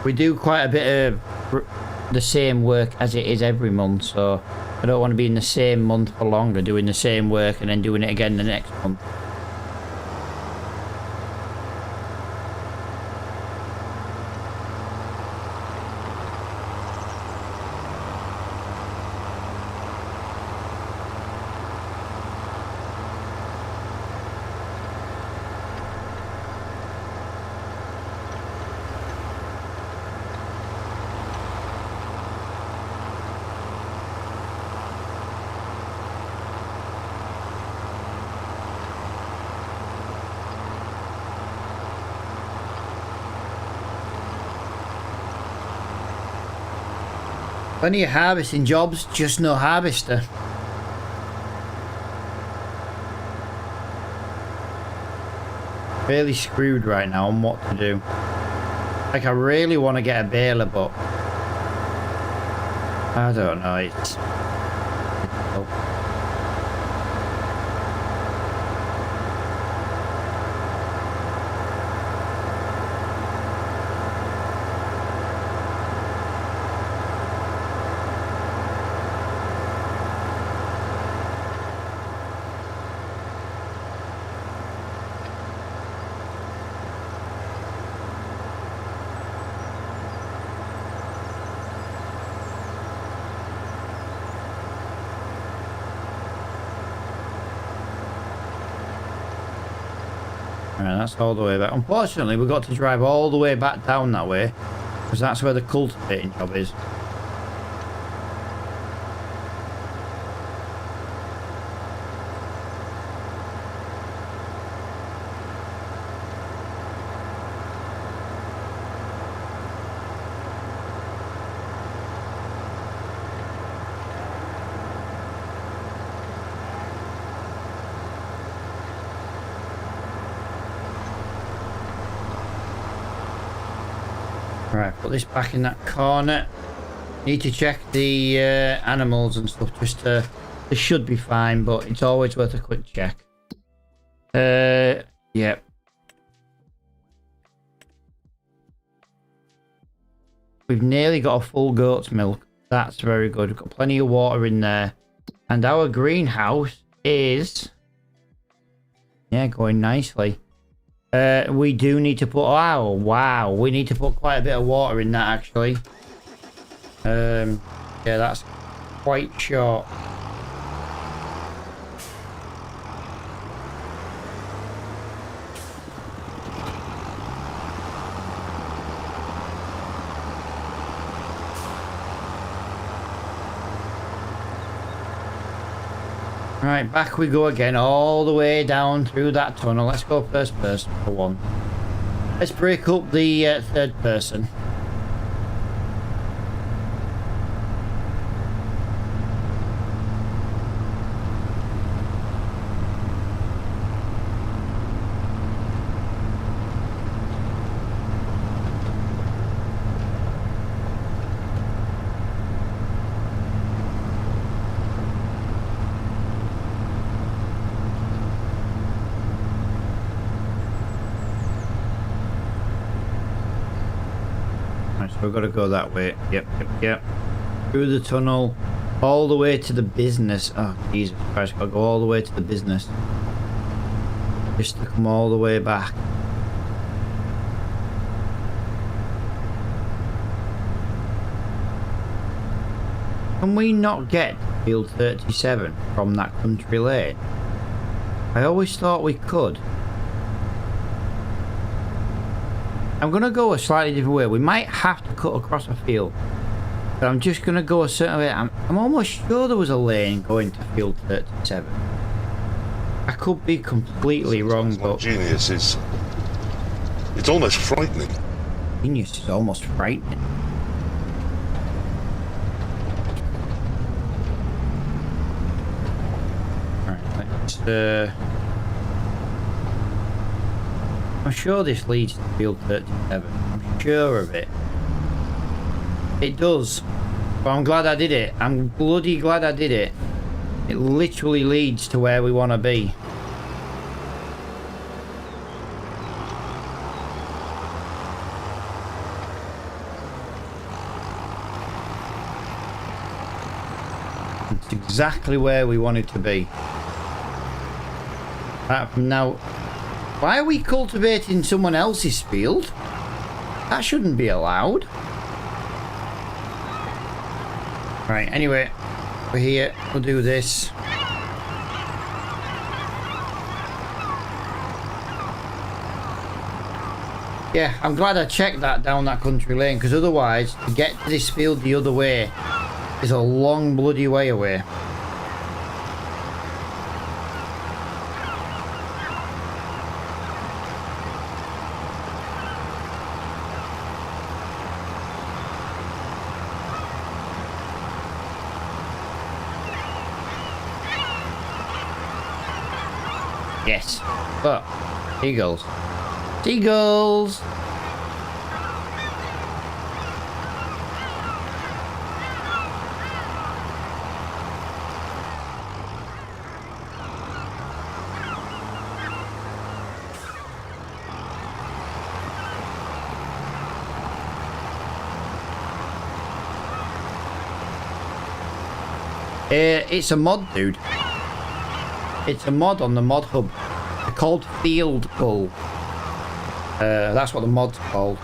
We do quite a bit of the same work as it is every month, so I don't want to be in the same month for longer, doing the same work and then doing it again the next month. Plenty of harvesting jobs, just no harvester. Really screwed right now on what to do. Like, I really want to get a baler, but I don't know. It's Right, that's all the way back. Unfortunately, we got to drive all the way back down that way, because that's where the cultivating job is. Right, put this back in that corner. Need to check the animals and stuff. Just they should be fine, but it's always worth a quick check. Yeah. We've nearly got a full goat's milk. That's very good. We've got plenty of water in there, and our greenhouse is, yeah, going nicely. We do need to put, oh wow, we need to put quite a bit of water in that actually. Yeah, that's quite short. Right, back we go again, all the way down through that tunnel. Let's go first person for one. Let's break up the third person. we've got to go that way. Yep. Through the tunnel, all the way to the business. Oh, Jesus Christ, gotta go all the way to the business. Just to come all the way back. Can we not get field 37 from that country lane? I always thought we could. I'm going to go a slightly different way. We might have to cut across a field. But I'm just going to go a certain way. I'm almost sure there was a lane going to field 37. I could be completely wrong, but... Genius is... It's almost frightening. Genius is almost frightening. Alright, let's... I'm sure this leads to field 37. I'm sure of it. It does. But I'm glad I did it. I'm bloody glad I did it. It literally leads to where we want to be. It's exactly where we wanted to be. From now... Why are we cultivating someone else's field? That shouldn't be allowed. Right, anyway, we're here. We'll do this. Yeah, I'm glad I checked that down that country lane, because otherwise, to get to this field the other way is a long bloody way away. Yes, but seagulls. Seagulls! It's a mod, dude. It's a mod on the mod hub. They're called Field Gull. That's what the mod's called.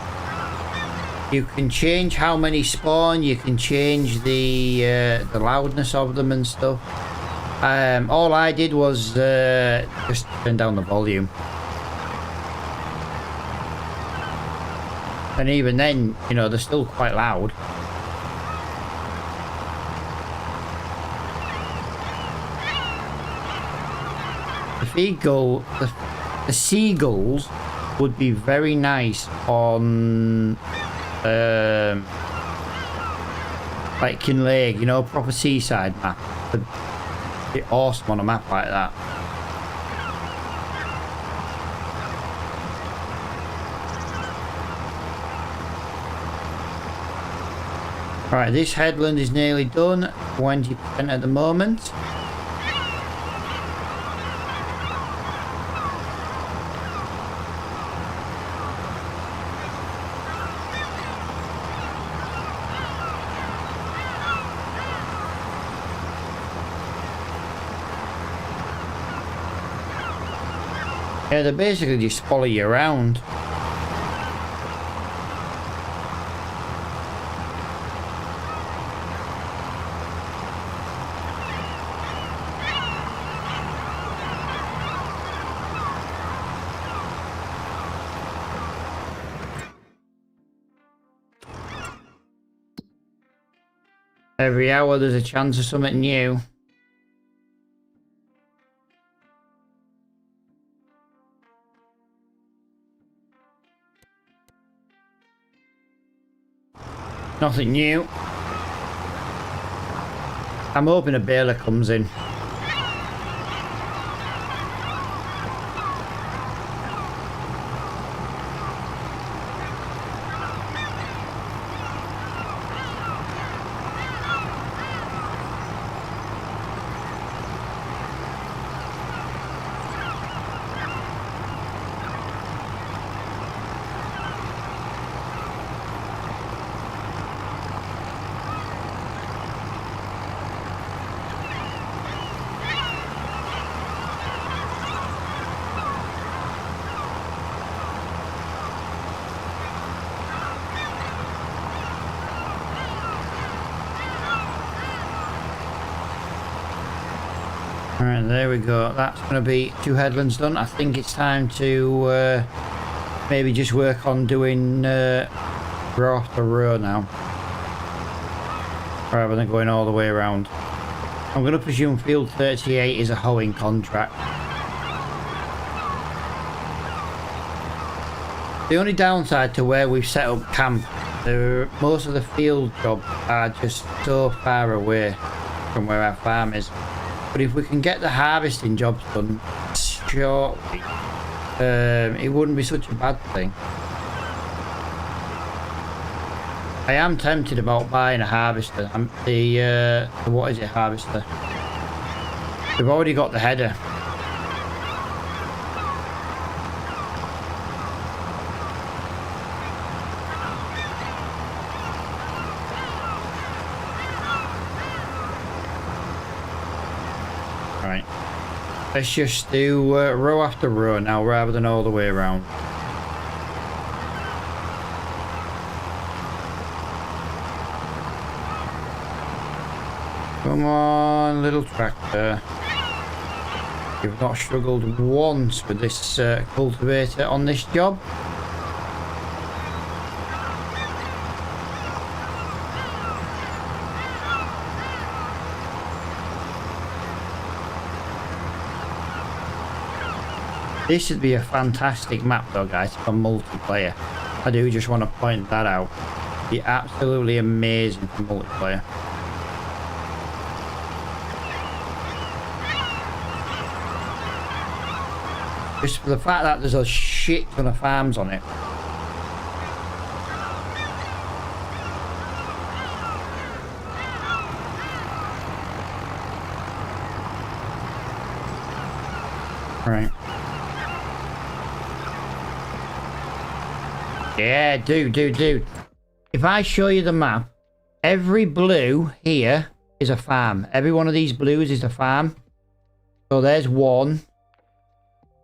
You can change how many spawn. You can change the loudness of them and stuff. All I did was just turn down the volume. And even then, you know, they're still quite loud. The seagulls would be very nice on like Kinlake, you know, proper seaside map. It'd be awesome on a map like that. Right, this headland is nearly done, 20% at the moment. Yeah, they basically just follow you around. Every hour there's a chance of something new. Nothing new. I'm hoping a baler comes in. Alright, there we go. That's going to be 2 headlands done. I think it's time to maybe just work on doing row after row now, rather than going all the way around. I'm going to presume field 38 is a hoeing contract. The only downside to where we've set up camp, most of the field jobs are just so far away from where our farm is. But if we can get the harvesting jobs done shortly, it wouldn't be such a bad thing. I am tempted about buying a harvester. What is it, harvester? We've already got the header. Right. Let's just do row after row now, rather than all the way around. Come on, little tractor. You've not struggled once with this cultivator on this job. This would be a fantastic map though, guys, for multiplayer. I do just want to point that out. It'd be absolutely amazing for multiplayer. Just for the fact that there's a shit ton of farms on it. Right. Yeah, dude. If I show you the map, every blue here is a farm. Every one of these blues is a farm. So there's 1.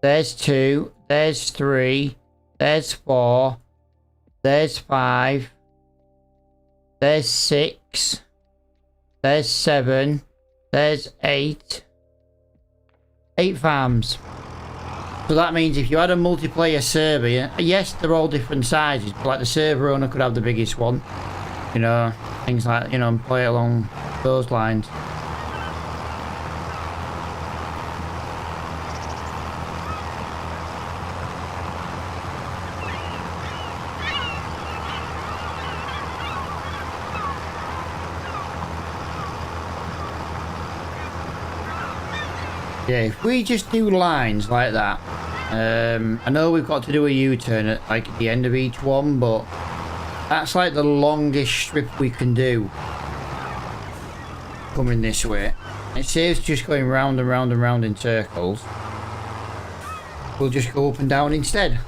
There's 2, there's 3, there's 4, there's 5, there's 6, there's 7, there's 8. 8 farms. So that means if you had a multiplayer server, yes, they're all different sizes, but like the server owner could have the biggest one. You know, things like, you know, and play along those lines. Yeah, if we just do lines like that, I know we've got to do a U-turn at like the end of each one, but that's like the longest strip we can do coming this way. It saves just going round and round and round in circles. We'll just go up and down instead.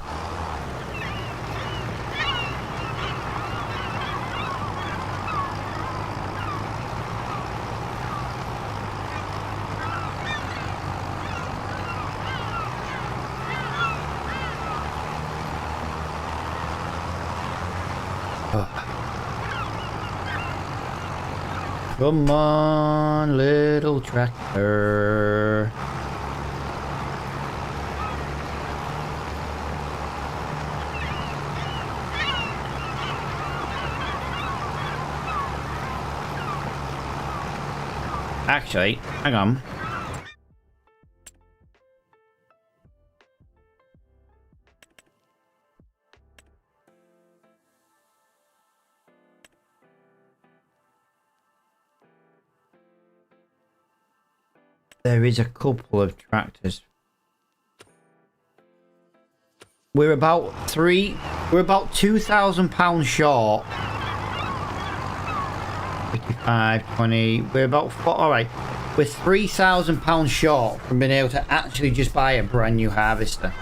Come on, little tractor. Actually, hang on. There is a couple of tractors. We're about £2,000 short. 55, 20. We're about alright. We're £3,000 short from being able to actually just buy a brand new harvester.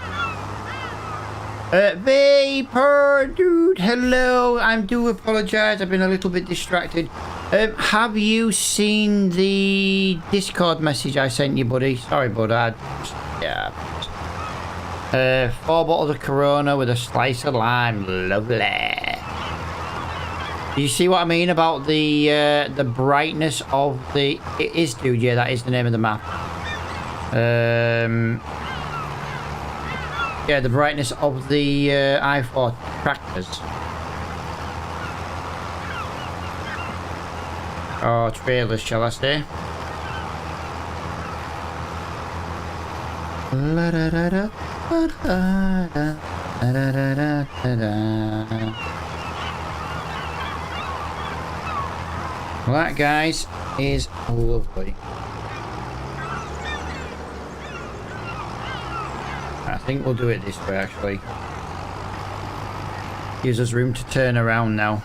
Vapor, dude, hello. I do apologise. I've been a little bit distracted. Have you seen the Discord message I sent you, buddy? Sorry, bud. Yeah. 4 bottles of Corona with a slice of lime. Lovely. You see what I mean about the brightness of the... It is, dude. Yeah, that is the name of the map. Yeah, the brightness of the i4 tractors. Or trailers, shall I say. Well, that, guys, is lovely. I think we'll do it this way, actually. Gives us room to turn around now.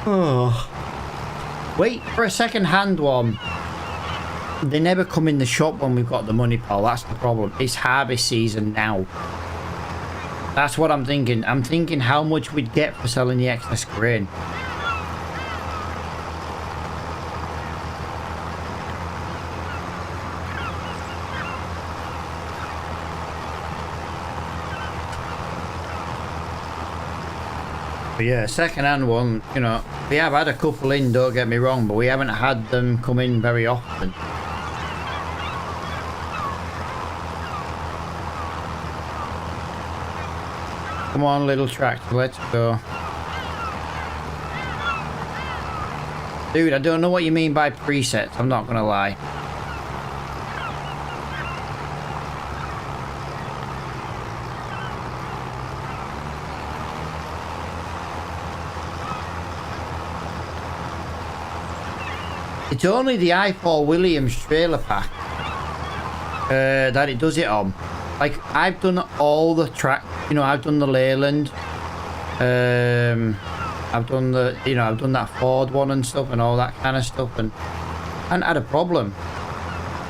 Oh. Wait for a second-hand one. They never come in the shop when we've got the money, pal. That's the problem. It's harvest season now. That's what I'm thinking. I'm thinking how much we'd get for selling the excess grain. But yeah, second-hand one, you know, we have had a couple in, don't get me wrong, but we haven't had them come in very often. Come on, little tractor, let's go. Dude, I don't know what you mean by presets, I'm not gonna lie. It's only the i4 Williams trailer pack that it does it on. Like, I've done all the track, you know, I've done the Leyland, I've done the, you know, I've done that Ford one and stuff and all that kind of stuff, and I hadn't had a problem.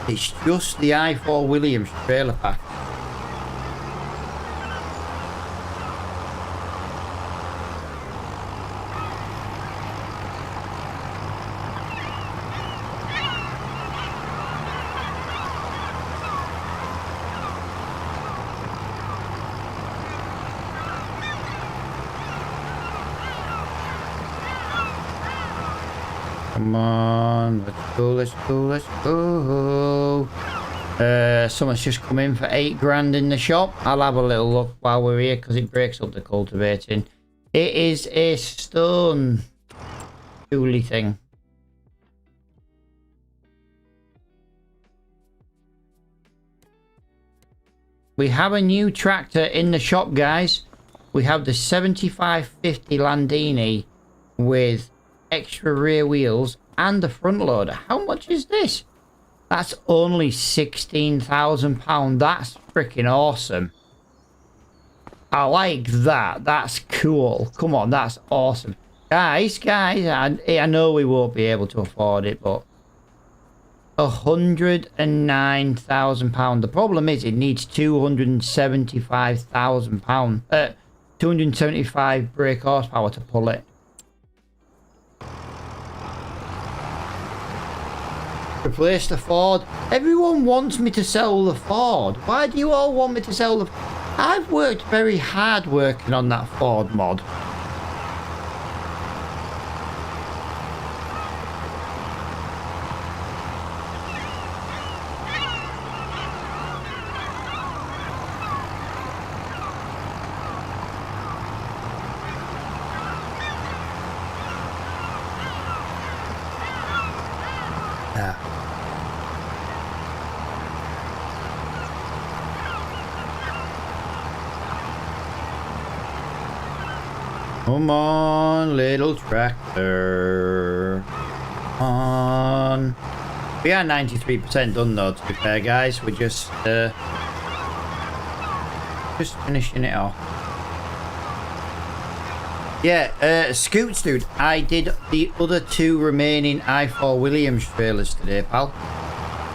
It's just the i4 Williams trailer pack. Come on, let's go, let's go, let's go. Someone's just come in for 8 grand in the shop. I'll have a little look while we're here because it breaks up the cultivating. It is a stone tooly thing. We have a new tractor in the shop, guys. We have the 7550 Landini with extra rear wheels and the front loader. How much is this? That's only £16,000. That's freaking awesome. I like that. That's cool. Come on, that's awesome. Guys, I know we won't be able to afford it, but £109,000. The problem is it needs £275,000. 275 brake horsepower to pull it. Replace the Ford. Everyone wants me to sell the Ford. Why do you all want me to sell the... I've worked very hard working on that Ford mod. Come on, little tractor. Come on. We are 93% done though, to be fair, guys. We're just finishing it off. Yeah, Scoots, dude. I did the other 2 remaining i4 Williams trailers today, pal.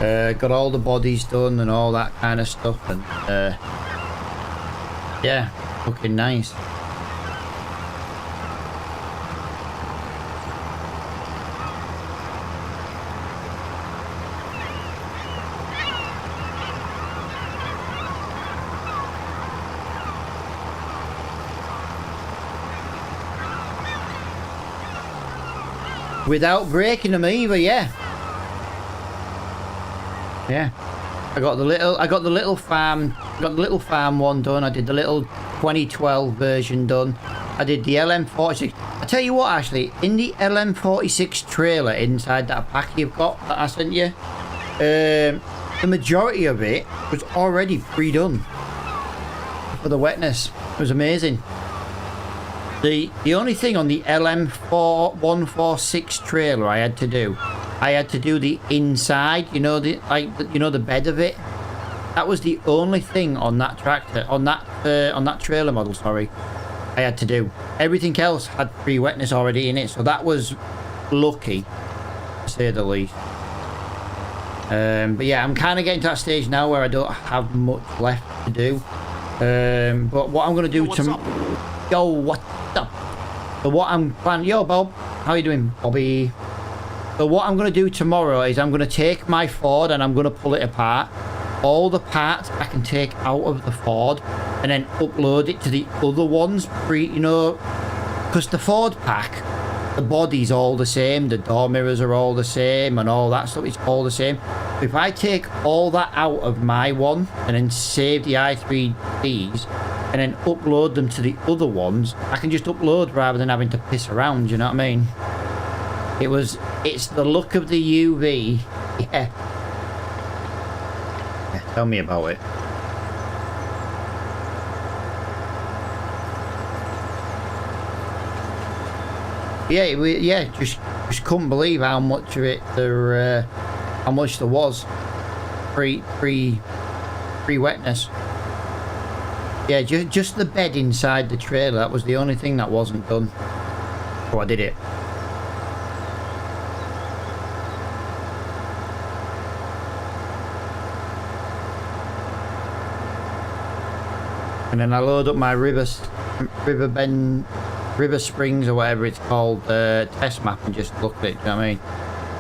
Got all the bodies done and all that kind of stuff, and yeah, looking nice. Without breaking them either, yeah. Yeah. I got the little farm one done. I did the little 2012 version done. I did the LM46. I tell you what, actually, in the LM46 trailer inside that pack you've got that I sent you, the majority of it was already pre-done for the wetness. It was amazing. The only thing on the LM146 trailer I had to do the inside, you know, the bed of it. That was the only thing on that tractor, on that trailer model, sorry, I had to do. Everything else had pre-wetness already in it, so that was lucky, to say the least. But yeah, I'm kind of getting to that stage now where I don't have much left to do. But what I'm going to do tomorrow... Yo, what's up? So what I'm planning... Yo, Bob. How you doing, Bobby? So what I'm going to do tomorrow is I'm going to take my Ford and I'm going to pull it apart. All the parts I can take out of the Ford and then upload it to the other ones. You know, because the Ford pack, the body's all the same, the door mirrors are all the same and all that stuff, it's all the same. If I take all that out of my one and then save the i3Ds and then upload them to the other ones, I can just upload rather than having to piss around, you know what I mean? It's the look of the UV. Yeah. Tell me about it. Yeah, just couldn't believe how much of it there was pre-wetness. Yeah, just the bed inside the trailer, that was the only thing that wasn't done. So I did it. And then I load up my River Springs or whatever it's called test map and just look at it, do you know what I mean?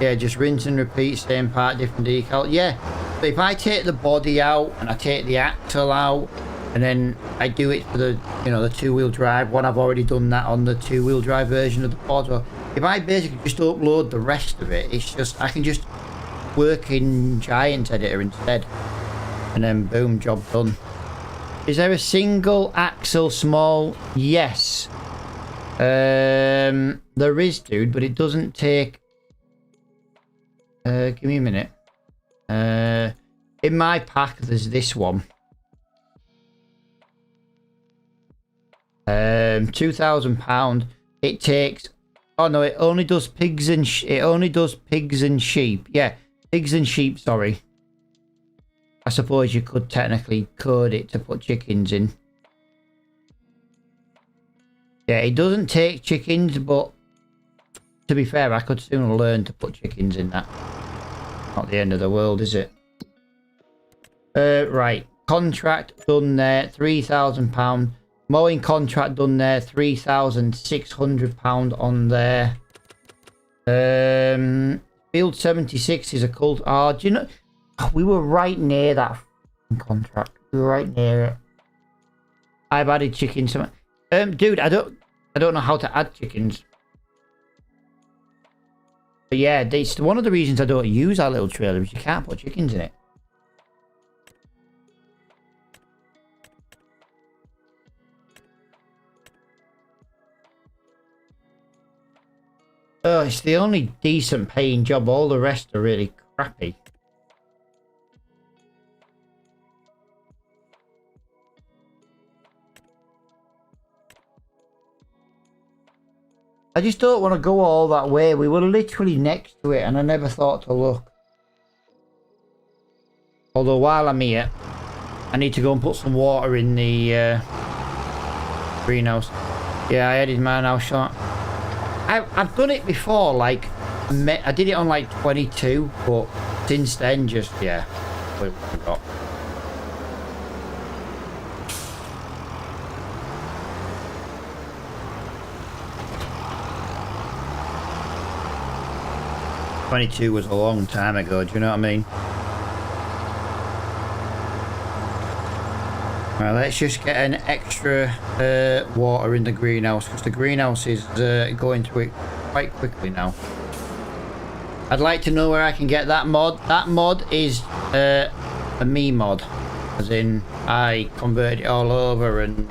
Yeah, just rinse and repeat, same part, different decal. Yeah, but if I take the body out and I take the axle out and then I do it for the, you know, the two-wheel drive one, I've already done that on the two-wheel drive version of the Ford. So if I basically just upload the rest of it, it's just, I can just work in Giant Editor instead. And then boom, job done. Is there a single axle small? Yes. There is, dude, but it doesn't take... give me a minute. In my pack, there's this one. £2,000. It takes... Oh no, it only does pigs and sheep. Yeah, pigs and sheep, sorry. I suppose you could technically code it to put chickens in. Yeah, it doesn't take chickens, but to be fair, I could soon learn to put chickens in that. Not the end of the world, is it? Right. Contract done there, £3,000. Mowing contract done there, £3,600 on there. Field 76 is a cult. Oh, do you know... We were right near that contract. We were right near it. I've added chickens. Dude, I don't know how to add chickens. But yeah, it's one of the reasons I don't use our little trailer is you can't put chickens in it. Oh, it's the only decent paying job. All the rest are really crappy. I just don't want to go all that way. We were literally next to it and I never thought to look. Although while I'm here, I need to go and put some water in the greenhouse. Yeah, I added mine now shot. I've done it before, like, I did it on like 22, but since then just, yeah, we forgot. '22 was a long time ago, do you know what I mean? Right, let's just get an extra water in the greenhouse, because the greenhouse is going through it quite quickly now. I'd like to know where I can get that mod. That mod is a me mod. As in, I converted it all over and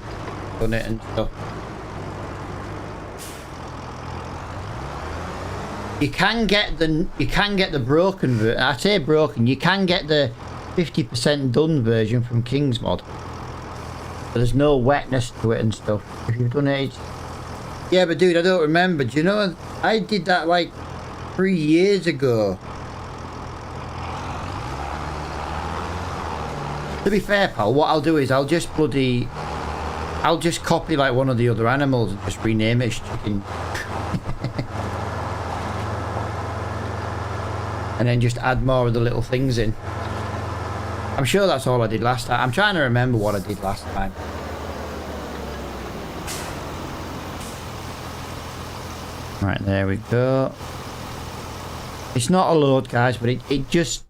done it and stuff. You can get the broken version. I say broken. You can get the 50% done version from King's Mod. But there's no wetness to it and stuff. If you've done it, yeah, but dude, I don't remember. Do you know? I did that like 3 years ago. To be fair, pal, what I'll do is I'll just copy like one of the other animals and just rename it as chicken. And then just add more of the little things in. I'm sure that's all I did last time. I'm trying to remember what I did last time. Right, there we go. It's not a load, guys, but it just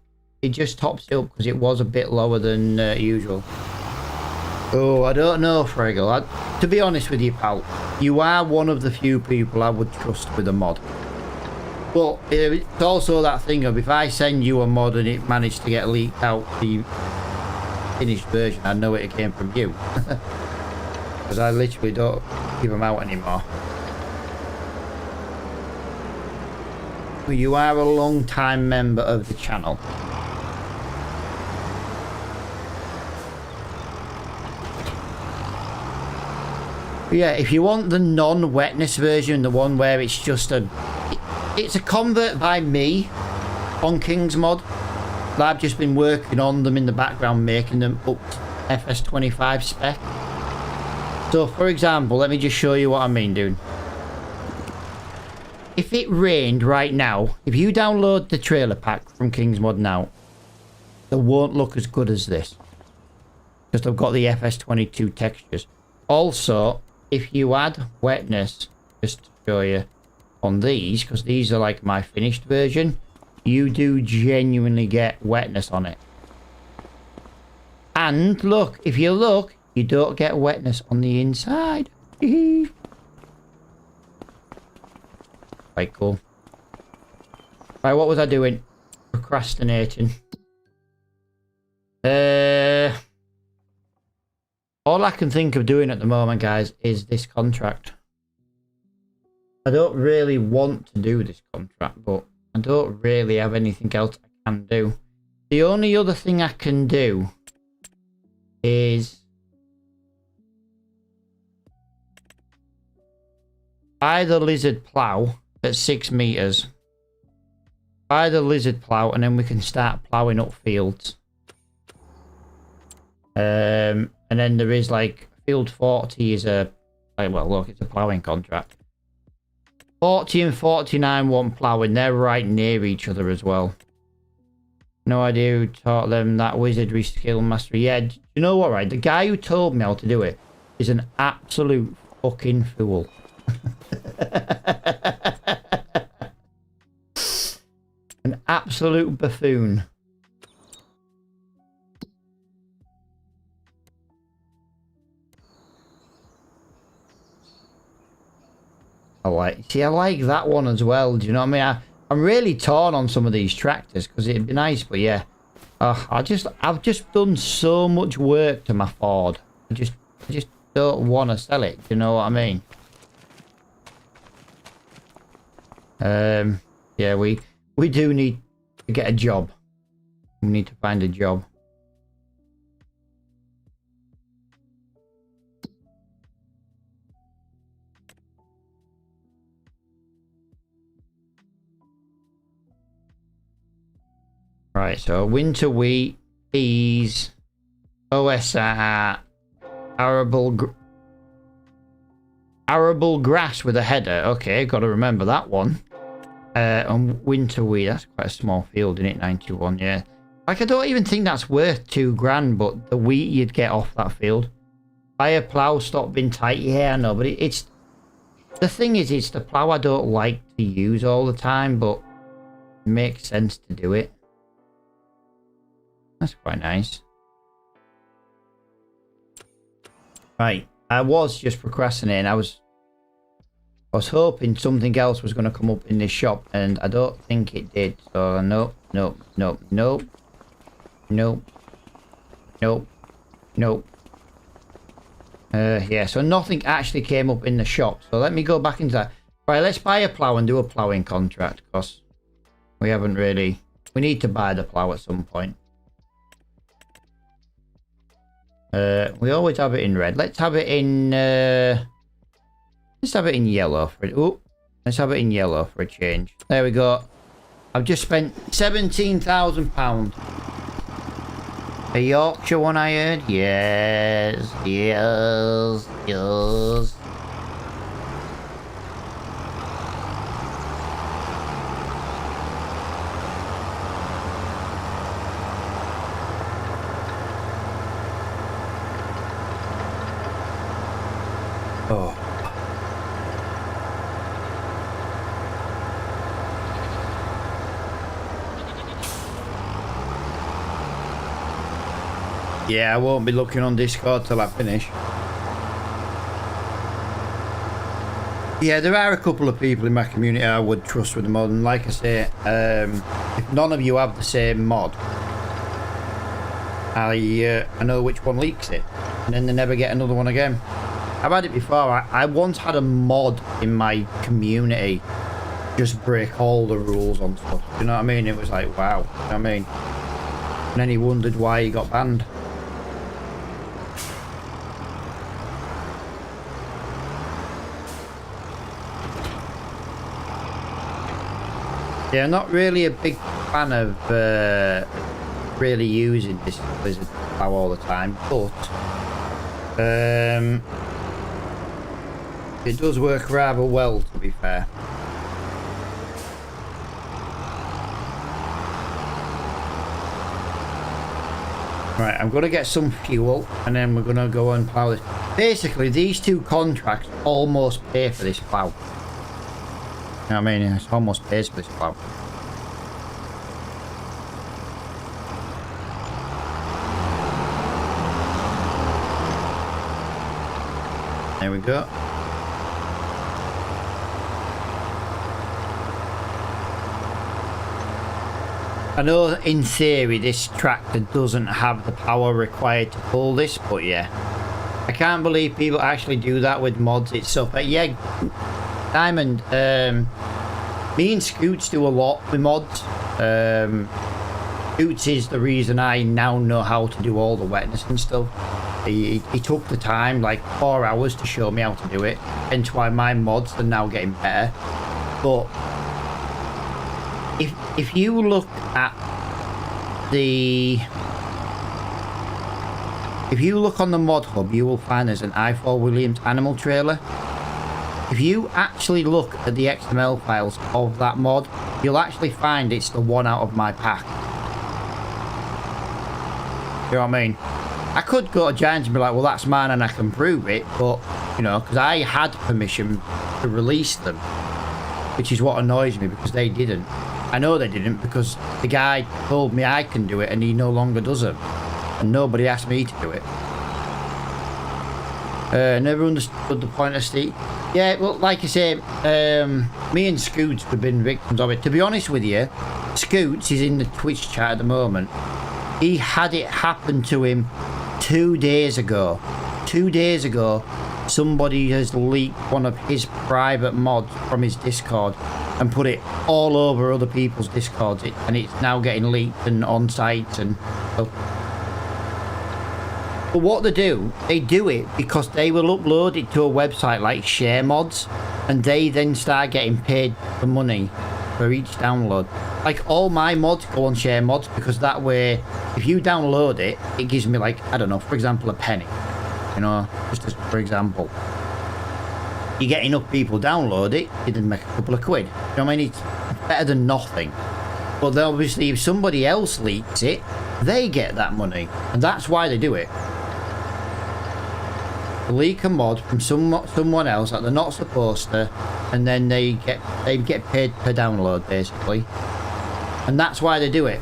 tops it up because it was a bit lower than usual. Oh, I don't know, Fraggle. To be honest with you, pal, you are one of the few people I would trust with a mod. But it's also that thing of if I send you a mod and it managed to get leaked out the finished version, I know it came from you. Because I literally don't give them out anymore. But you are a long-time member of the channel. But yeah, if you want the non-wetness version, the one where it's just it's a convert by me on King's Mod. I've just been working on them in the background, making them up to FS25 spec. So, for example, let me just show you what I mean, dude. If it rained right now, if you download the trailer pack from King's Mod now, it won't look as good as this. Because I've got the FS22 textures. Also, if you add wetness, just to show you, on these, because these are like my finished version, you do genuinely get wetness on it. And look, if you look, you don't get wetness on the inside. Quite cool. Right, what was I doing? Procrastinating. All I can think of doing at the moment, guys, is this contract. I don't really want to do this contract, but I don't really have anything else I can do. The only other thing I can do is buy the lizard plow at 6 meters. Buy the lizard plow and then we can start plowing up fields. And then there is like field 40 is a, well look, it's a plowing contract. 40 and 49 want ploughing. They're right near each other as well. No idea who taught them that wizardry skill mastery. Yeah, do you know what, right? The guy who told me how to do it is an absolute fucking fool. An absolute buffoon. I like that one as well. Do you know what I mean? I'm really torn on some of these tractors because it'd be nice, but yeah, I've just done so much work to my Ford. I just don't want to sell it. Do you know what I mean? Yeah, we do need to get a job. We need to find a job. Right, so winter wheat, peas, OSR, arable grass with a header. Okay, got to remember that one. And winter wheat, that's quite a small field, isn't it? 91, yeah. Like, I don't even think that's worth $2,000, but the wheat you'd get off that field. Buy a plow, stop being tight. Yeah, I know, but it's... The thing is, it's the plow I don't like to use all the time, but it makes sense to do it. That's quite nice. Right, I was just procrastinating. I was was hoping something else was going to come up in this shop, and I don't think it did. So nope, nope, nope, nope, nope, nope, nope. Yeah, so nothing actually came up in the shop. So let me go back into that. Right, let's buy a plow and do a ploughing contract, because we haven't really... We need to buy the plow at some point. We always have it in red. Let's have it in... let's have it in yellow for it. Oh, let's have it in yellow for a change. There we go. I've just spent £17,000. A Yorkshire one I heard? Yes, yes, yes. Oh. Yeah, I won't be looking on Discord till I finish. Yeah, there are a couple of people in my community I would trust with the mod, and like I say, if none of you have the same mod, I know which one leaks it, and then they never get another one again. I've had it before. I once had a mod in my community just break all the rules on stuff. You know what I mean? It was like, wow. You know what I mean? And then he wondered why he got banned. Yeah, I'm not really a big fan of really using this Blizzard plow all the time, but it does work rather well, to be fair. Right, I'm going to get some fuel, and then we're going to go and plow this. Basically, these two contracts almost pay for this plow. You know what I mean? It's almost pays for this plow. There we go. I know in theory this tractor doesn't have the power required to pull this, but yeah. I can't believe people actually do that with mods itself. But yeah, Diamond, me and Scoots do a lot with mods. Scoots is the reason I now know how to do all the wetness and stuff. He took the time, like 4 hours, to show me how to do it. Hence why my mods are now getting better. But if you look at the... If you look on the mod hub, you will find there's an I4 Williams animal trailer. If you actually look at the XML files of that mod, you'll actually find it's the one out of my pack. You know what I mean? I could go to Giants and be like, well, that's mine and I can prove it, but, you know, because I had permission to release them, which is what annoys me, because they didn't. I know they didn't, because the guy told me I can do it and he no longer does it. And nobody asked me to do it. Never understood the point of Steve. Yeah, well, like I say, me and Scoots have been victims of it. To be honest with you, Scoots is in the Twitch chat at the moment. He had it happen to him 2 days ago. 2 days ago, somebody has leaked one of his private mods from his Discord and put it all over other people's Discords, and it's now getting leaked and on sites and stuff. But what they do it because they will upload it to a website like Share Mods, and they then start getting paid the money for each download. Like, all my mods go on Share Mods, because that way, if you download it, it gives me, like, I don't know, for example, a penny. You know, just as, for example. You get enough people download it, you then make a couple of quid. You know what I mean? It's better than nothing. But then obviously, if somebody else leaks it, they get that money. And that's why they do it. Leak a mod from someone else that they're not supposed to, and then they get paid per download, basically. And that's why they do it.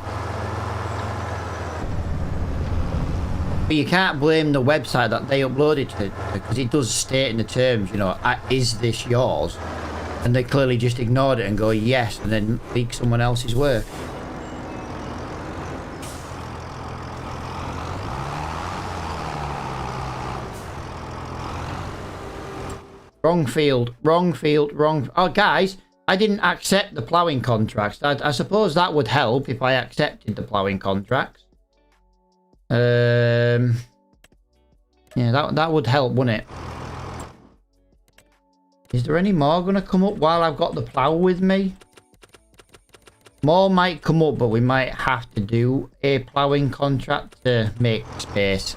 But you can't blame the website that they uploaded to, because it does state in the terms, you know, is this yours? And they clearly just ignored it and go yes, and then leak someone else's work. Wrong field, wrong field, wrong... Oh, guys, I didn't accept the ploughing contracts. I suppose that would help if I accepted the ploughing contracts. Yeah, that would help, wouldn't it? Is there any more going to come up while I've got the plough with me? More might come up, but we might have to do a ploughing contract to make space.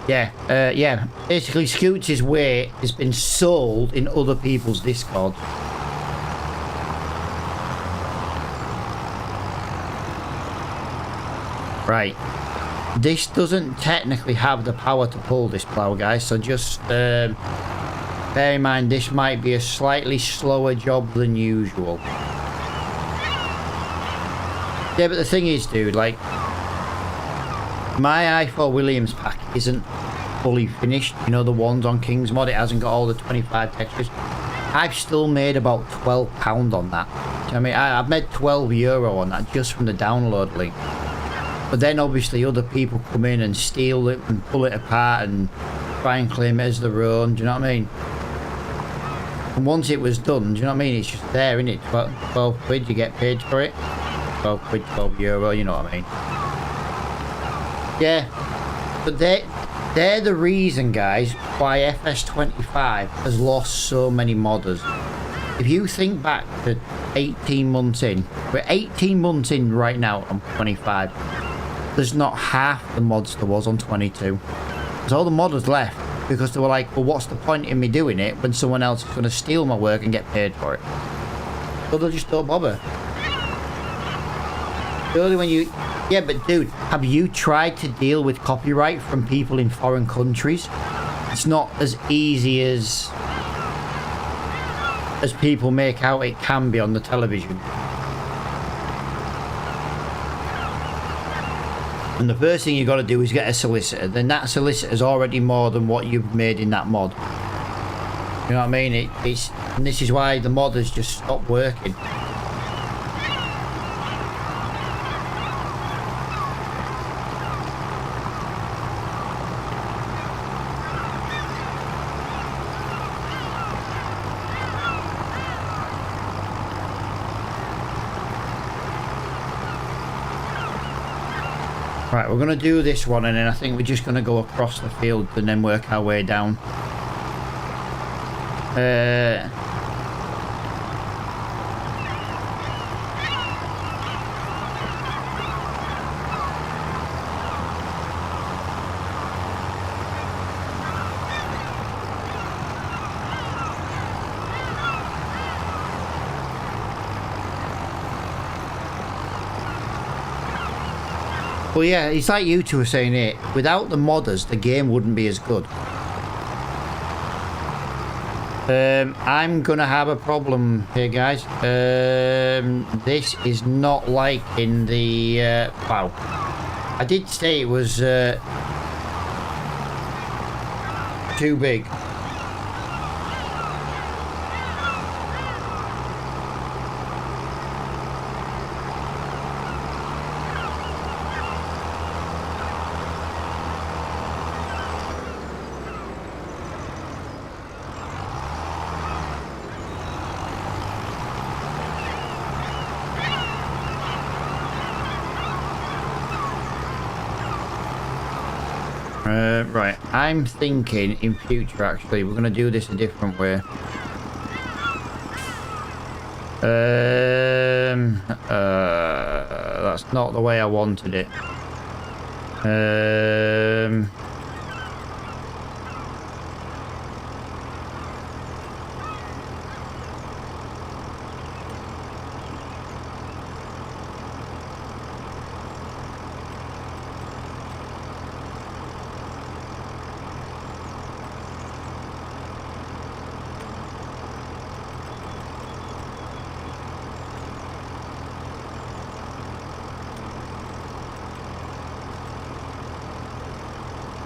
Yeah, yeah. Basically, Scoots' way has been sold in other people's Discord. Right. This doesn't technically have the power to pull this plough, guys, so just bear in mind this might be a slightly slower job than usual. Yeah, but the thing is, dude, like, my I4 Williams pack isn't fully finished. You know, the ones on King's Mod, it hasn't got all the 25 textures. I've still made about £12 on that. Do you know what I mean? I've made €12 on that just from the download link. But then obviously other people come in and steal it and pull it apart and try and claim it as their own. Do you know what I mean? And once it was done, do you know what I mean? It's just there, isn't it? 12 quid, you get paid for it. 12 quid, €12, you know what I mean? Yeah. But they're the reason, guys, why FS25 has lost so many modders. If you think back to 18 months in, we're 18 months in right now on 25. There's not half the mods there was on 22. So all the modders left because they were like, well, what's the point in me doing it when someone else is going to steal my work and get paid for it? So they just don't bother. Only when you... Yeah, but dude, have you tried to deal with copyright from people in foreign countries? It's not as easy as people make out it can be on the television. And the first thing you got to do is get a solicitor. Then that solicitor's already more than what you've made in that mod. You know what I mean? And this is why the modders just stop working. Right, we're going to do this one and then I think we're just going to go across the field and then work our way down. Well, yeah, it's like you two are saying it. Without the modders, the game wouldn't be as good. I'm gonna have a problem here, guys. This is not like in the... wow. I did say it was too big. Right, I'm thinking in future actually we're gonna do this a different way. That's not the way I wanted it.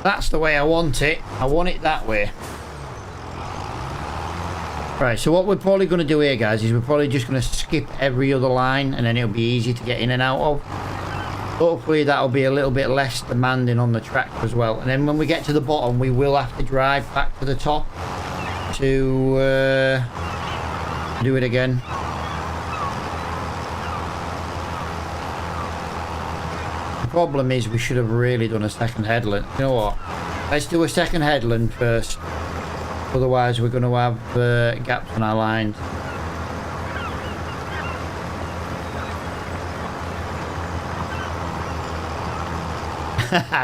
That's the way I want it. I want it that way. Right, so what we're probably going to do here, guys, is we're probably just going to skip every other line, and then it'll be easy to get in and out of. Hopefully that'll be a little bit less demanding on the track as well. And then when we get to the bottom, we will have to drive back to the top to do it again. The problem is we should have really done a second headland. You know what? Let's do a second headland first. Otherwise we're going to have gaps on our lines.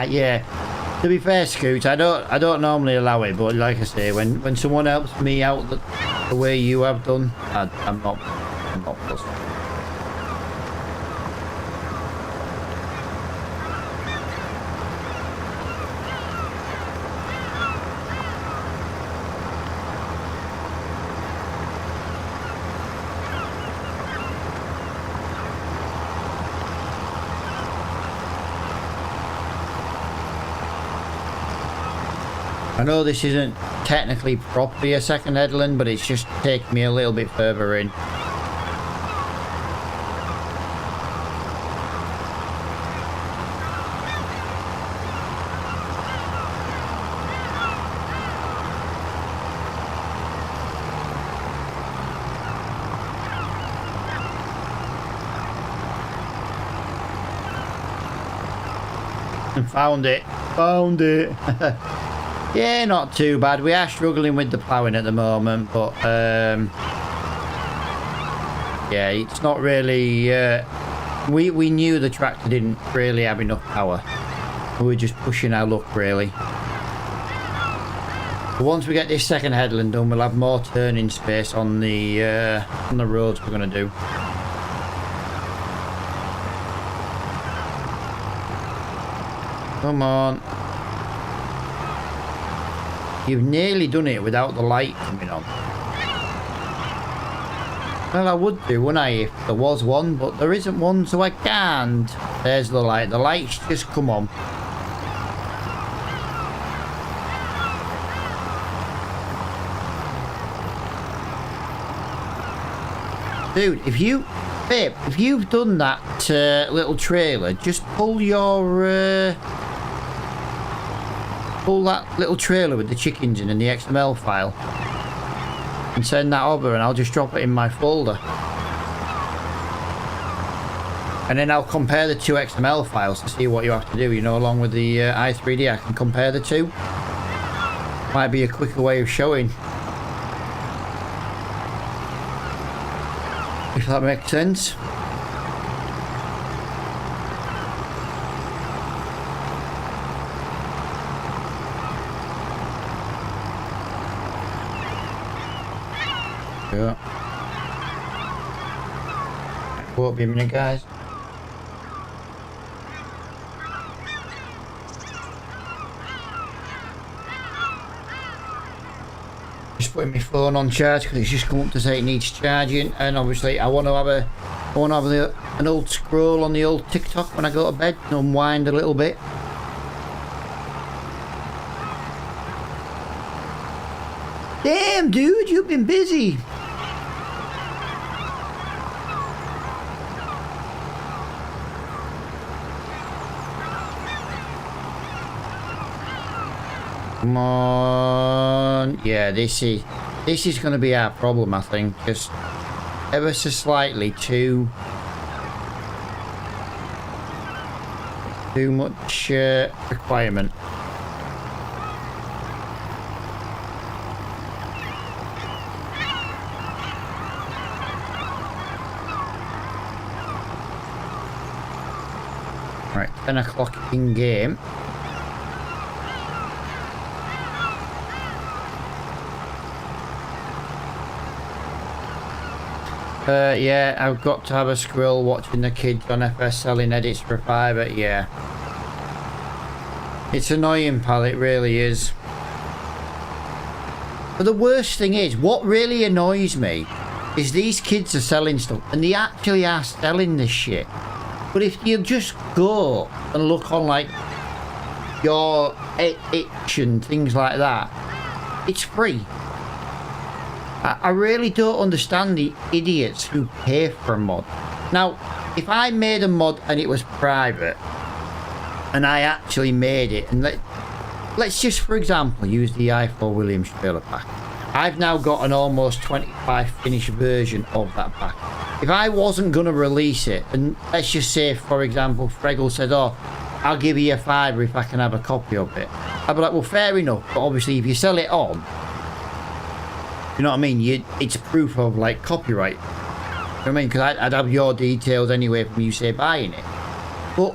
Yeah. To be fair, Scoot, I don't normally allow it, but like I say, when someone helps me out the way you have done, I'm not fussed. I know this isn't technically properly a second headland, but it's just taking me a little bit further in. Found it. Found it. Yeah, not too bad. We are struggling with the ploughing at the moment, but yeah, it's not really we knew the tractor didn't really have enough power. We were just pushing our luck, really. But once we get this second headland done, we'll have more turning space on the roads we're going to do. Come on. You've nearly done it without the light coming on. Well, I would do, wouldn't I, if there was one, but there isn't one, so I can't. There's the light. The light's just come on. Dude, if you've done that little trailer, just pull your... pull that little trailer with the chickens in and the XML file and send that over, and I'll just drop it in my folder, and then I'll compare the two XML files to see what you have to do, you know, along with the i3D. I can compare the two. Might be a quicker way of showing, if that makes sense. Yeah. Won't be a minute, guys. Just putting my phone on charge because it's just come up to say it needs charging, and obviously I want to have an old scroll on the old TikTok when I go to bed and unwind a little bit. Damn, dude, you've been busy. Come on. Yeah, this is going to be our problem, I think. Just ever so slightly too much requirement. Right, 10 o'clock in game. Yeah, I've got to have a scroll watching the kids on FS selling edits for Fiverr. Yeah. It's annoying, pal, it really is. But the worst thing is, what really annoys me is these kids are selling stuff, and they actually are selling this shit. But if you just go and look on, like, your itch and things like that, it's free. I really don't understand the idiots who pay for a mod. Now, if I made a mod and it was private, and I actually made it, and let's just, for example, use the i4 Williams trailer pack. I've now got an almost 25 finished version of that pack. If I wasn't going to release it, and let's just say, for example, Fregel said, oh, I'll give you a $5 if I can have a copy of it. I'd be like, well, fair enough, but obviously if you sell it on, you know what I mean? It's proof of, like, copyright. You know what I mean? Because I'd have your details anyway from you, say, buying it. But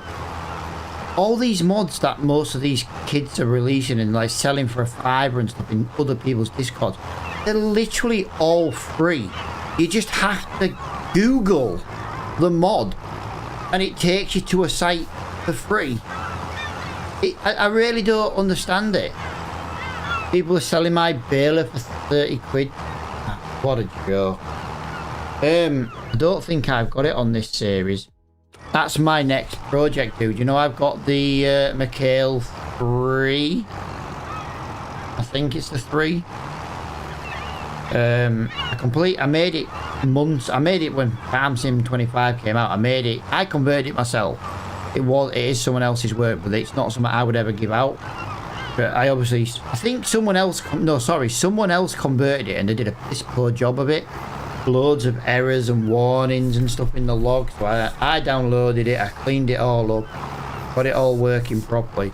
all these mods that most of these kids are releasing and, like, selling for a $5 and stuff in other people's Discords, they're literally all free. You just have to Google the mod and it takes you to a site for free. I really don't understand it. People are selling my baler for 30 quid. What a joke. I don't think I've got it on this series. That's my next project, dude. You know, I've got the Mikhail 3. I think it's the 3. I made it months. I made it when Farm Sim 25 came out. I converted it myself. It is someone else's work, but it's not something I would ever give out. But I think someone else converted it and they did a piss poor job of it. Loads of errors and warnings and stuff in the log. So I downloaded it, I cleaned it all up, got it all working properly.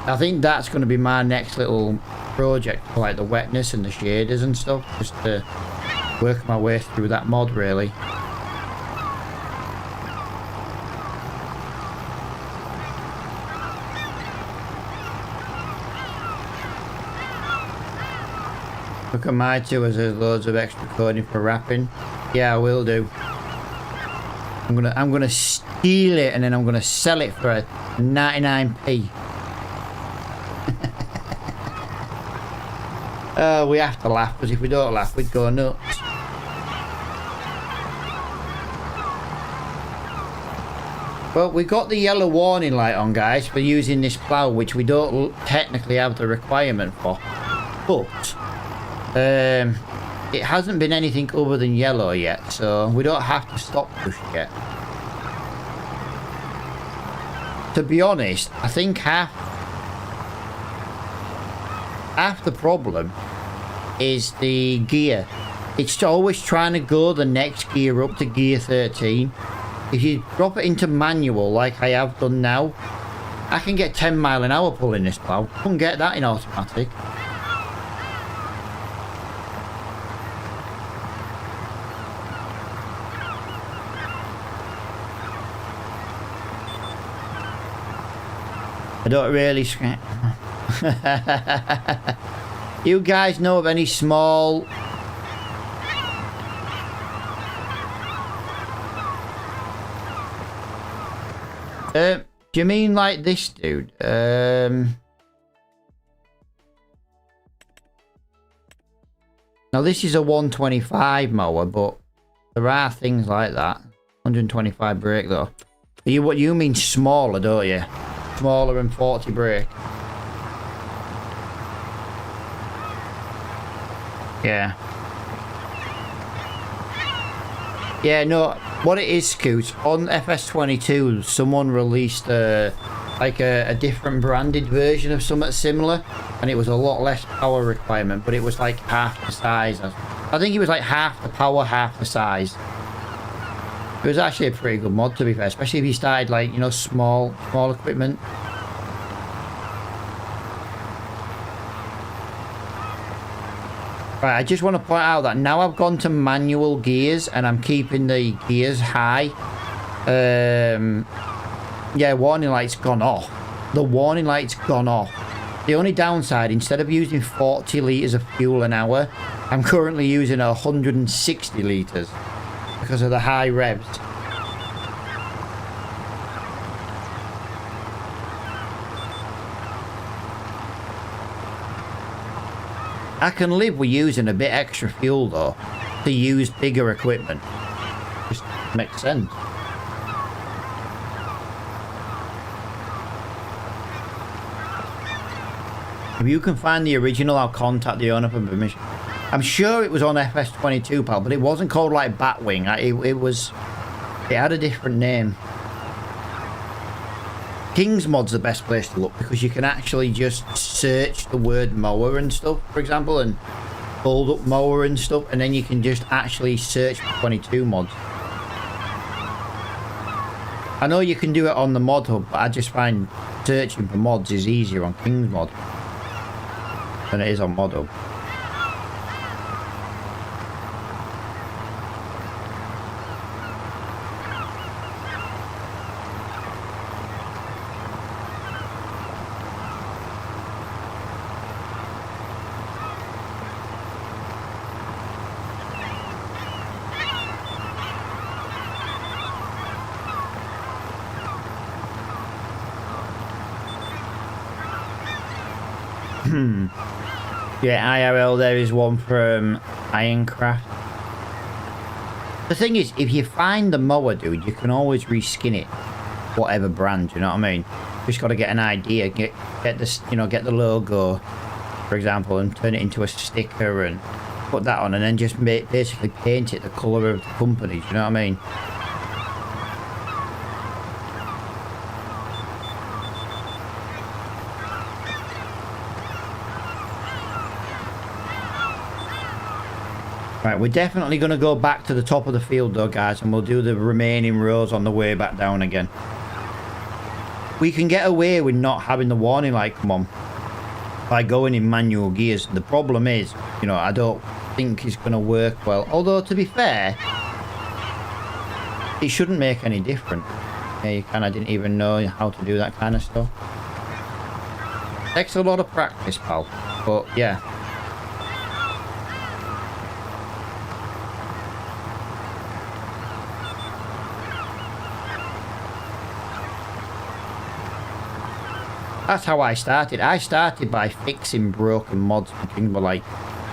I think that's going to be my next little project for, like, the wetness and the shaders and stuff, just to work my way through that mod, really. Look at my two as there's loads of extra coding for wrapping. Yeah, I will do. I'm gonna steal it and then I'm gonna sell it for a 99p. We have to laugh, because if we don't laugh, we'd go nuts. Well, we got the yellow warning light on, guys, for using this plough, which we don't technically have the requirement for. But it hasn't been anything other than yellow yet, so we don't have to stop pushing yet. To be honest, I think half the problem is the gear. It's always trying to go the next gear up to gear 13. If you drop it into manual like I have done now, I can get 10 mile an hour pulling this plough. Couldn't get that in automatic. I don't really scratch. You guys know of any small... do you mean like this, dude? Now this is a 125 mower, but there are things like that. 125 brake though. What you mean smaller, don't you? Smaller and 40 brake. Yeah. Yeah, no, what it is, Scoot, on FS22, someone released like a different branded version of something similar, and it was a lot less power requirement, but it was like half the size. I think it was like half the power, half the size. It was actually a pretty good mod, to be fair, especially if you started, like, you know, small equipment. Right, I just want to point out that now I've gone to manual gears and I'm keeping the gears high. Yeah, warning light's gone off. The warning light's gone off. The only downside, instead of using 40 litres of fuel an hour, I'm currently using 160 litres because of the high revs. I can live with using a bit extra fuel though, to use bigger equipment. Just makes sense. If you can find the original, I'll contact the owner for permission. I'm sure it was on FS22, pal, but it wasn't called like Batwing. It had a different name. King's Mod's the best place to look because you can actually just search the word mower and stuff, for example, and hold up mower and stuff, and then you can just actually search for 22 mods. I know you can do it on the mod hub, but I just find searching for mods is easier on King's Mod than it is on mod hub. Yeah, IRL, there is one from Ironcraft. The thing is, if you find the mower, dude, you can always reskin it, whatever brand. You know what I mean? Just got to get an idea, get this, you know, get the logo, for example, and turn it into a sticker and put that on, and then just basically paint it the colour of the company. You know what I mean? Right, we're definitely going to go back to the top of the field though, guys, and we'll do the remaining rows on the way back down again. We can get away with not having the warning light come on by going in manual gears. The problem is, you know, I don't think it's going to work well. Although, to be fair, it shouldn't make any difference. Yeah, you kind of didn't even know how to do that kind of stuff. Takes a lot of practice, pal. But, yeah. That's how I started. I started by fixing broken mods and things, but like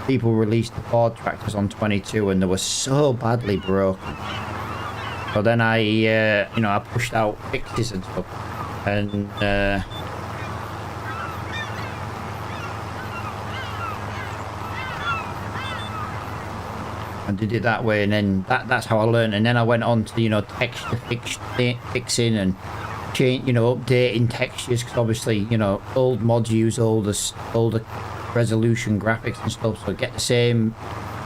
people released the Ford tractors on 22 and they were so badly broken. So then I, you know, I pushed out fixes and stuff, and I did it that way, and then that's how I learned. And then I went on to, you know, texture fixing and change, you know, updating textures, because obviously, you know, old mods use older resolution graphics and stuff, so get the same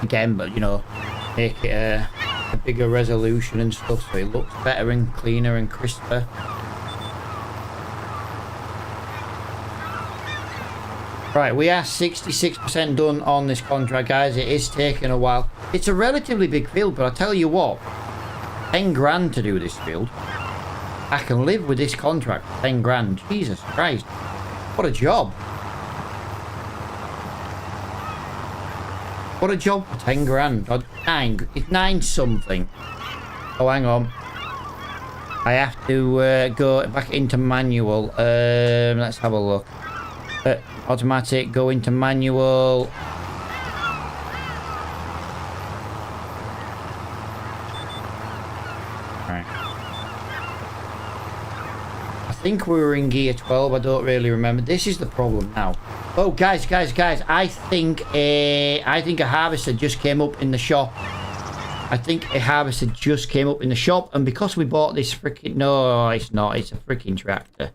again, but, you know, make it a bigger resolution and stuff, so it looks better and cleaner and crisper. Right, we are 66% done on this contract, guys. It is taking a while. It's a relatively big field, but I tell you what, 10 grand to do this field. I can live with this contract for 10 grand. Jesus Christ. What a job. What a job for 10 grand. Or 9. It's 9 something. Oh, hang on. I have to go back into manual. Let's have a look. Automatic, go into manual. I think we were in gear 12. I don't really remember. This is the problem now. Oh, guys, I think a harvester just came up in the shop. I think a harvester just came up in the shop, and because we bought this freaking... No, it's not. It's a freaking tractor.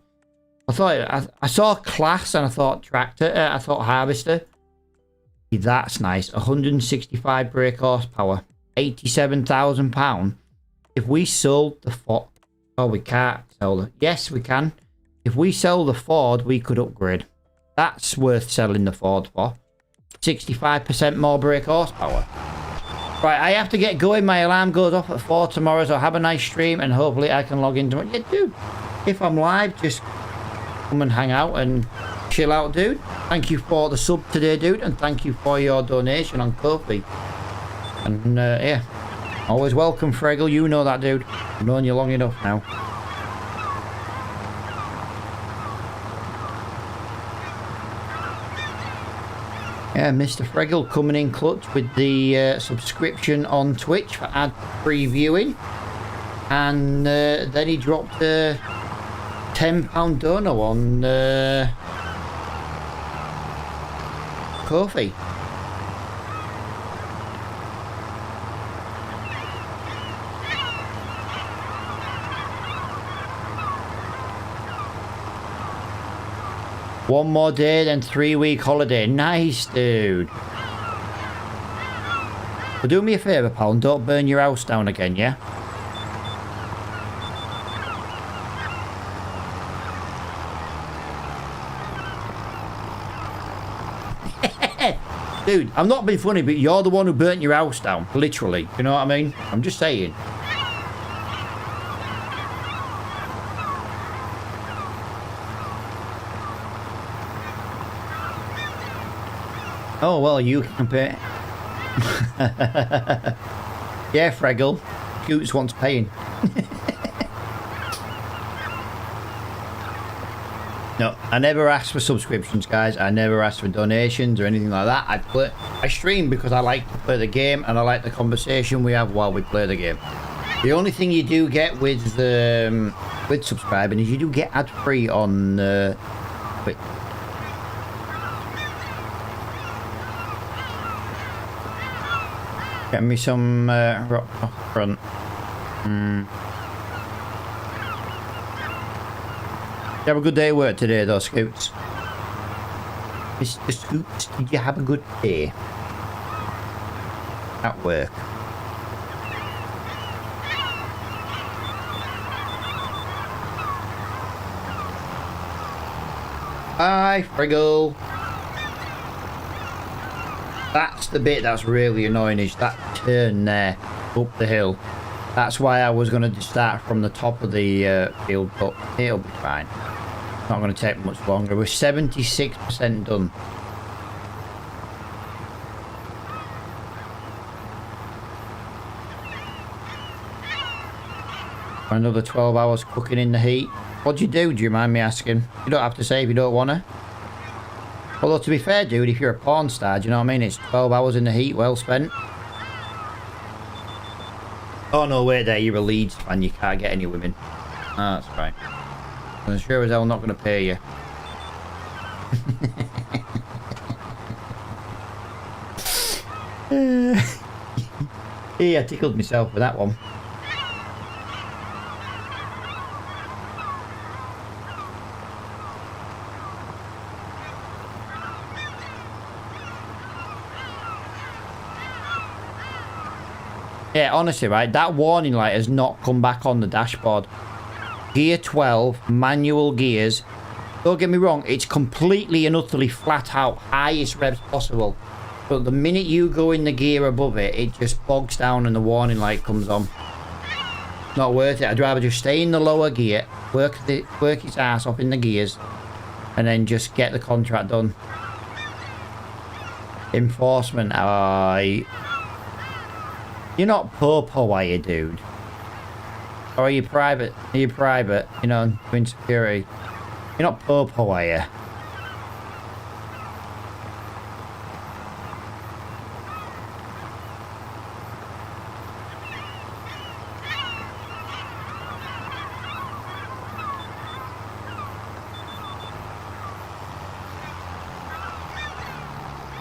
I saw class and I thought tractor. I thought harvester. That's nice. 165 brake horsepower. £87,000. If we sold the Ford... Oh, we can't sell it. Yes, we can. If we sell the Ford, we could upgrade. That's worth selling the Ford for. 65% more brake horsepower. Right, I have to get going. My alarm goes off at 4 tomorrow, so have a nice stream, and hopefully I can log into it. Yeah, dude. If I'm live, just come and hang out and chill out, dude. Thank you for the sub today, dude, and thank you for your donation on Ko-fi. And, yeah. Always welcome, Fregel. You know that, dude. I've known you long enough now. Yeah, Mr. Fregel coming in clutch with the subscription on Twitch for ad-free viewing. And then he dropped a £10 dono on Ko-fi. 1 more day, then 3-week holiday. Nice, dude. Well, do me a favour, pal, and don't burn your house down again, yeah? Dude, I'm not being funny, but you're the one who burnt your house down. Literally. You know what I mean? I'm just saying. Oh, well, you can pay. Yeah, Fregel. Scoots wants paying. No, I never asked for subscriptions, guys. I never asked for donations or anything like that. I stream because I like to play the game and I like the conversation we have while we play the game. The only thing you do get with subscribing is you do get ad-free on Twitch. Get me some rock off front. You have a good day at work today, though, Scoots. Mr. Scoots, did you have a good day at work? Hi, Friggle. That's the bit that's really annoying, is that turn there up the hill. That's why I was going to start from the top of the field, but it'll be fine. Not going to take much longer. We're 76% done. Another 12 hours cooking in the heat. What do you mind me asking? You don't have to say if you don't want to. Although, to be fair, dude, if you're a porn star, do you know what I mean? It's 12 hours in the heat, well spent. Oh, no, wait there, you're a Leeds fan, you can't get any women. Oh, that's fine. I'm sure as hell not going to pay you. Yeah, I tickled myself with that one. Yeah, honestly, right, that warning light has not come back on the dashboard. Gear 12, manual gears. Don't get me wrong, it's completely and utterly flat out, highest revs possible. But the minute you go in the gear above it, it just bogs down and the warning light comes on. Not worth it. I'd rather just stay in the lower gear, work its ass off in the gears, and then just get the contract done. Enforcement, you're not po-po, are you, dude? Or are you private? Are you private? You know, doing security. You're not po-po, are you?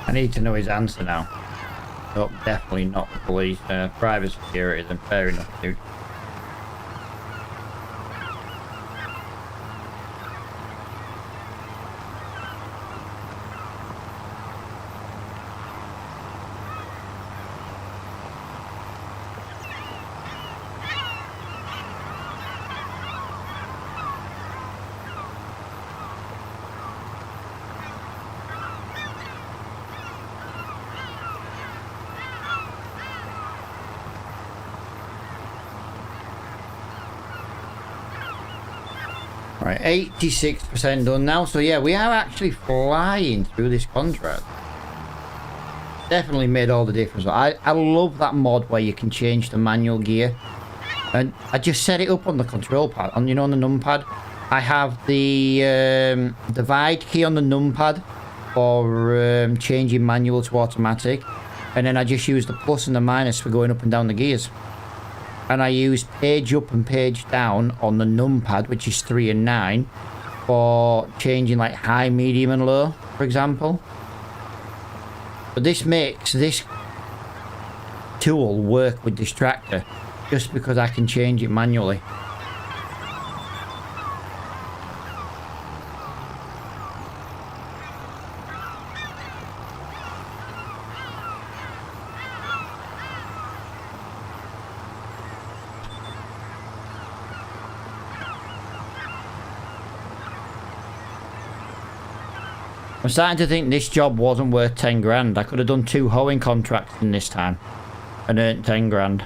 I need to know his answer now. Nope, definitely not the police. Private security, then fair enough, dude. Right, 86% done now. So yeah, we are actually flying through this contract. Definitely made all the difference. I love that mod where you can change the manual gear. And I just set it up on the control pad, on, you know, on the numpad. I have the divide key on the numpad for changing manual to automatic. And then I just use the plus and the minus for going up and down the gears. And I use page up and page down on the numpad, which is 3 and 9, for changing like high, medium and low, for example. But this makes this tool work with this tractor just because I can change it manually. I'm starting to think this job wasn't worth 10 grand. I could have done 2 hoeing contracts in this time and earned 10 grand.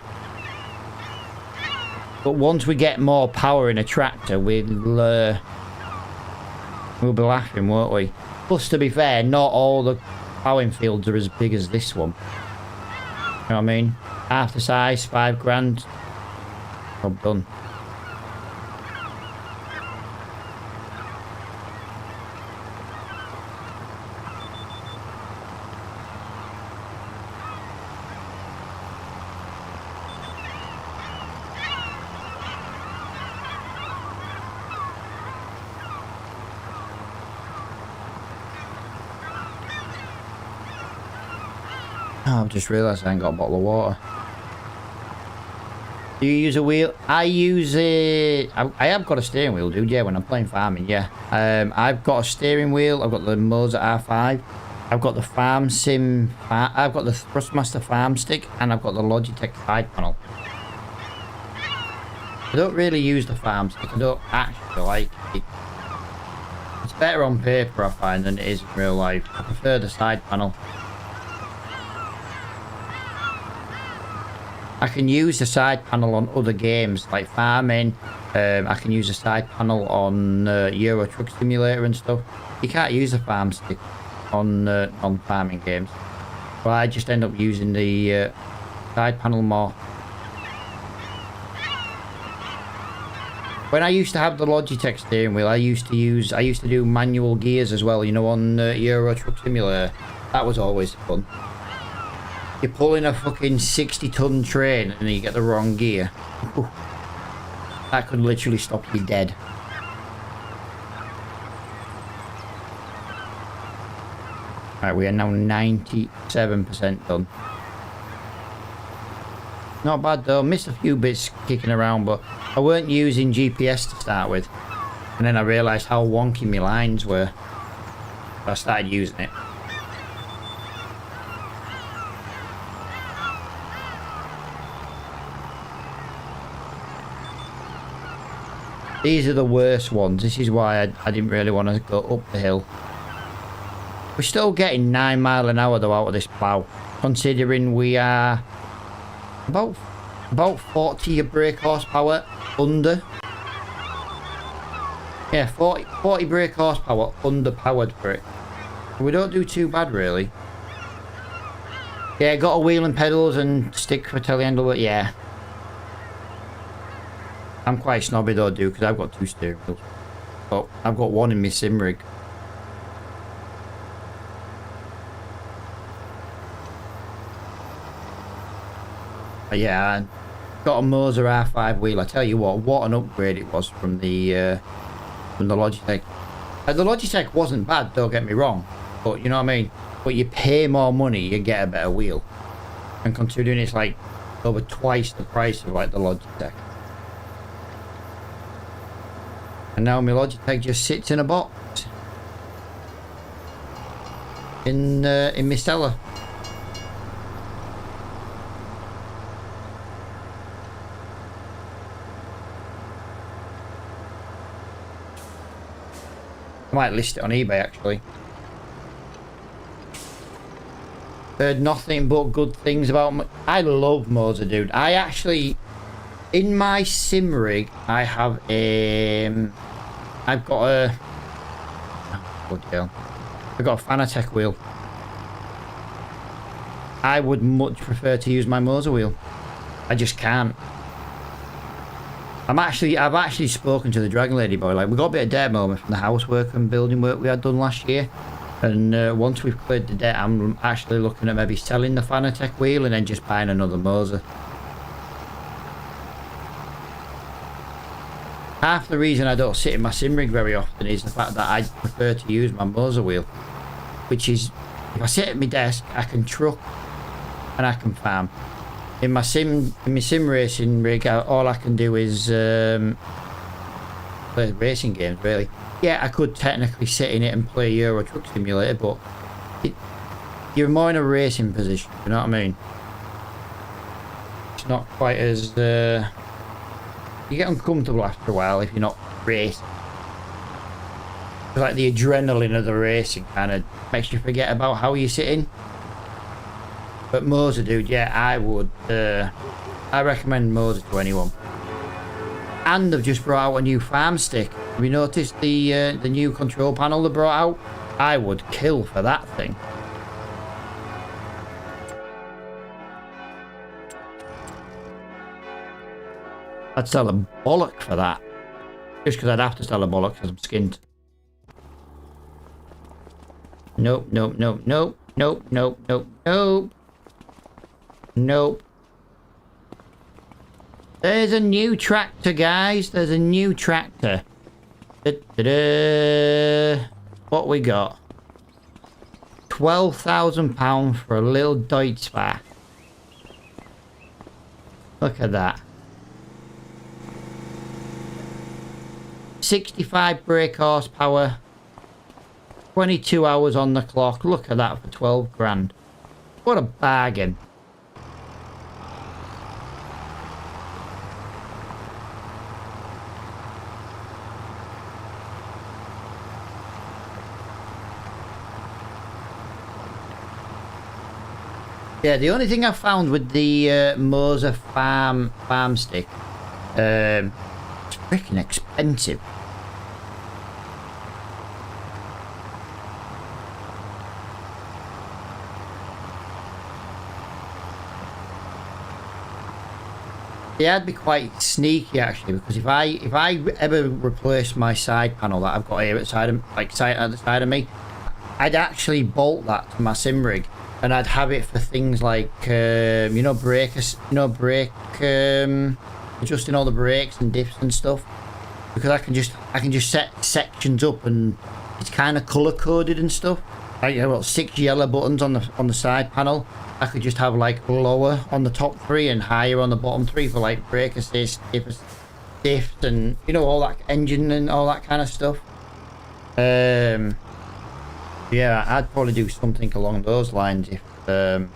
But once we get more power in a tractor, we'll be laughing, won't we? Plus, to be fair, not all the ploughing fields are as big as this one. You know what I mean? Half the size, 5 grand. Job done. Oh, I've just realised I ain't got a bottle of water. Do you use a wheel? I use a... I have got a steering wheel, dude, yeah, when I'm playing farming, yeah. I've got a steering wheel, I've got the Moser R5, I've got the Farm Sim... I've got the Thrustmaster Farm Stick, and I've got the Logitech side panel. I don't really use the Farm Stick, I don't actually like it. It's better on paper, I find, than it is in real life. I prefer the side panel. I can use the side panel on other games like farming. I can use the side panel on Euro Truck Simulator and stuff. You can't use the farm stick on farming games. But I just end up using the side panel more. When I used to have the Logitech steering wheel, I used to do manual gears as well. You know, on Euro Truck Simulator. That was always fun. You're pulling a fucking 60-ton train and you get the wrong gear. Ooh. That could literally stop you dead. Right, we are now 97% done. Not bad though. Missed a few bits kicking around, but I weren't using GPS to start with. And then I realised how wonky my lines were. So I started using it. These are the worst ones. This is why I didn't really want to go up the hill. We're still getting 9 miles an hour though out of this plough, considering we are about 40 brake horsepower under. Yeah, 40 brake horsepower underpowered for it. We don't do too bad really. Yeah, got a wheel and pedals and stick for telehandle, but yeah. I'm quite snobby though, dude, because I've got 2 steering wheels. But I've got 1 in my sim rig. But yeah, I got a Moser R5 wheel. I tell you what an upgrade it was from the Logitech. The Logitech wasn't bad, don't get me wrong. But you know what I mean? But you pay more money, you get a better wheel. And considering it's like over twice the price of like the Logitech. And now my Logitech just sits in a box in my cellar. I might list it on eBay actually. Heard nothing but good things about I love Moser, dude. I actually, in my sim rig, I have I've got a bloody hell. I've got a Fanatec wheel. I would much prefer to use my Moser wheel. I just can't. I've actually spoken to the Dragon Lady boy. Like, we got a bit of debt moment from the housework and building work we had done last year. And once we've cleared the debt, I'm actually looking at maybe selling the Fanatec wheel and then just buying another Moser. Half the reason I don't sit in my sim rig very often is the fact that I prefer to use my Moser wheel. Which is, if I sit at my desk, I can truck and I can farm. In my sim racing rig, all I can do is play racing games, really. Yeah, I could technically sit in it and play Euro Truck Simulator, but you're more in a racing position, you know what I mean? It's not quite as... you get uncomfortable after a while if you're not racing. Like the adrenaline of the racing kind of makes you forget about how you're sitting. But Moser, dude, yeah, I would. I recommend Moser to anyone. And they've just brought out a new farm stick. Have you noticed the new control panel they brought out? I would kill for that thing. I'd sell a bollock for that. Just because I'd have to sell a bollock because I'm skinned. Nope, nope, nope, nope, nope, nope, nope, nope. Nope. There's a new tractor, guys. There's a new tractor. Da-da-da. What we got? £12,000 for a little Deutzbach. Look at that. 65 brake horsepower. 22 hours on the clock. Look at that for 12 grand. What a bargain. Yeah, the only thing I found with the Moser farm stick, it's freaking expensive. Yeah, I'd be quite sneaky actually, because if I ever replace my side panel that I've got here at the side of, at the side of me, I'd actually bolt that to my sim rig. And I'd have it for things like, adjusting all the brakes and diffs and stuff. Because I can just set sections up and it's kind of color coded and stuff. Like, 6 yellow buttons on the side panel. I could just have like lower on the top 3 and higher on the bottom 3 for like brake assist, diffs, and all that engine and all that kind of stuff. Yeah, I'd probably do something along those lines if if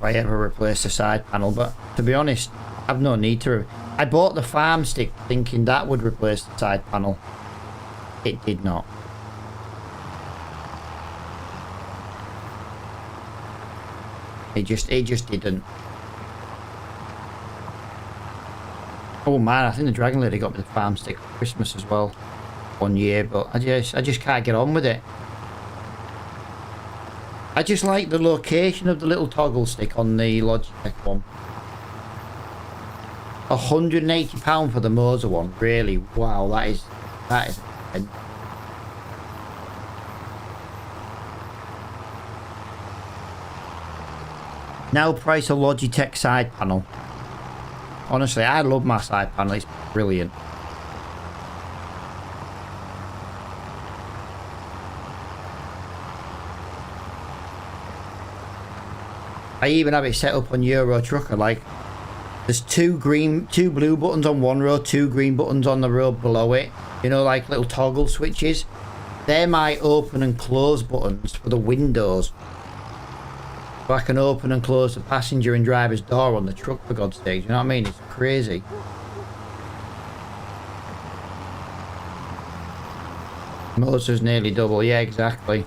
I ever replace the side panel, but to be honest, I've no need to. I bought the farm stick thinking that would replace the side panel. It did not. It just didn't. Oh man, I think the Dragon Lady got me the farm stick for Christmas as well. 1 year, but I just can't get on with it. I just like the location of the little toggle stick on the Logitech one. £180 for the Moser one, really? Wow, that is. Now price a Logitech side panel. Honestly, I love my side panel. It's brilliant. I even have it set up on Euro Trucker. Like, there's two blue buttons on one row, 2 green buttons on the row below it. Like little toggle switches. They're my open and close buttons for the windows. So I can open and close the passenger and driver's door on the truck, for God's sake. You know what I mean? It's crazy. Motor's nearly double. Yeah, exactly.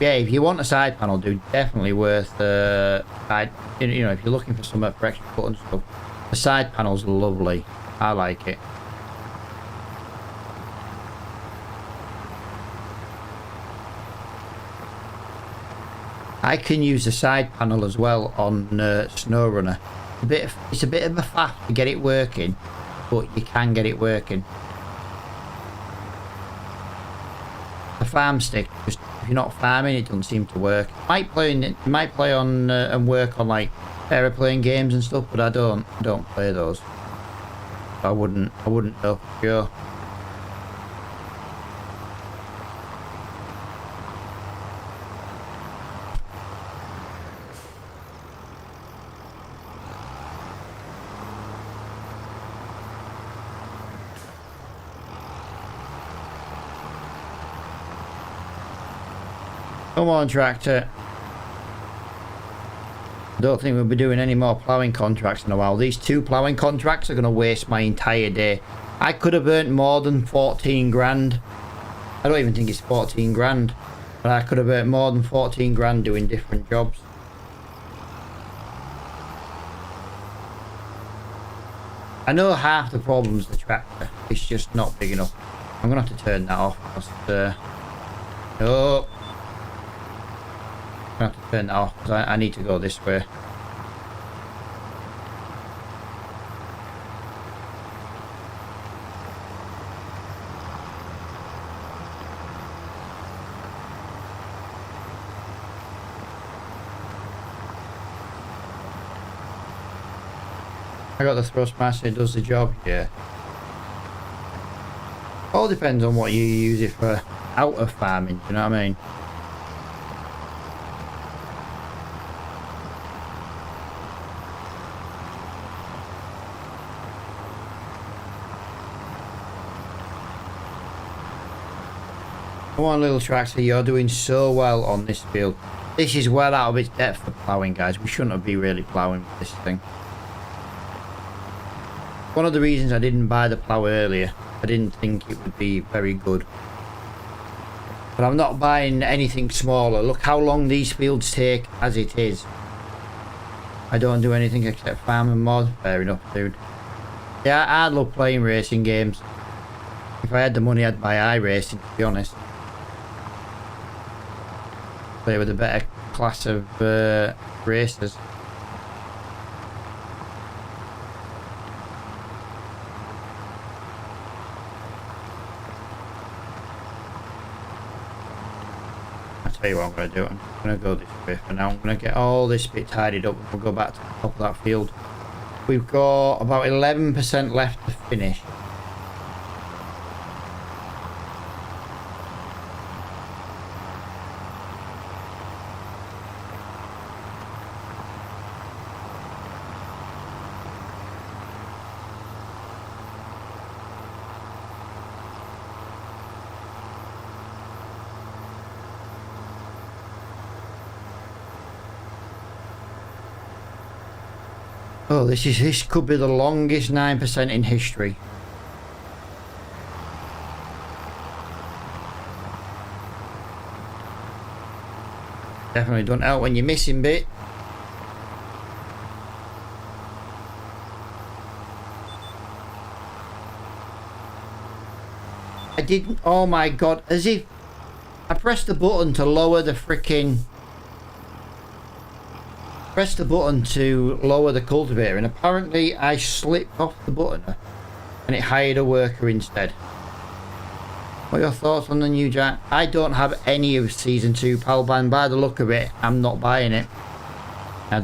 Yeah, if you want a side panel, dude, definitely worth if you're looking for some for extra foot and stuff. The side panel's lovely. I like it. I can use the side panel as well on SnowRunner. It's a bit of a faff to get it working, but you can get it working. The farm stick, just if you're not farming, it doesn't seem to work. It might play on and work on like aeroplane games and stuff, but I don't play those. I wouldn't know for sure. Come on, tractor. I don't think we'll be doing any more ploughing contracts in a while. These 2 ploughing contracts are going to waste my entire day. I could have earned more than 14 grand. I don't even think it's 14 grand. But I could have earned more than 14 grand doing different jobs. I know half the problem's the tractor. It's just not big enough. I'm going to have to turn that off. Because, no. I'm going to have to turn that off because I need to go this way. I got the Thrustmaster, it does the job, yeah. All depends on what you use it for out of farming, do you know what I mean? Come on, little tractor, you're doing so well on this field. This is well out of its depth for ploughing, guys. We shouldn't be really ploughing with this thing. One of the reasons I didn't buy the plough earlier, I didn't think it would be very good. But I'm not buying anything smaller. Look how long these fields take as it is. I don't do anything except farm and mod. Fair enough, dude. Yeah, I love playing racing games. If I had the money, I'd buy iRacing, to be honest. Play with a better class of racers. Tell you what I'm going to do. I'm going to go this way for now. I'm going to get all this bit tidied up and we'll go back to the top of that field. We've got about 11% left to finish. Oh, this could be the longest 9% in history. Definitely don't help when you're missing bit. I didn't, oh my god, as if I pressed the button to lower the freaking... Press the button to lower the cultivator and apparently I slipped off the button and it hired a worker instead. What are your thoughts on the new Jack? I don't have any of season 2 Palban. By the look of it, I'm not buying it. I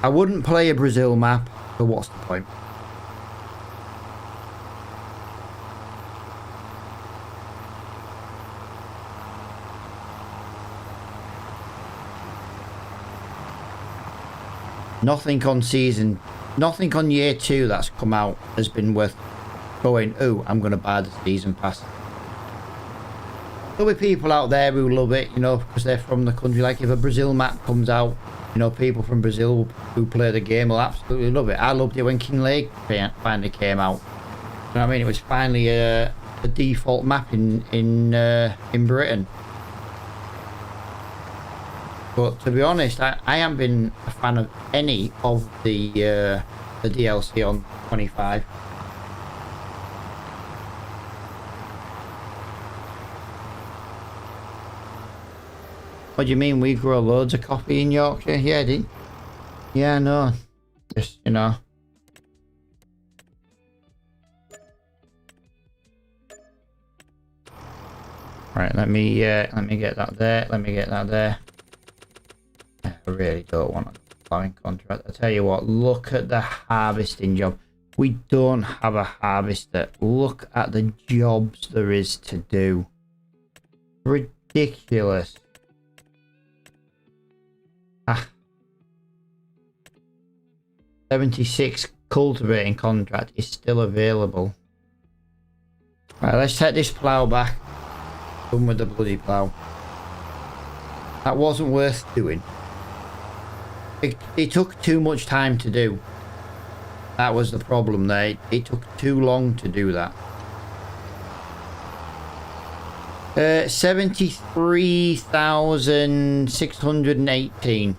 wouldn't play a Brazil map, so what's the point? Nothing on year 2 that's come out has been worth going, oh, I'm going to buy the season pass. There'll be people out there who love it, you know, because they're from the country. Like if a Brazil map comes out, you know, people from Brazil who play the game will absolutely love it. I loved it when King Lake finally came out. You know what I mean? It was finally a default map in Britain. But to be honest, I haven't been a fan of any of the DLC on 25. What do you mean we grow loads of coffee in Yorkshire? Yeah, no. Just, you know. Right, let me get that there. Let me get that there. I really don't want a ploughing contract. I tell you what, look at the harvesting job. We don't have a harvester. Look at the jobs there is to do. Ridiculous. 76 cultivating contract is still available. Right, let's take this plough back. Done with the bloody plough. That wasn't worth doing. It took too much time to do. That was the problem there. It took too long to do that. 73,618.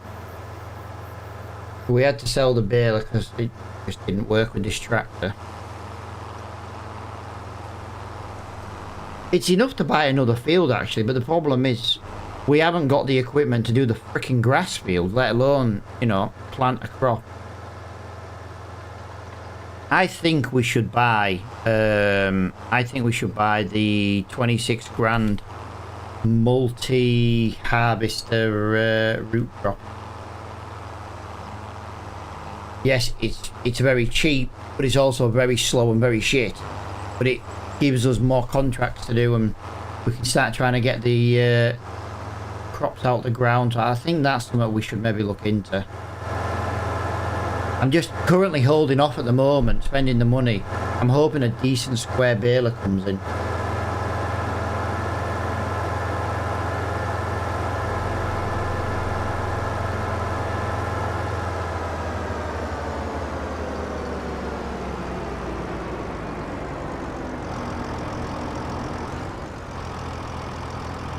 We had to sell the baler because it just didn't work with this tractor. It's enough to buy another field actually, but the problem is we haven't got the equipment to do the freaking grass field, let alone, you know, plant a crop. I think we should buy the 26 grand multi-harvester root crop. Yes, it's very cheap, but it's also very slow and very shit. But it gives us more contracts to do, and we can start trying to get the crops out the ground. So I think that's something we should maybe look into. I'm just currently holding off at the moment, spending the money. I'm hoping a decent square baler comes in.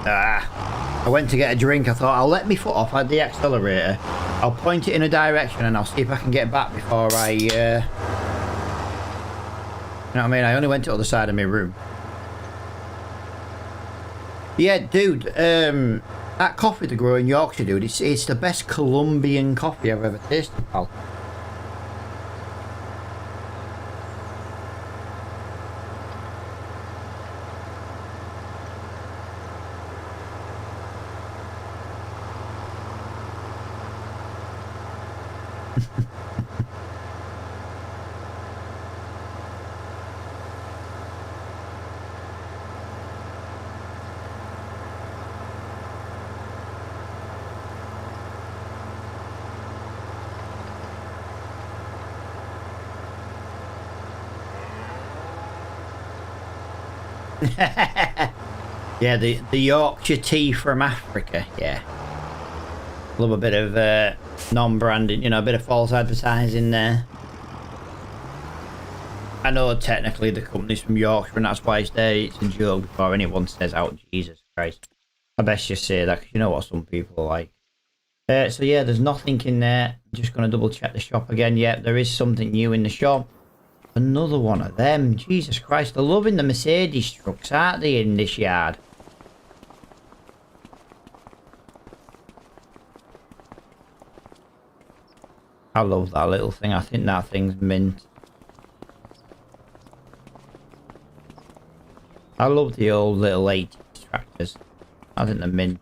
I went to get a drink. I thought I'll let my foot off at the accelerator. I'll point it in a direction and I'll see if I can get back before I, you know what I mean? I only went to the other side of my room. Yeah, dude, that coffee they grow in Yorkshire, dude, it's the best Colombian coffee I've ever tasted, pal. Yeah, the Yorkshire tea from Africa, yeah. Love a bit of non-branding, you know, a bit of false advertising there. I know technically the company's from Yorkshire and that's why it's there. It's a joke before anyone says out, Jesus Christ. I best just say that because you know what some people are like. So yeah, there's nothing in there. I'm just going to double check the shop again. Yeah, there is something new in the shop. Another one of them. Jesus Christ, they're loving the Mercedes trucks, aren't they, in this yard? I love that little thing. I think that thing's mint. I love the old little 80s tractors. I think they're mint.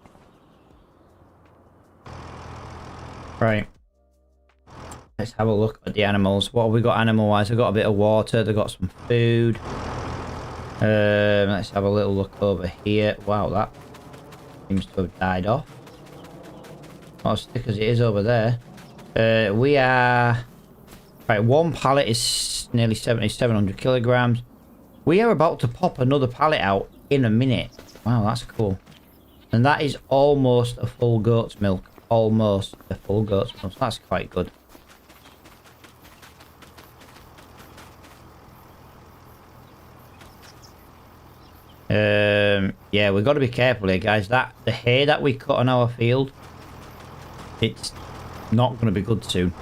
Right. Let's have a look at the animals. What have we got animal-wise? We've got a bit of water. They've got some food. Let's have a little look over here. Wow, that seems to have died off. Not as thick as it is over there. We are... Right, one pallet is nearly 700 kilograms. We are about to pop another pallet out in a minute. Wow, that's cool. And that is almost a full goat's milk. Almost a full goat's milk. So that's quite good. Yeah, we've got to be careful here, guys. The hay that we cut on our field, it's not going to be good soon.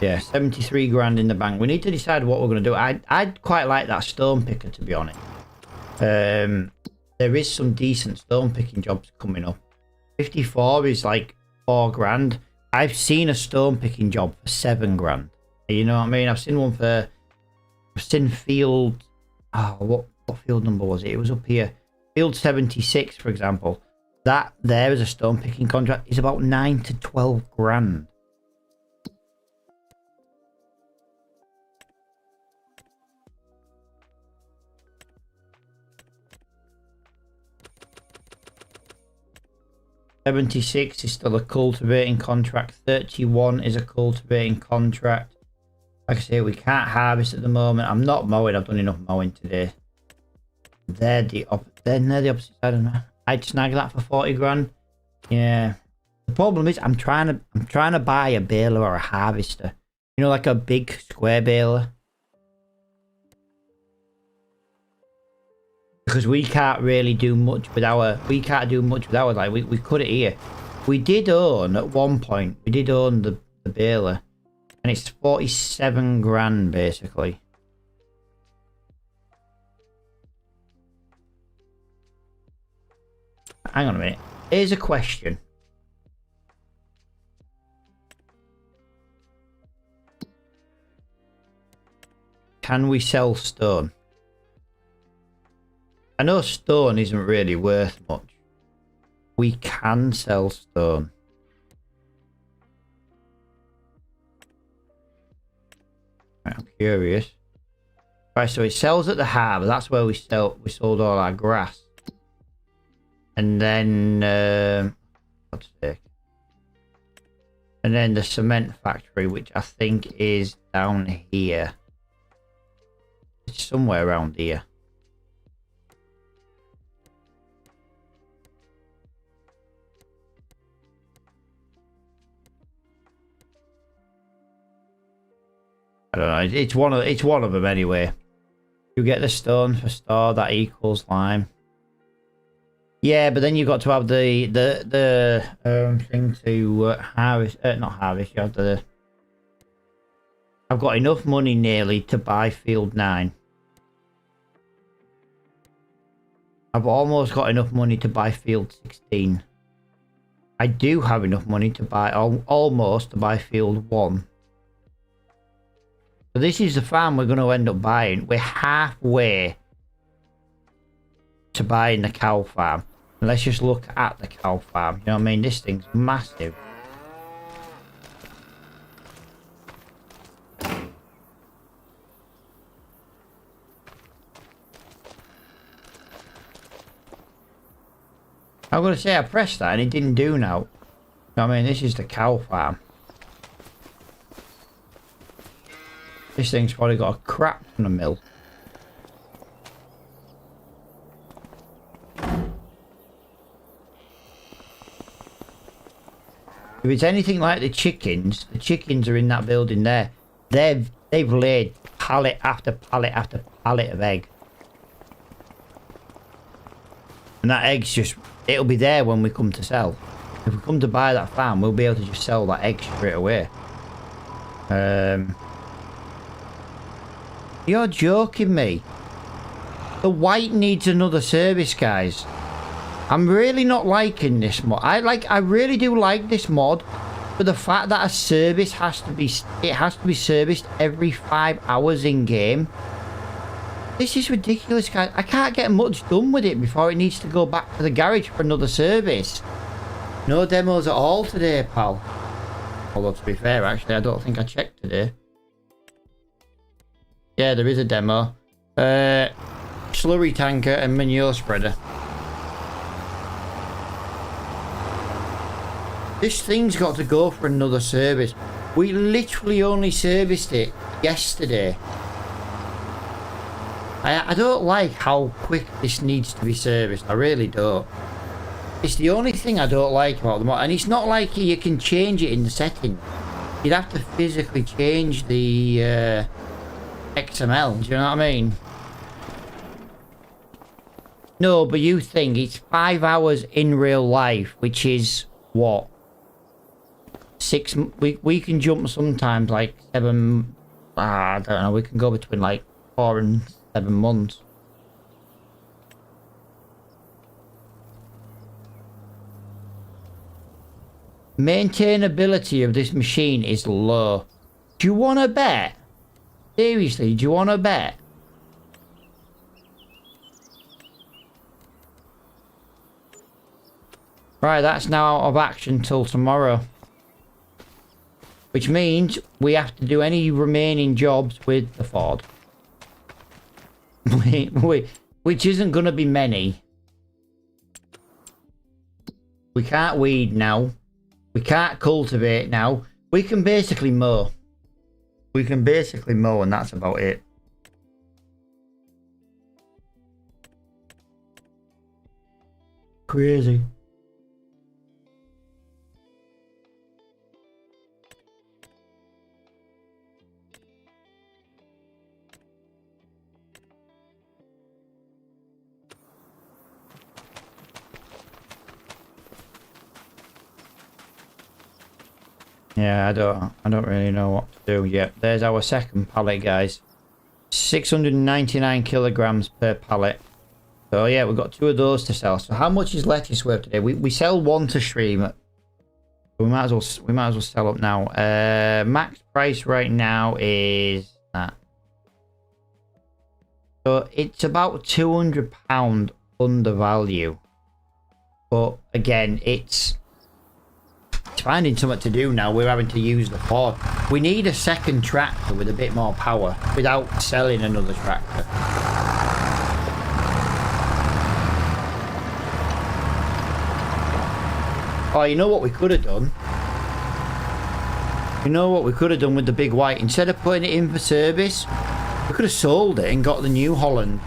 Yeah, 73 grand in the bank. We need to decide what we're going to do. I'd quite like that stone picker, to be honest. There is some decent stone picking jobs coming up. 54 is like 4 grand. I've seen a stone picking job for 7 grand. You know what I mean? I've seen one for... I've seen field... Oh, what field number was it? It was up here. Field 76, for example. That there is a stone picking contract. Is about 9 to 12 grand. $76 is still a cultivating contract. 31 is a cultivating contract. Like I say, we can't harvest at the moment. I'm not mowing. I've done enough mowing today. They're near the opposite side of me. I'd snag that for 40 grand. Yeah. The problem is I'm trying to buy a baler or a harvester. You know, like a big square baler. Because we can't really do much with our, like, we cut it here. We did own, at one point, the baler. And it's 47 grand, basically. Hang on a minute. Here's a question. Can we sell stone? I know stone isn't really worth much. We can sell stone. I'm curious. Right, so it sells at the harbour. That's where we sold all our grass. And then God's sake. And then the cement factory, which I think is down here. It's somewhere around here. I don't know. It's one of them anyway. You get the stone for store, that equals lime. Yeah, but then you've got to have the thing to harvest. Not harvest. You have the. I've got enough money nearly to buy Field 9. I've almost got enough money to buy Field 16. I do have enough money to buy almost to buy Field 1. So this is the farm we're going to end up buying. We're halfway to buying the cow farm. And let's just look at the cow farm. You know what I mean? This thing's massive. I'm going to say I pressed that and it didn't do now. You know what I mean? This is the cow farm. This thing's probably got a crap ton of milk. If it's anything like the chickens are in that building there. They've laid pallet after pallet after pallet of egg. And that egg's just, it'll be there when we come to sell. If we come to buy that farm, we'll be able to just sell that egg straight away. You're joking me. The white needs another service, guys. I'm really not liking this mod. I really do like this mod, but the fact that a service has to be serviced every 5 hours in game. This is ridiculous, guys. I can't get much done with it before it needs to go back to the garage for another service. No demos at all today, pal. Although to be fair, actually, I don't think I checked today. Yeah, there is a demo. Slurry tanker and manure spreader. This thing's got to go for another service. We literally only serviced it yesterday. I don't like how quick this needs to be serviced. I really don't. It's the only thing I don't like about the mod. And it's not like you can change it in the settings. You'd have to physically change the XML, do you know what I mean? No, but you think it's 5 hours in real life, which is what? 6. We can jump sometimes like 7. I don't know. We can go between like 4 and 7 months. Maintainability of this machine is low. Do you want to bet? Seriously, do you want to bet? Right, that's now out of action till tomorrow. Which means we have to do any remaining jobs with the Ford. Which isn't going to be many. We can't weed now. We can't cultivate now. We can basically mow. We can basically mow and that's about it. Crazy. Yeah, I don't really know what to do yet. There's our second pallet, guys. 699 kilograms per pallet. So yeah, we've got 2 of those to sell. So how much is lettuce worth today? We sell 1 to stream. We might as well sell up now. Max price right now is that. So it's about £200 under value. But again, it's finding something to do now. We're having to use the Ford. We need a second tractor with a bit more power without selling another tractor. Oh, you know what we could have done? You know what we could have done with the big white? Instead of putting it in for service, we could have sold it and got the New Holland.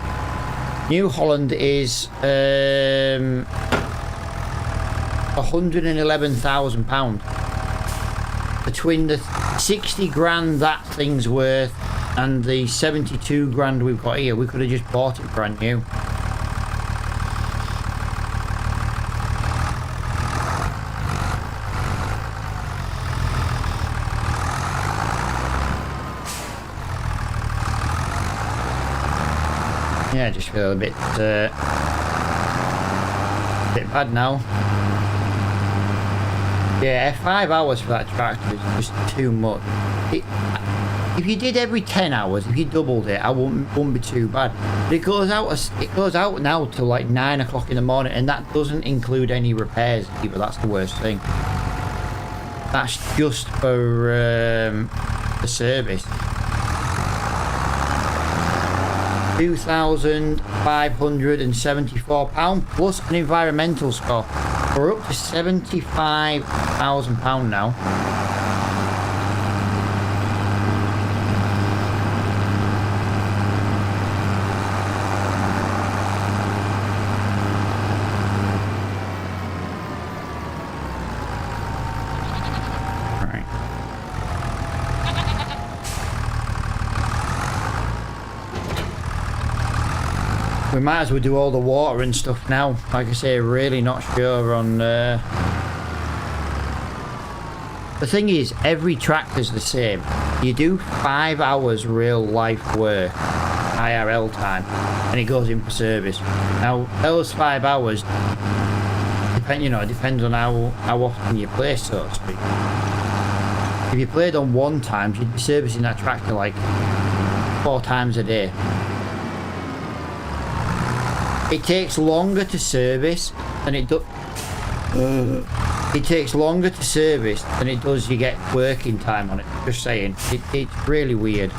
New Holland is £111,000. Between the 60 grand that thing's worth and the 72 grand we've got here, we could have just bought it brand new. Yeah, I just feel a bit bad now. Yeah, 5 hours for that tractor is just too much. If you did every 10 hours, if you doubled it, I wouldn't be too bad. But it goes out now till like 9 o'clock in the morning, and that doesn't include any repairs either. That's the worst thing. That's just for the service. £2,574 plus an environmental score. We're up to £75,000 now. We might as well do all the water and stuff now. Like I say, really not sure on... The thing is, every tractor's the same. You do 5 hours real life work, IRL time, and it goes in for service. Now, those 5 hours, depends on how often you play, so to speak. If you played on 1 time, you'd be servicing that tractor like 4 times a day. It takes longer to service than it does. It takes longer to service than it does you get working time on it. Just saying, it's really weird.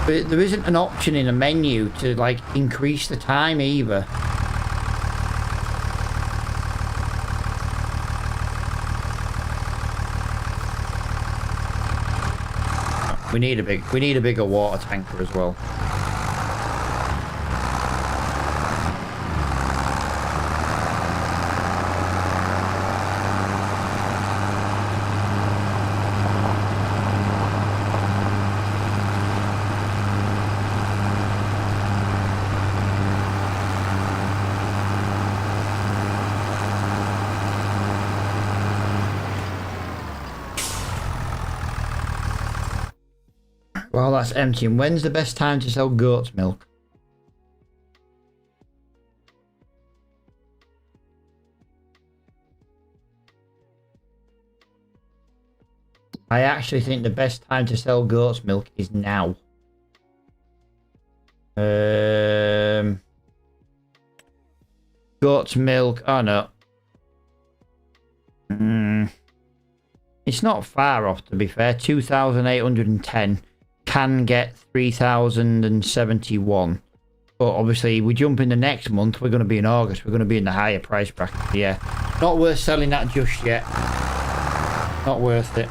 But there isn't an option in a menu to like increase the time either. We need a bigger water tanker as well. Well, that's empty. And when's the best time to sell goat's milk? I actually think the best time to sell goat's milk is now. Goat's milk. Oh no. It's not far off, to be fair. 2,810. Can get 3,071. But obviously, we jump in the next month. We're going to be in August. We're going to be in the higher price bracket. Yeah. Not worth selling that just yet. Not worth it.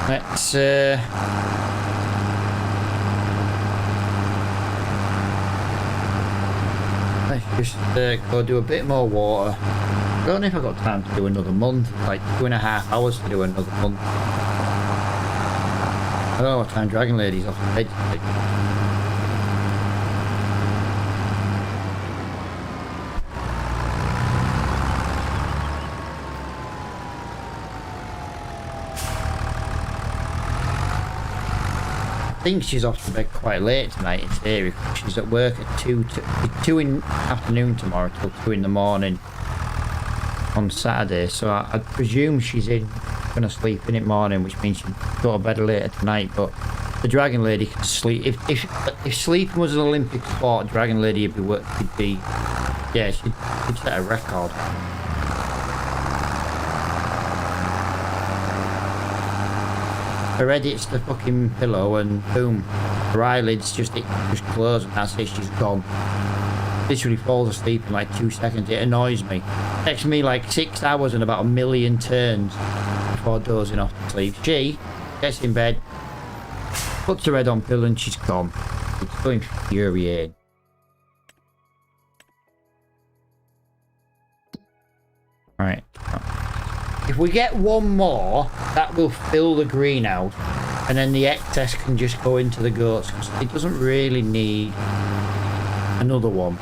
Let's just go do a bit more water. I don't know if I've got time to do another month. Like 2.5 hours to do another month. I don't know what time Dragon Lady's off the bed today. think she's off to bed quite late tonight in theory. She's at work at 2 in the afternoon tomorrow till 2 in the morning on Saturday. So I presume she's going to sleep in it morning, which means she'll go to bed later tonight. But the Dragon Lady can sleep. If sleeping was an Olympic sport, Dragon Lady would be yeah, she'd set a record. Her head hits the fucking pillow and boom, her eyelids just close and that's it, she's gone. Literally falls asleep in like 2 seconds. It annoys me. Takes me like 6 hours and about 1,000,000 turns before dozing off to sleep. She gets in bed, puts her head on pillow and she's gone. It's so infuriating. Right. If we get one more, that will fill the greenhouse, and then the excess can just go into the goats because it doesn't really need another one.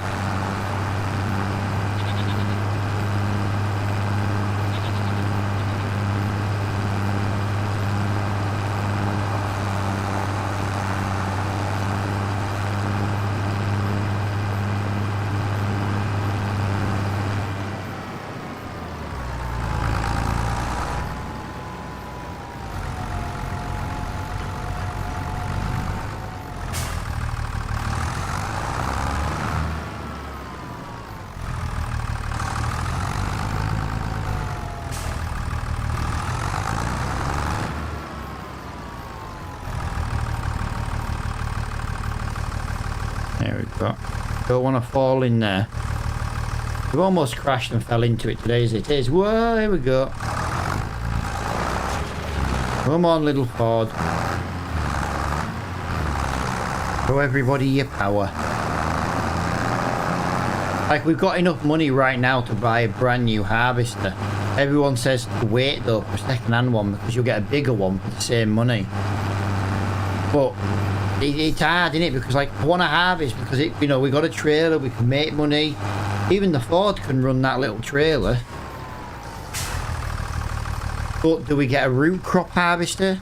There we go. Don't want to fall in there. We've almost crashed and fell into it today as it is. Whoa, here we go. Come on, little Ford. Show everybody your power. Like, we've got enough money right now to buy a brand new harvester. Everyone says to wait though for a second-hand one because you'll get a bigger one for the same money. But it's hard, isn't it? Because like I want to harvest because it, you know, we got a trailer, we can make money. Even the Ford can run that little trailer. But do we get a root crop harvester,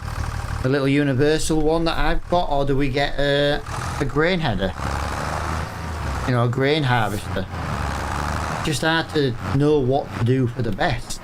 a little universal one that I've got, or do we get a grain header? You know, a grain harvester. Just hard to know what to do for the best.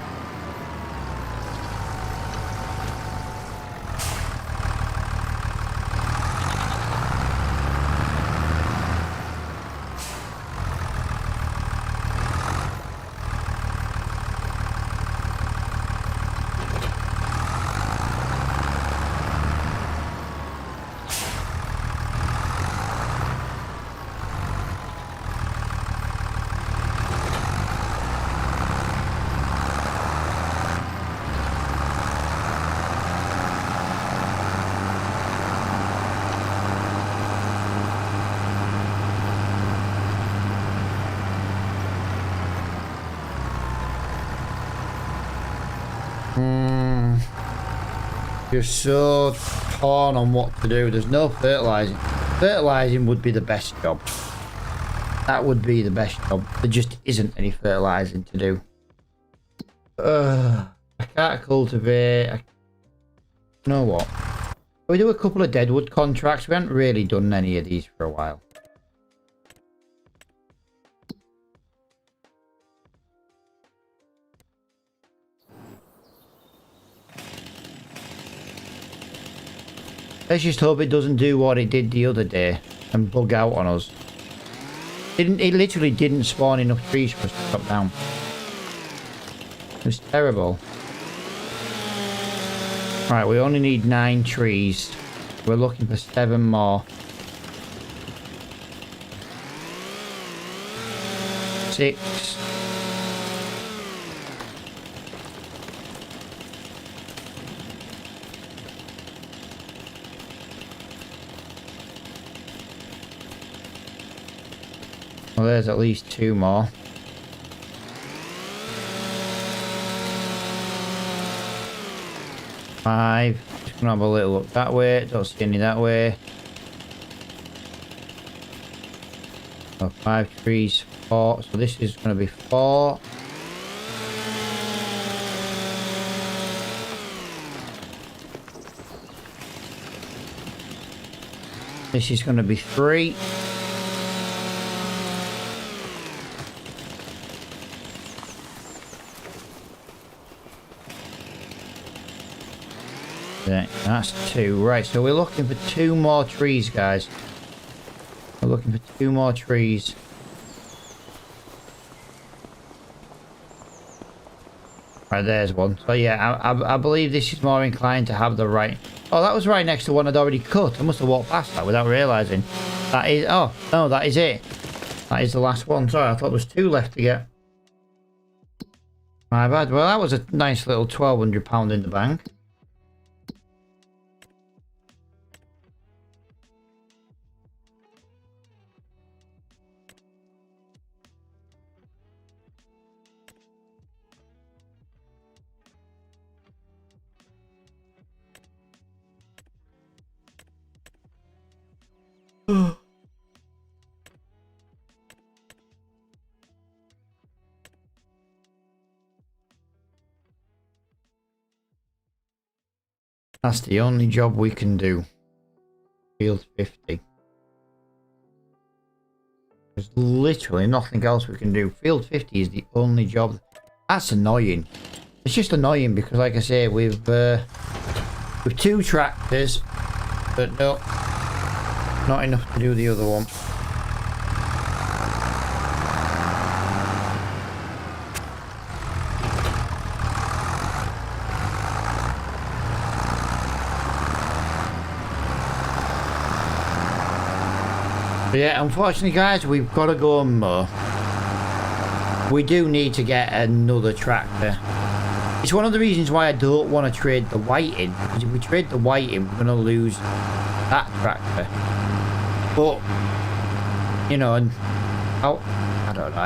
You're so torn on what to do. There's no fertilising. Fertilising would be the best job. That would be the best job. There just isn't any fertilising to do. I can't cultivate. You know what? We do a couple of deadwood contracts. We haven't really done any of these for a while. Let's just hope it doesn't do what it did the other day and bug out on us. It literally didn't spawn enough trees for us to cut down. It was terrible. Right, we only need 9 trees. We're looking for 7 more. 6. Well, there's at least 2 more. Five. Just gonna have a little look that way. Don't see any that way. So 5 trees, 4. So this is gonna be 4. This is going to be 3. Yeah, that's 2. Right, so we're looking for 2 more trees, guys. We're looking for 2 more trees. Right, there's one. So yeah, I believe this is more inclined to have the right... Oh, that was right next to one I'd already cut. I must have walked past that without realising. That is... Oh, no, that is it. That is the last one. Sorry, I thought there was 2 left to get. My bad. Well, that was a nice little £1,200 in the bank. That's the only job we can do. Field 50. There's literally nothing else we can do. Field 50 is the only job. That's annoying. It's just annoying because, like I say, with 2 tractors, but no, not enough to do the other one. But yeah, unfortunately, guys, we've got to go and mow. We do need to get another tractor. It's one of the reasons why I don't want to trade the white in. Because if we trade the white in, we're going to lose that tractor. But, you know, and I don't know.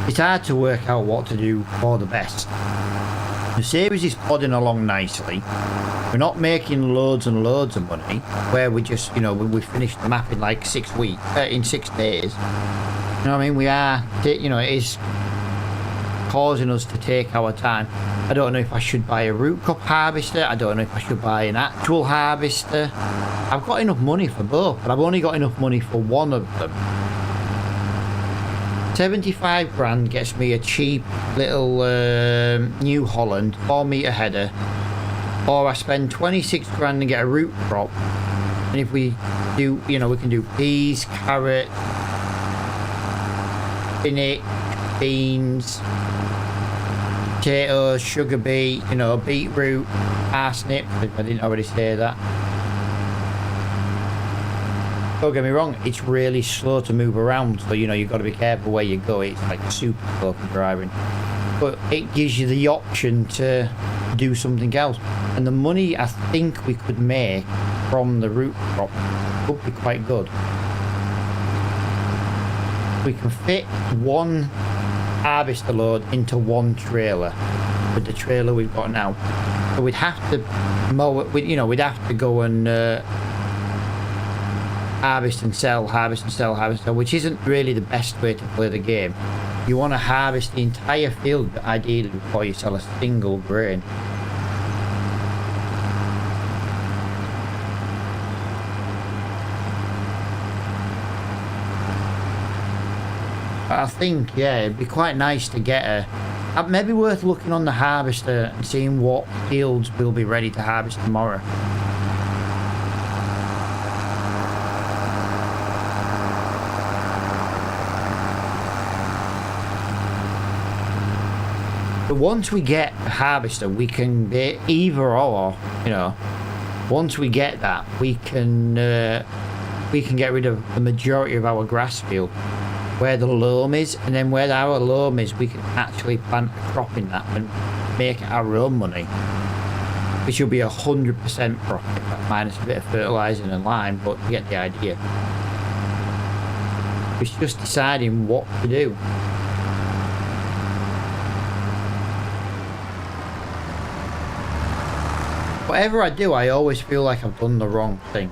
It's hard to work out what to do for the best. The series is plodding along nicely. We're not making loads and loads of money, where we just, you know, we finished the map in like 6 weeks, in 6 days. You know what I mean? We are, you know, it is causing us to take our time. I don't know if I should buy a root cup harvester. I don't know if I should buy an actual harvester. I've got enough money for both, but I've only got enough money for one of them. 75 grand gets me a cheap little New Holland 4-meter header, or I spend 26 grand and get a root crop. And if we do, you know, we can do peas, carrot, spinach, beans, potatoes, sugar beet, you know, beetroot, parsnip, if I didn't already say that. Don't get me wrong, it's really slow to move around, so you know you've got to be careful where you go. It's like super slow for driving, but it gives you the option to do something else, and the money I think we could make from the root crop would be quite good. We can fit 1 harvester load into 1 trailer with the trailer we've got now, so we'd have to mow it. You know, we'd have to go and harvest and sell, harvest and sell, harvest and sell, which isn't really the best way to play the game. You want to harvest the entire field ideally before you sell a single grain. But I think, yeah, it'd be quite nice to get a... maybe worth looking on the harvester and seeing what fields will be ready to harvest tomorrow. But once we get a harvester, we can be either or, you know. Once we get that, we can get rid of the majority of our grass field, where the loam is, and then where our loam is, we can actually plant a crop in that and make our own money, which will be 100% profit, minus a bit of fertilising and lime, but you get the idea. It's just deciding what to do. Whatever I do, I always feel like I've done the wrong thing.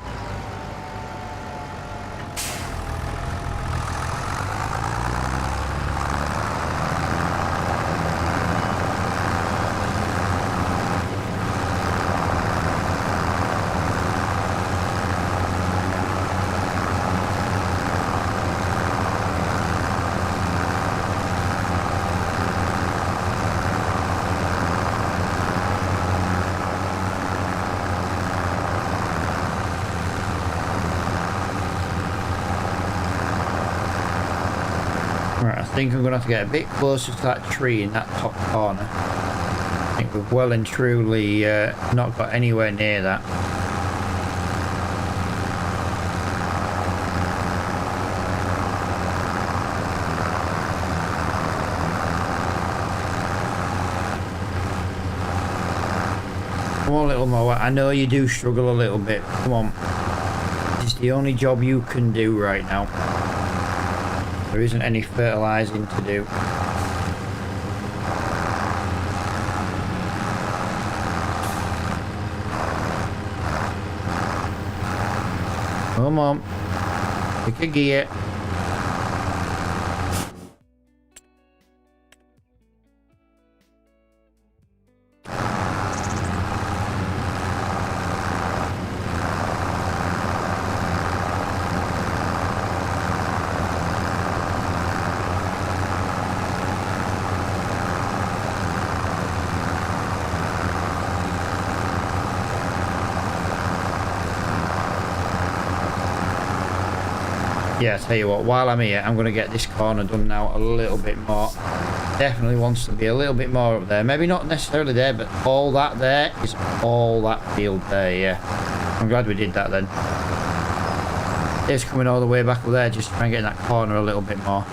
Right, I think I'm going to have to get a bit closer to that tree in that top corner. I think we've well and truly not got anywhere near that. Come on, little mower. I know you do struggle a little bit. Come on. This is the only job you can do right now. There isn't any fertilizing to do. Come on. Pick a gear. Yeah, tell you what, while I'm here, I'm going to get this corner done now a little bit more. Definitely wants to be a little bit more up there. Maybe not necessarily there, but all that there is all that field there, yeah. I'm glad we did that then. It's coming all the way back up there, just trying to get in that corner a little bit more.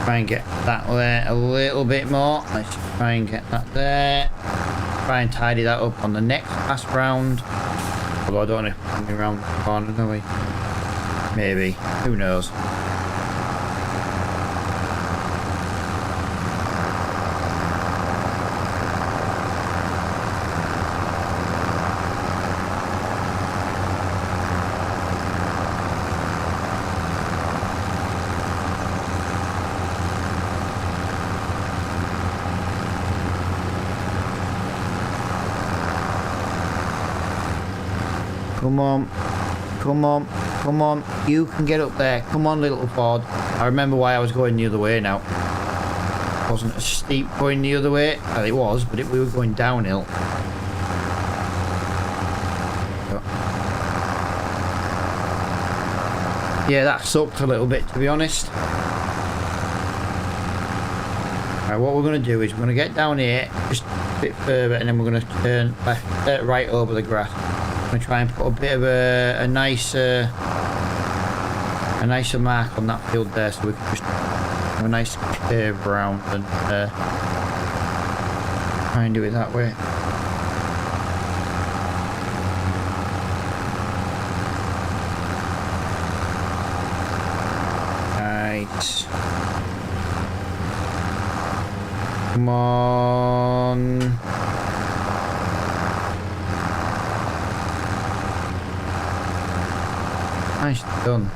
Try and get that there a little bit more. Let's try and get that there. Try and tidy that up on the next pass round. Although I don't know if we're coming around the corner, do we? Maybe. Who knows? Come on, come on, come on, you can get up there. Come on, little Ford. I remember why I was going the other way now. It wasn't a steep going the other way. Well, it was, but we were going downhill. Yeah, that sucked a little bit, to be honest. Right, what we're going to do is we're going to get down here just a bit further, and then we're going to turn left, right over the grass. I'm going to try and put a bit of a nicer mark on that field there, so we can just have a nice curve round and try and do it that way. Right. Come on. Nice done.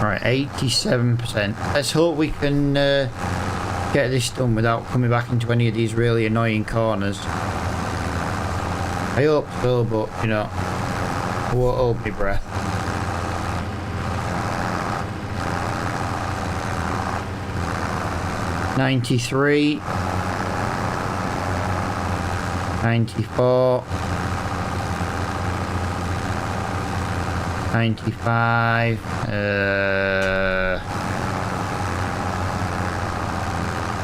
Right, 87%. Let's hope we can get this done without coming back into any of these really annoying corners. I hope so, but, you know, I won't hold my breath. $93, $94, $95,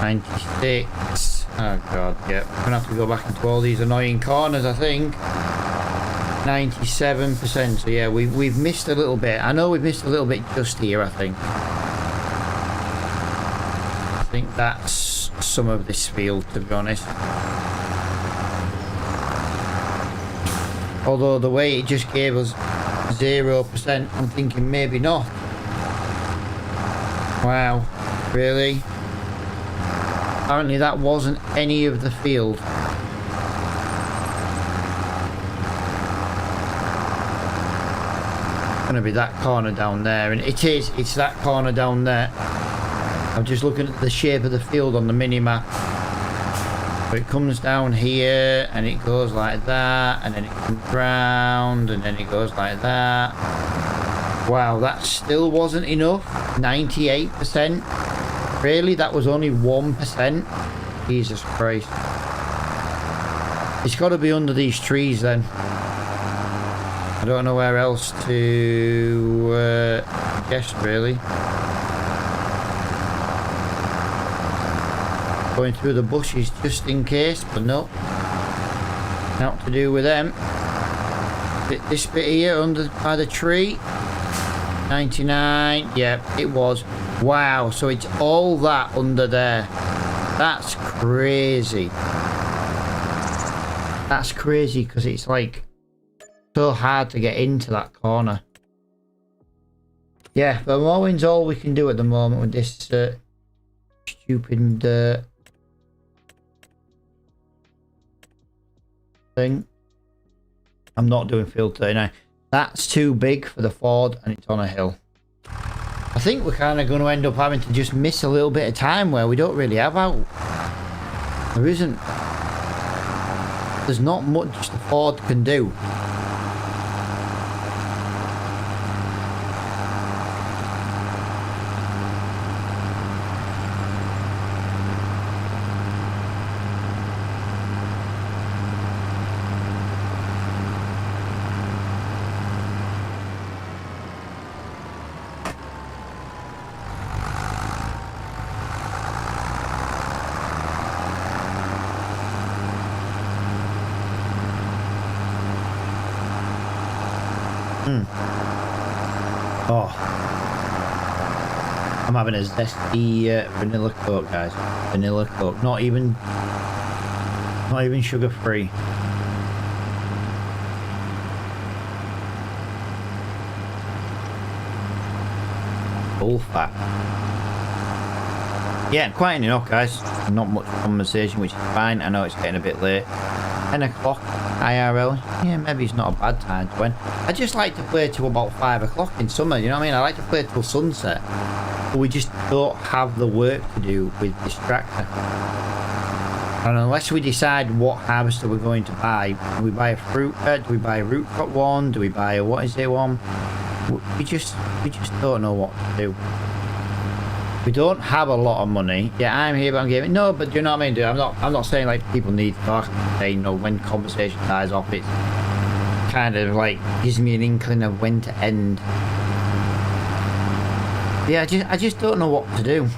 $96. Oh god, yeah. We're gonna have to go back into all these annoying corners, I think. 97%. So yeah, we've missed a little bit. I know we've missed a little bit just here, I think. I think that's some of this field, to be honest. Although the way it just gave us 0%, I'm thinking maybe not. Wow, really? Apparently that wasn't any of the field. gonna be that corner down there, and it is. It's that corner down there. I'm just looking at the shape of the field on the mini map. So it comes down here, and it goes like that, and then it comes round, and then it goes like that. Wow, that still wasn't enough. 98%. Really, that was only 1%. Jesus Christ. It's got to be under these trees then. I don't know where else to guess really. Going through the bushes just in case, but no. Not to do with them. This bit here under by the tree. 99. Yeah, it was. Wow, so it's all that under there. That's crazy. That's crazy because it's like so hard to get into that corner. Yeah, but mowing's all we can do at the moment with this stupid thing. I'm not doing field 39. That's too big for the Ford and it's on a hill. I think we're kind of going to end up having to just miss a little bit of time where we don't really have out. There isn't. There's not much the Ford can do. Oh, I'm having a zesty vanilla Coke, guys. Vanilla Coke, not even sugar free. Full fat. Yeah, quite enough, guys. Not much conversation, which is fine. I know it's getting a bit late. 10 o'clock IRL. Yeah, maybe it's not a bad time to win. I just like to play till about 5 o'clock in summer, you know what I mean? I like to play till sunset. But we just don't have the work to do with this tractor. And unless we decide what harvester we're going to buy, do we buy a fruit, do we buy a root crop one? Do we buy a what is it one? We just don't know what to do. We don't have a lot of money. Yeah, I'm here, but I'm giving. No, but do you know what I mean, dude? I'm not saying like people need to talk. Say, you know, when conversation dies off, it kind of like gives me an inkling of when to end. Yeah, I just don't know what to do.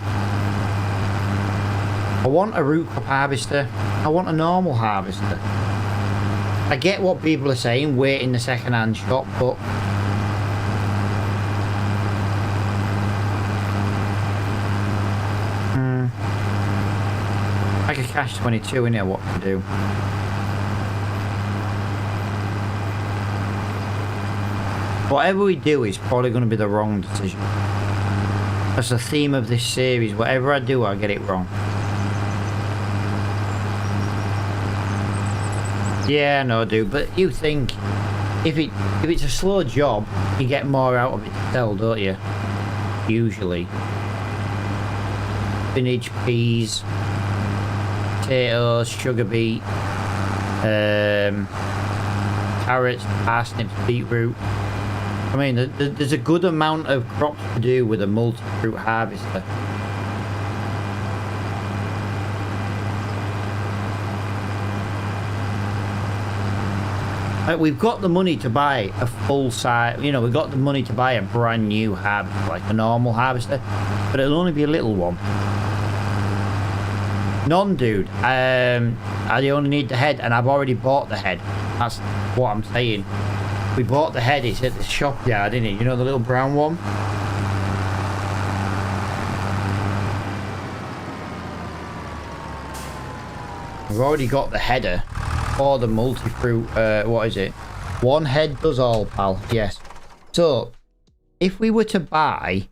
I want a root crop harvester. I want a normal harvester. I get what people are saying, wait in the second-hand shop, but like a cash 22 in here, what to do? Whatever we do is probably going to be the wrong decision. That's the theme of this series. Whatever I do, I get it wrong. Yeah, no, dude. But you think if it's a slow job, you get more out of it to sell, don't you? Usually. Spinach, peas, potatoes, sugar beet, carrots, parsnips, beetroot. I mean, there's a good amount of crops to do with a multi-fruit harvester. Like, we've got the money to buy a full size, you know, we've got the money to buy a brand new harvester, like a normal harvester, but it'll only be a little one. None, dude. I only need the head, and I've already bought the head. That's what I'm saying. We bought the head, it's at the shop yard, isn't it? You know, the little brown one? We've already got the header for the multi-fruit, what is it? One head does all, pal. Yes. So, if we were to buy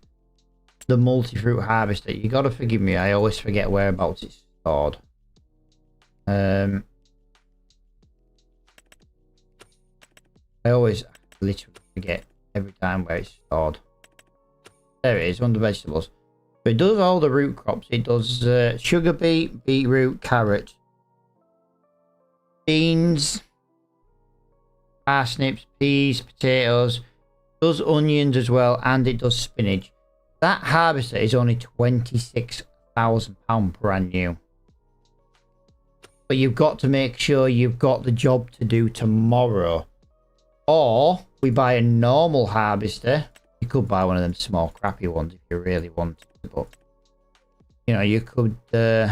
the multi-fruit harvester, you gotta forgive me, I always forget whereabouts it's stored. I always literally forget every time where it's stored. There it is, under vegetables. But it does all the root crops. It does sugar beet, beetroot, carrot, beans, parsnips, peas, potatoes. It does onions as well, and it does spinach. That harvester is only £26,000 brand new. But you've got to make sure you've got the job to do tomorrow. Or we buy a normal harvester. You could buy one of them small crappy ones if you really wanted to, but you know, you could you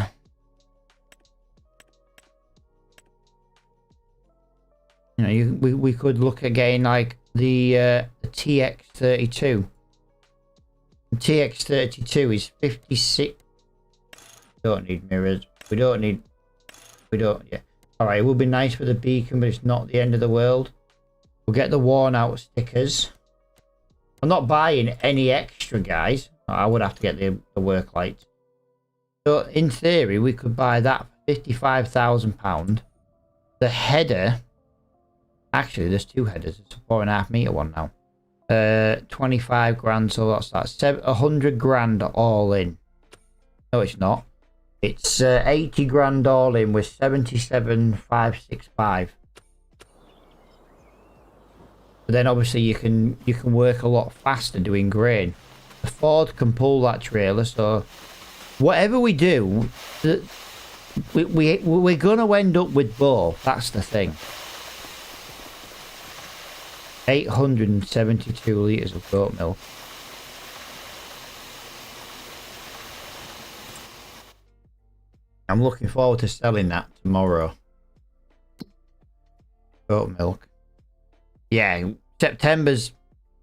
know, we could look again like the TX32. The TX32 is 56. Don't need mirrors. We don't. Yeah. All right. It would be nice with a beacon, but it's not the end of the world. We'll get the worn out stickers. I'm not buying any extra, guys. I would have to get the work lights. So in theory, we could buy that for £55,000. The header. Actually, there's two headers. It's a 4.5 meter one now. 25 grand. So that's 100 grand all in. No, it's not. It's 80 grand all in with 77,565. But then obviously you can work a lot faster doing grain. The Ford can pull that trailer, so whatever we do, we're gonna end up with both. That's the thing. 872 litres of goat milk. I'm looking forward to selling that tomorrow. Goat milk. Yeah, September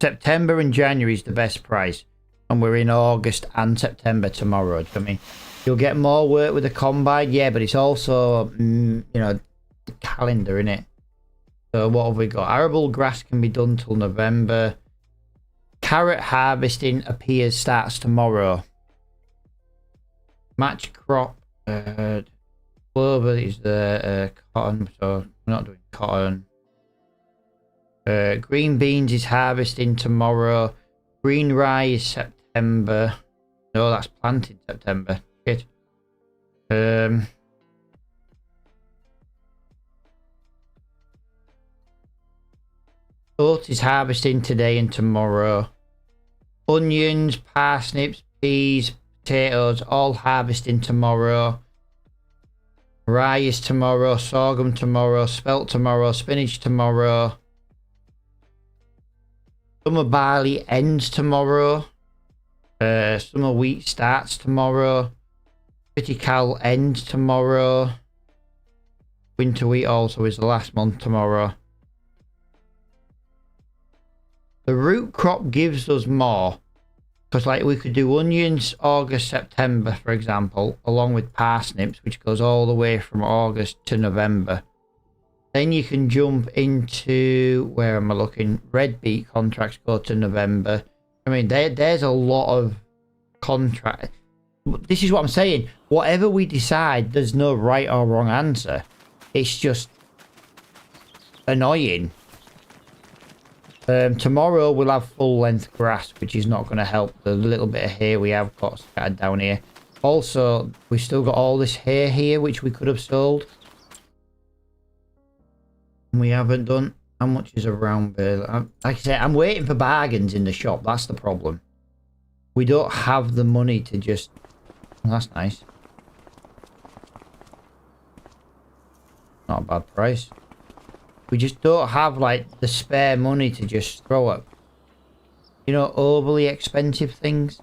and January is the best price. And we're in August and September tomorrow. I mean, you'll get more work with the combine, yeah, but it's also, you know, the calendar, innit? So what have we got? Arable grass can be done till November. Carrot harvesting starts tomorrow. Match crop. Clover is the cotton, so we're not doing cotton. Green beans is harvesting tomorrow. Green rye is September. No, that's planted September. Good. Oat is harvesting today and tomorrow. Onions, parsnips, peas, potatoes, all harvesting tomorrow. Rye is tomorrow. Sorghum tomorrow. Spelt tomorrow. Spinach tomorrow. Summer barley ends tomorrow. Summer wheat starts tomorrow. Critical ends tomorrow. Winter wheat also is the last month tomorrow. The root crop gives us more. Because like we could do onions August, September, for example, along with parsnips, which goes all the way from August to November. Then you can jump into, where am I looking? Red beet contracts go to November. I mean, there's a lot of contract. This is what I'm saying. Whatever we decide, there's no right or wrong answer. It's just annoying. Tomorrow we'll have full length grass, which is not going to help the little bit of hay we have got scattered down here. Also, we've still got all this hay here, which we could have sold. We haven't done. How much is a round bale? Like I said, I'm waiting for bargains in the shop. That's the problem. We don't have the money to just... Well, that's nice. Not a bad price. We just don't have, like, the spare money to just throw up. You know, overly expensive things.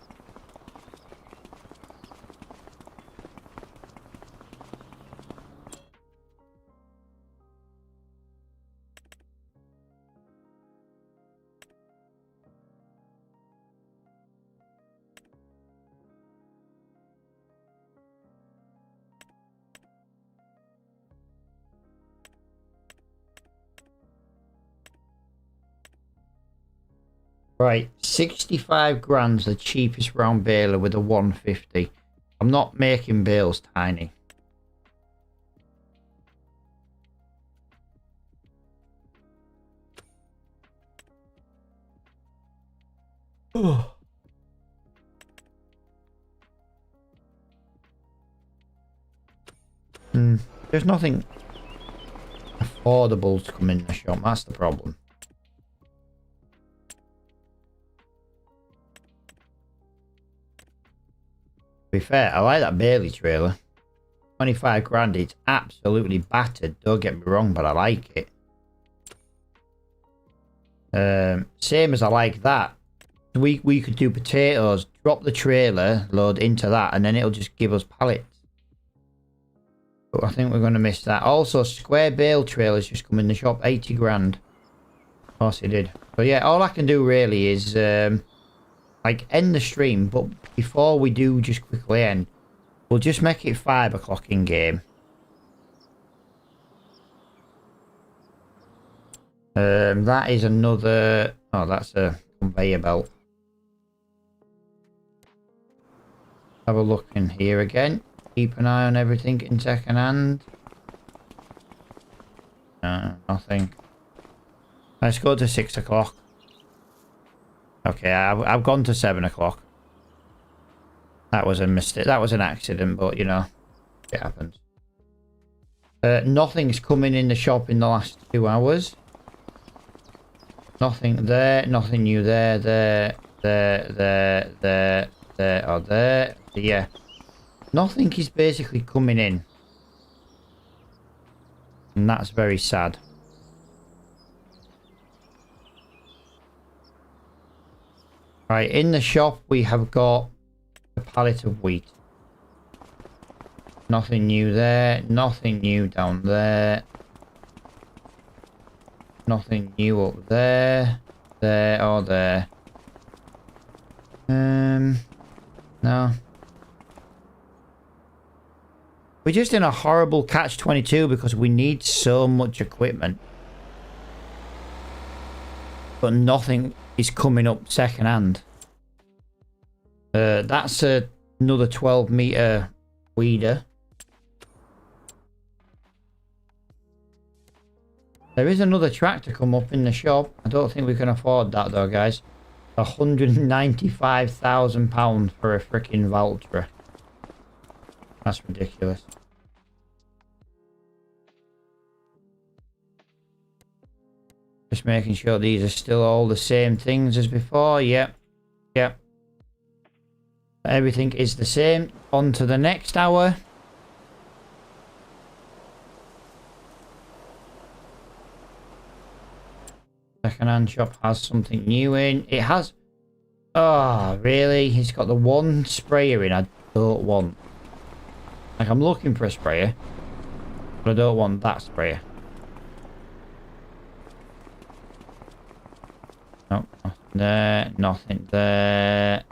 Right, 65 grand's the cheapest round baler with a 150. I'm not making bales tiny. There's nothing affordable to come in the shop. That's the problem. To be fair, I like that Bailey trailer. 25 grand. It's absolutely battered. Don't get me wrong, but I like it. Same as I like that. We could do potatoes, drop the trailer, load into that, and then it'll just give us pallets. But I think we're going to miss that. Also, square bale trailers just come in the shop. 80 grand. Of course it did. So yeah, all I can do really is like end the stream. But before we do just quickly end, we'll just make it 5 o'clock in game. That is another... Oh, that's a conveyor belt. Have a look in here again. Keep an eye on everything in second hand. Nothing. Let's go to 6 o'clock. Okay, I've gone to 7 o'clock. That was a mistake. That was an accident, but you know, it happens. Nothing's coming in the shop in the last 2 hours. Nothing there. Nothing new there. There. Or there. Yeah. Nothing is basically coming in. And that's very sad. Right, in the shop we have got a pallet of wheat. Nothing new there. Nothing new down there. Nothing new up there. There or there. No. We're just in a horrible catch-22 because we need so much equipment. But nothing is coming up second hand. That's another 12-meter weeder. There is another tractor come up in the shop. I don't think we can afford that though, guys. £195,000 for a freaking Valtra. That's ridiculous. Just making sure these are still all the same things as before. Yep. Yep. Everything is the same. On to the next hour. Second-hand shop has something new in. It has... Oh, really? It's got the one sprayer in I don't want. Like, I'm looking for a sprayer. But I don't want that sprayer. Nope, nothing there. Nothing there.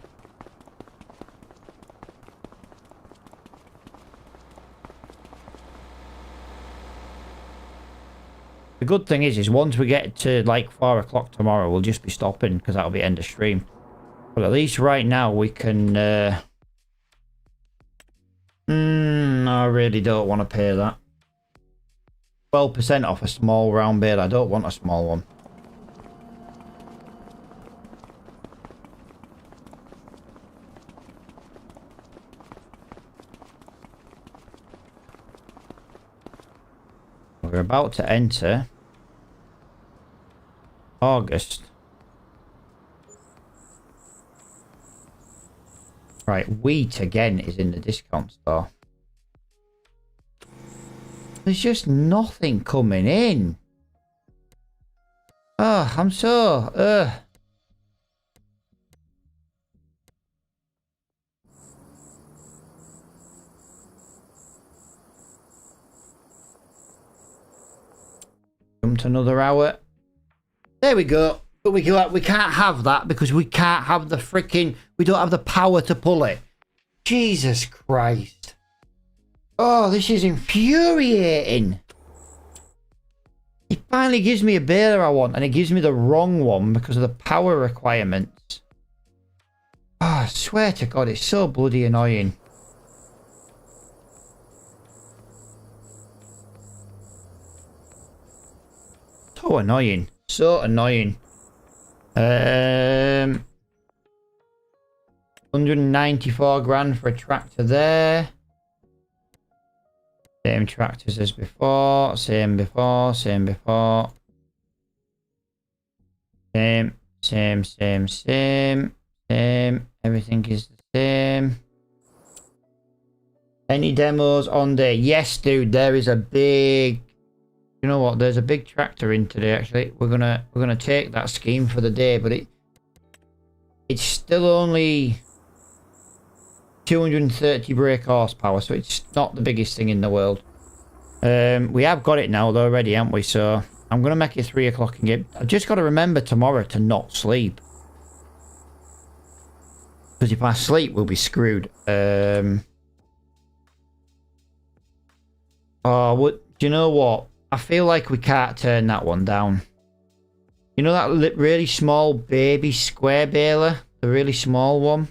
The good thing is once we get to like 4 o'clock tomorrow, we'll just be stopping because that'll be end of stream. But at least right now we can... I really don't want to pay that. 12% off a small round bale. I don't want a small one. We're about to enter August. Right, wheat again is in the discount store. There's just nothing coming in. Oh, I'm so... To another hour. There we go. But we can't have that because we can't have the freaking... We don't have the power to pull it. Jesus Christ. Oh, this is infuriating. It finally gives me a baler I want and it gives me the wrong one because of the power requirements. Oh, I swear to God, it's so bloody annoying. So annoying. So annoying. 194 grand for a tractor there. Same tractors as before. Same before. Same before. Same. Same. Same. Same. Same. Everything is the same. Any demos on there? Yes, dude. There is a big. You know what? There's a big tractor in today. Actually, we're gonna take that scheme for the day, but it's still only 230 brake horsepower, so it's not the biggest thing in the world. We have got it now though already, haven't we? So I'm gonna make it 3 o'clock and get. I've just got to remember tomorrow to not sleep, because if I sleep, we'll be screwed. Oh, what? Do you know what? I feel like we can't turn that one down. You know that really small baby square baler, the really small one.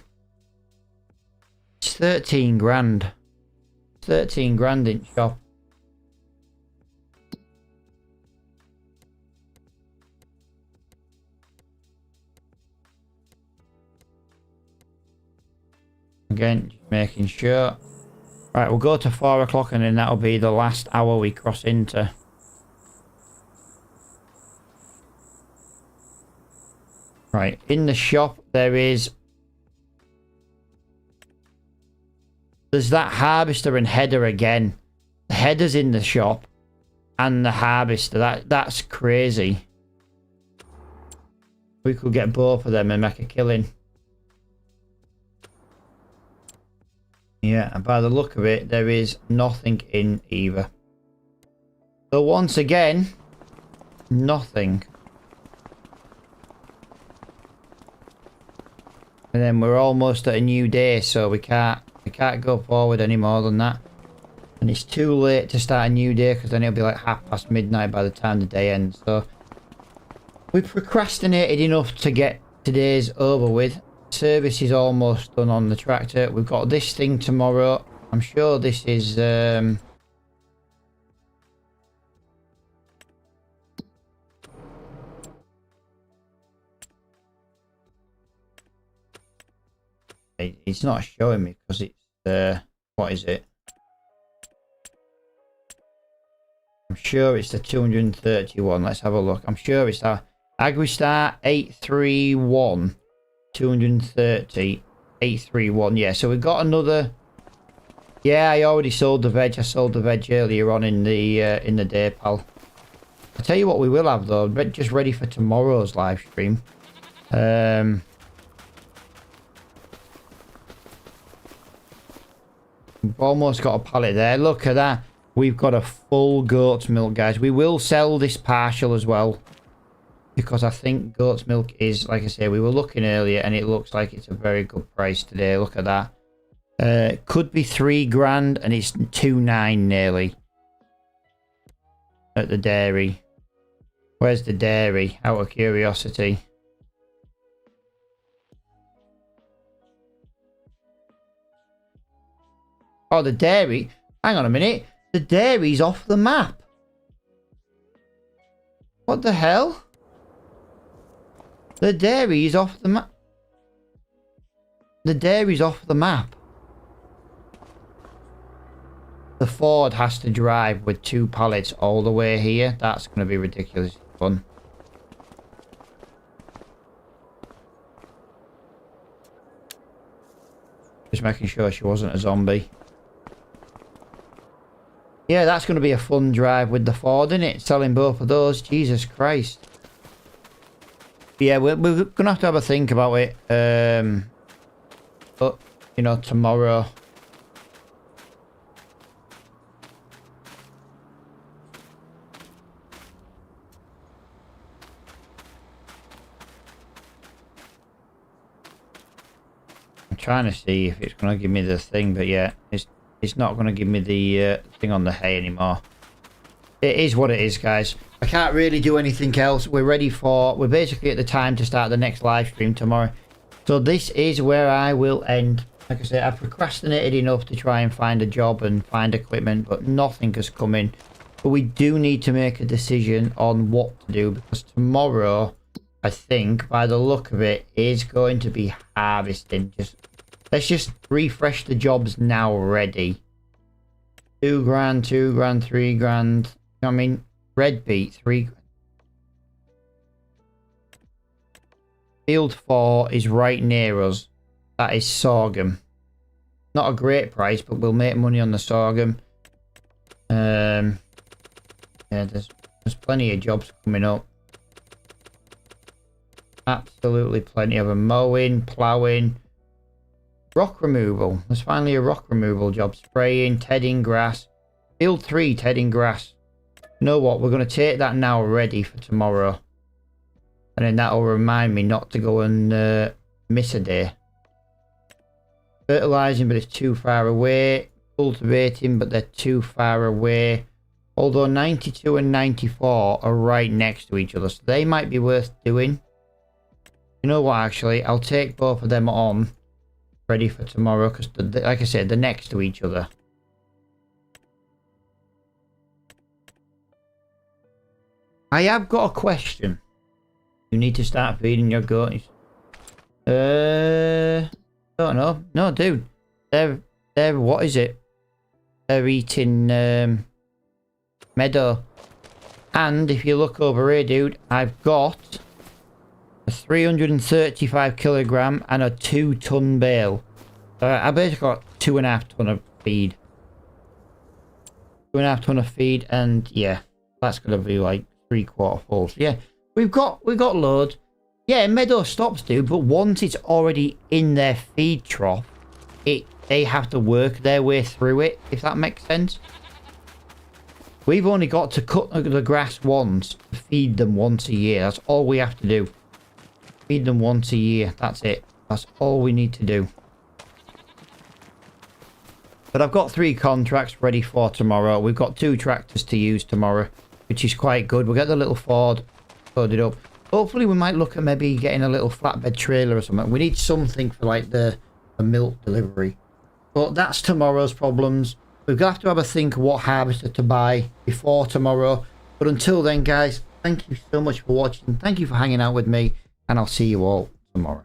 It's 13 grand. 13 grand in shop. Again, just making sure. Right, we'll go to 4 o'clock and then that'll be the last hour we cross into. Right, in the shop there's that harvester and header again. The header's in the shop and the harvester. That's crazy. We could get both of them and make a killing. Yeah, and by the look of it, there is nothing in either. So once again, nothing. And then we're almost at a new day, so we can't go forward any more than that. And it's too late to start a new day, because then it'll be like midnight by the time the day ends. So we procrastinated enough to get today's over with. Service is almost done on the tractor. We've got this thing tomorrow. I'm sure this is it's not showing me because it's what is it? I'm sure it's the 231. Let's have a look. I'm sure it's that Agristar 831 230 831. Yeah, so we've got another. Yeah, I already sold the veg. I sold the veg earlier on in the day, pal. I'll tell you what we will have though, just ready for tomorrow's live stream. We've almost got a pallet there. Look at that. We've got a full goat's milk, guys. We will sell this partial as well, because I think goat's milk is, like I say, we were looking earlier and it looks like it's a very good price today. Look at that. Could be 3 grand and it's 2.9 nearly at the dairy. Where's the dairy? Out of curiosity. Oh, the dairy. Hang on a minute. The dairy's off the map. What the hell? The dairy is off the map. The dairy's off the map. The Ford has to drive with 2 pallets all the way here. That's going to be ridiculously fun. Just making sure she wasn't a zombie. Yeah, that's going to be a fun drive with the Ford, isn't it? Selling both of those. Jesus Christ. Yeah, we're going to have a think about it. But, you know, tomorrow. I'm trying to see if it's going to give me the thing, but yeah, it's not going to give me the thing on the hay anymore. It is what it is, guys. I can't really do anything else. We're basically at the time to start the next live stream tomorrow. So this is where I will end. Like I said, I've procrastinated enough to try and find a job and find equipment, but nothing has come in. But we do need to make a decision on what to do, because tomorrow, I think, by the look of it, is going to be harvesting. Just Let's just refresh the jobs now already. 2 grand, 2 grand, 3 grand. I mean, red beet, 3 grand. Field 4 is right near us. That is sorghum. Not a great price, but we'll make money on the sorghum. Yeah, there's plenty of jobs coming up. Absolutely plenty of them. Mowing, ploughing, rock removal. There's finally a rock removal job. Spraying, tedding grass. Field 3, tedding grass. You know what? We're going to take that now ready for tomorrow. And then that'll remind me not to go and miss a day. Fertilizing, but it's too far away. Cultivating, but they're too far away. Although 92 and 94 are right next to each other, so they might be worth doing. You know what, actually? I'll take both of them on. Ready for tomorrow, because like I said, they're next to each other. I have got a question. You need to start feeding your goats. Don't know. No, dude. They're what is it? They're eating meadow. And if you look over here, dude, I've got a 335 kilogram and a 2-ton bale. I basically got 2.5 ton of feed. 2.5 ton of feed, and yeah, that's gonna be like 3/4 full. So yeah, we've got loads. Yeah, meadow stops, dude, but once it's already in their feed trough, they have to work their way through it, if that makes sense. We've only got to cut the grass once, to feed them once a year. That's all we have to do. Feed them once a year. That's it. That's all we need to do. But I've got 3 contracts ready for tomorrow. We've got 2 tractors to use tomorrow, which is quite good. We'll get the little Ford loaded up. Hopefully we might look at maybe getting a little flatbed trailer or something. We need something for like the milk delivery. But that's tomorrow's problems. We're going to have a think of what harvester to buy before tomorrow. But until then, guys, thank you so much for watching. Thank you for hanging out with me. And I'll see you all tomorrow.